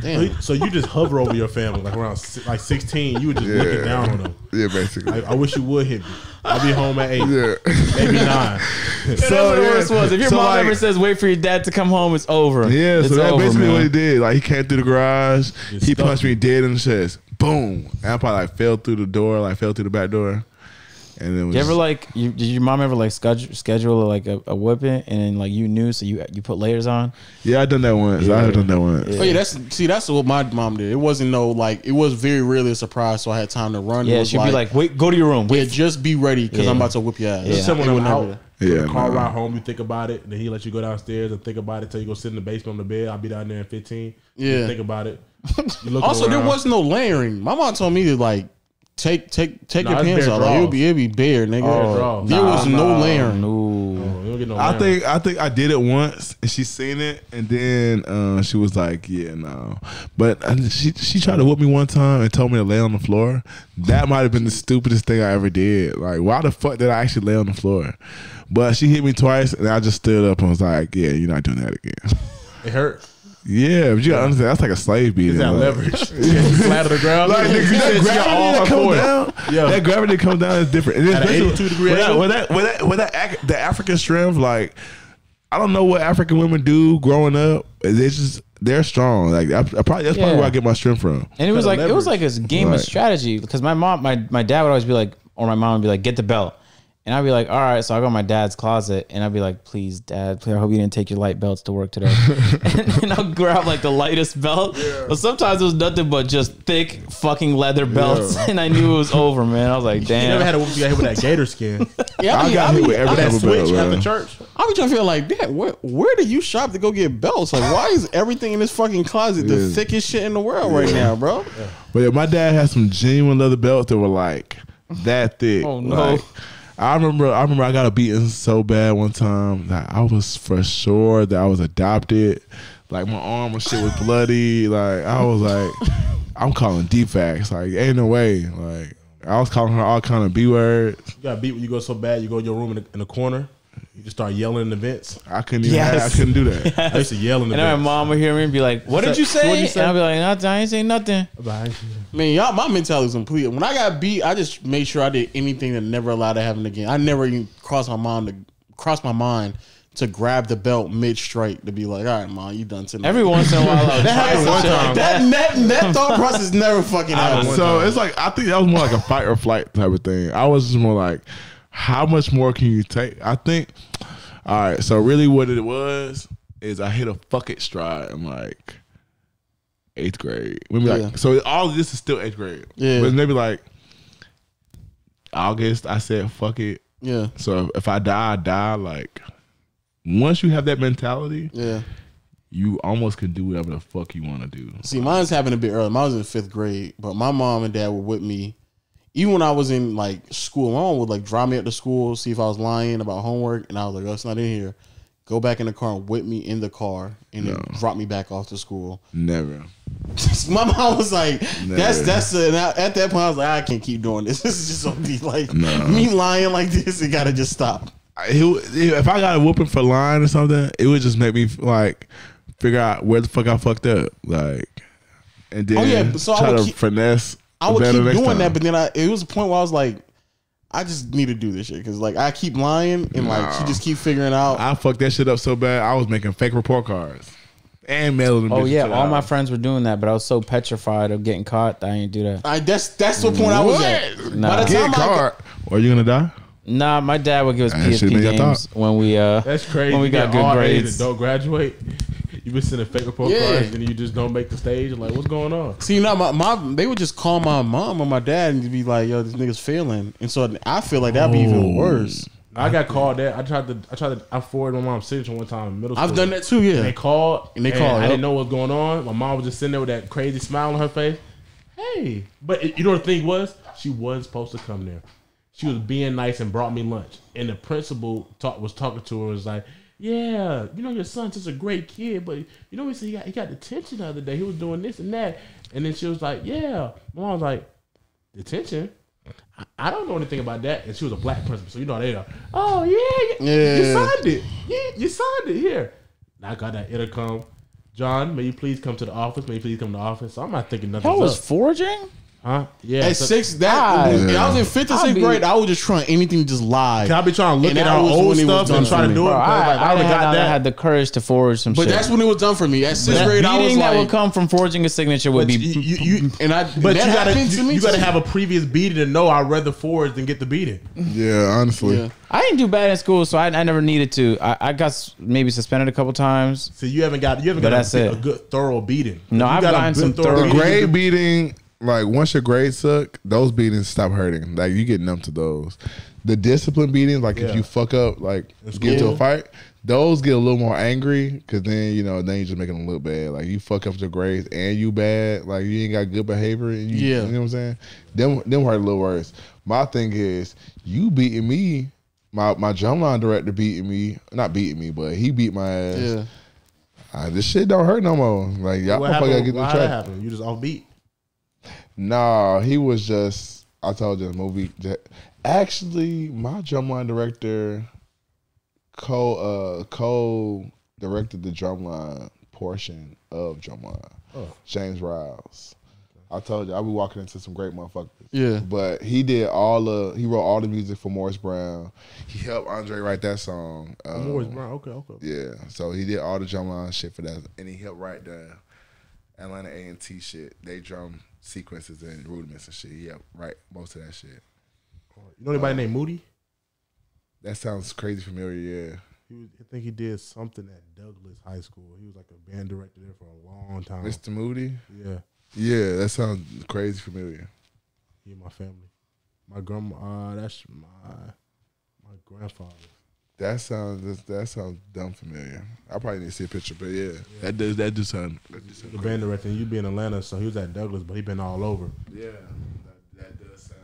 Damn. So you just hover over your family like around like 16. You were just looking down on them. Yeah, basically. I wish you would hit me. I'll be home at 8, Yeah. maybe 9. That's what the worst was. If your So, mom like- ever says, "Wait for your dad to come home," it's over. Yeah, it's so that's over, basically man. what he did. Like, he came through the garage. Just He stuck punched me dead in the chest. Boom. And I probably like fell through the door, like fell through the back door. And then was You ever like did your mom ever like schedule like a whipping and then like you knew so you put layers on? Yeah, I done that once. I have done that once. Oh yeah, that's what my mom did. It wasn't it was very rarely a surprise, so I had time to run. It Yeah, was she'd be like, "Wait, go to your room. yeah, Wait." just be ready because Yeah. I'm about to whip your ass. Yeah. Someone It would out. never- Yeah, The car no. ride home, you think about it, and then he let you go downstairs and think about it till you go sit in the basement on the bed. I'll be down there in 15. Yeah. You think about it. You look Also, there around. was no layering. My mom told me to like take Nah, your it's pants bare out. Like, draws. it'd be bare, nigga. Oh, there was no layering. No. Oh, you don't get no I layering. think I did it once and she seen it and then she was like, yeah, no. But she tried to whoop me one time and told me to lay on the floor. That might have been the stupidest thing I ever did. Like, why the fuck did I actually lay on the floor? But she hit me twice and I just stood up and was like, yeah, you're not doing that again. It hurt. Yeah, but you gotta understand, that's like a slave beating. Is that Like- leverage? You flat on the ground. Like, nigga, that gravity that comes down, Yeah. that gravity that comes down is different. And it's At an basically- 82 degree angle? with the African strength, like, I don't know what African women do growing up. They're strong. Like, that's probably where I get my strength from. And it was like leverage. a game of Right. strategy because my dad would always be like, or my mom would be like, "Get the belt," and I'd be like, "All right." So I go to my dad's closet and I'd be like, "Please, Dad, I hope you didn't take your light belts to work today." And then I'll grab like the lightest belt. But sometimes it was nothing but just thick fucking leather belts, and I knew it was over, man. I was like, You never "Damn." had a whoop you got hit with that gator skin. Yeah, I got hit with every type of belt, Switch at the bro. church. I be trying to feel like, damn, where do you shop to go get belts? Like, why is everything in this fucking closet the Yeah. thickest shit in the world right now, bro? But yeah, my dad had some genuine leather belts that were like that thick. Oh, no. Like, I remember I got a beating so bad one time that I was for sure that I was adopted. Like my arm and shit was bloody. Like I was like, I'm calling defects. Like ain't no way. Like I was calling her all kind of B words. You got beat when you go so bad. You go in your room in the corner. You just start yelling in the vents. I couldn't even. Yes. I couldn't do that. I used to yell in the And then vents. my mom would hear me and be like, "What did you say?" What'd you say? And I'll be like, "Nothing. I ain't saying nothing." Man, y'all, my mentality was complete. When I got beat, I just made sure I did anything that never allowed to happen again. I never even crossed my mind to grab the belt mid strike to be like, all right, mom, you done tonight. Every once in a while, I'll That happened try one some time. shit. That thought process never fucking happened. So it's like I think that was more like a fight or flight type of thing. I was just more like, how much more can you take? I think. All right, so really what it was is I hit a fuck it stride in like 8th grade. Maybe like so all of this is still 8th grade. Yeah. But maybe like August, I said fuck it. Yeah, So if I die, I die. Like once you have that mentality, yeah. you almost can do whatever the fuck you want to do. See, mine's happened a bit early. Mine was in 5th grade, but my mom and dad were with me. Even when I was in like school, my mom would like drive me up to school, see if I was lying about homework, and I was like, "Oh, it's not in here." Go back in the car and whip me in the car, and then drop me back off to school. Never. My mom was like, "That's." And at that point, I was like, "I can't keep doing this. This is just gonna be like me lying like this. It gotta just stop." If I got a whooping for lying or something, it would just make me like figure out where the fuck I fucked up, like, and then try to finesse. I would keep next doing time. that, but then it was a point where I was like, I just need to do this shit because like I keep lying and like she just keep figuring out. I fucked that shit up so bad. I was making fake report cards and mailing them. Oh bitches yeah, to the all my house. friends were doing that, but I was so petrified of getting caught that I didn't do that. That's the point I was at. Nah. By the Get time caught. Are you gonna die? Nah, my dad would give us That shit PSP nigga games thought. when we That's crazy. when we You got get good all A's grades. and don't graduate. You been sending fake report cards and you just don't make the stage. Like, what's going on? See, now my they would just call my mom or my dad and be like, "Yo, this nigga's failing," and so I feel like that'd be even worse. I got called that. I forwarded my mom's signature one time in middle school. I've done that too. Yeah, And they called. And they called, I yep. didn't know what was going on. My mom was just sitting there with that crazy smile on her face. Hey, but you know what the thing was? She wasn't supposed to come there. She was being nice and brought me lunch. And the principal was talking to her and was like, "Yeah, you know your son's just a great kid, but you know he got detention the other day. He was doing this and that." And then she was like, "Yeah." My mom was like, "Detention? I don't know anything about that." And she was a black principal, so you know they are. "Oh yeah, you signed it. You signed it here." And I got that intercom. "John, may you please come to the office? May you please come to the office?" So I'm not thinking nothing. That was forging? Huh? Yeah. At so- 6, God. I was in 5th and 6th grade. I was just trying anything to just lie. Can I be trying to look And at that our was old when it was stuff done and try for to me. do it? Bro, 'Cause, like, I would have got that. had the courage to forge some But shit. that's when it was done for me. At 6th the grade, I was beating that like, would come from forging a signature would be. and I. But that happened to me. you gotta have a previous beating to know I'd rather forge than get the beating. Yeah, honestly. Yeah. I didn't do bad in school, so I never needed to. I got maybe suspended a couple times. So you haven't got that's a it. good thorough beating. No, If you I've got a gotten good some thorough thorough- The beating, grade beating, like once your grades suck, those beatings stop hurting. Like you get numb to those. The discipline beatings, like if Yeah. you fuck up, like That's get into cool. a fight, those get a little more angry because then then you just making them look bad. Like you fuck up your grades and you bad, like you ain't got good behavior. And you know what I'm saying? Them hurt a little worse. My thing is you beating me. My drumline director not beating me, but he beat my ass. Yeah. This shit don't hurt no more. Like y'all what motherfucker gotta happened? get in the How that track. happened? You just off beat. Nah, he was just. I told you the movie. Actually, my drumline director co-directed the drumline portion of Drumline. James Riles. I told you I be walking into some great motherfuckers. Yeah. But he wrote all the music for Morris Brown. He helped Andre write that song. Morris Brown. Okay. Yeah, so he did all the drumline shit for that, and he helped write the Atlanta A&T shit. They drum sequences and rudiments and shit. He helped write most of that shit. You know anybody named Moody? That sounds crazy familiar. Yeah, I think he did something at Douglas High School. He was like a band director there for a long time. Mr. Moody. Yeah, Yeah, that sounds crazy familiar. he and my family. My grandma. That's my My grandfather. That sounds dumb familiar. I probably need to see a picture, but yeah. That does sound. The band director. You be in Atlanta, so he was at Douglas, but he been all over. Yeah, that does sound.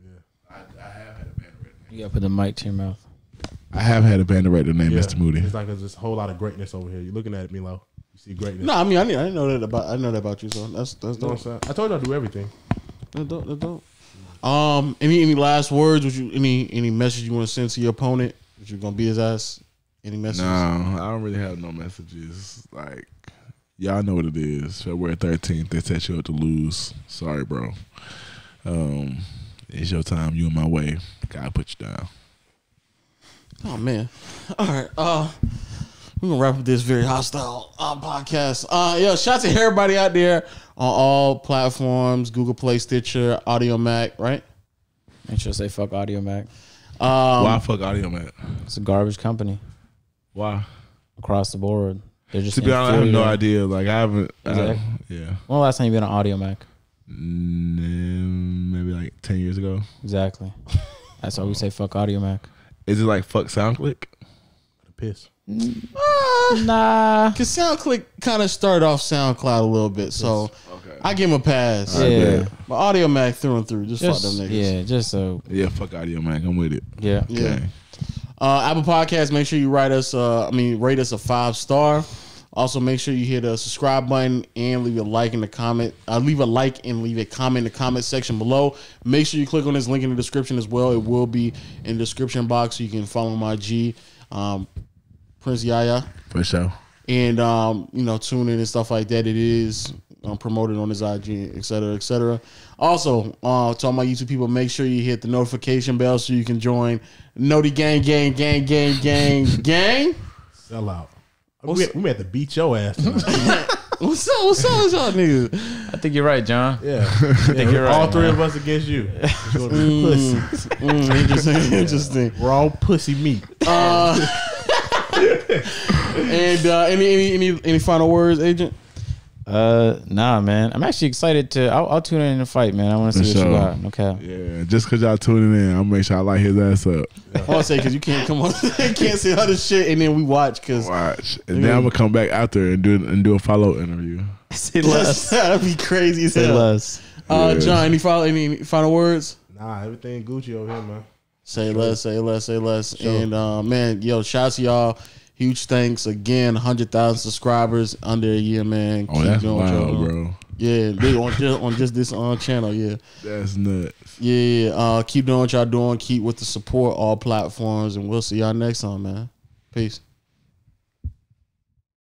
Yeah. I have had a band director. You gotta put the mic to your mouth. I have had a band director named Mr. Moody. It's like there's a whole lot of greatness over here. You're looking at it, Milo. You see greatness. No, I mean I didn't know that about you, so that's You know dope. what I'm saying? I told you I do everything. That's dope. That's dope. Any last words? Would you any message you want to send to your opponent? That you're gonna beat his ass? Any messages? No, I don't really have no messages. Like, y'all know what it is. February 13th, they set you up to lose. Sorry, bro. It's your time. You in my way. Gotta put you down. Oh man. All right. We're gonna wrap up this very hostile podcast. Shout out to everybody out there on all platforms: Google Play, Stitcher, Audio Mac. Right? Make sure to say fuck Audio Mac. Why fuck Audio Mac? It's a garbage company Why? across the board. They're just To be honest, I have no inferior. idea. Like, I haven't. Exactly. Yeah. When the last time you been on Audio Mac? Maybe like 10 years ago. Exactly. That's why we say fuck Audio Mac. Is it like fuck SoundClick? Piss. Nah. Cause SoundClick kind of started off SoundCloud a little bit, so Okay. I give him a pass. Yeah. But Audio Mac through and through, just fuck Just, them niggas. yeah, just so. Yeah, fuck Audio Mac. I'm with it. Yeah. Yeah. Okay. Apple Podcasts, make sure you rate us a 5-star. Also, make sure you hit the subscribe button and leave a like in the comment. Leave a like and leave a comment in the comment section below. Make sure you click on this link in the description as well. It will be in the description box, so you can follow my G, PrinceYaYa, For sure. and tune in and stuff like that. It is promoted on his IG, et cetera, et cetera. Also, to all my YouTube people, make sure you hit the notification bell so you can join Noti Gang. Sell out. We had to beat your ass tonight. What's up with y'all niggas? I think you're right, John. Yeah. I think you're right. All three man. of us against you. It's gonna be pussy. Interesting. We're all pussy meat. And any final words, Agent? Nah, man. I'm actually excited to. I'll tune in the fight, man. I want to see For what sure. you got. Okay. Yeah, just because y'all tuning in, I'll make sure I light his ass up. I want to say because you can't come on, can't say other shit, and then we watch because Watch. And then I'm going to come back after and do a follow interview. Say less. that'd be crazy as Say hell. less. Yeah. John, any final words? Nah, everything Gucci over here, man. Say less. Sure. And man, shout out to y'all. Huge thanks again. 100,000 subscribers under a year, man. Oh, that's doing what y'all wild, doing. bro. Yeah, they on just this channel. Yeah, That's nuts. yeah. Keep doing what y'all doing. Keep with the support, all platforms, and we'll see y'all next time, man. Peace.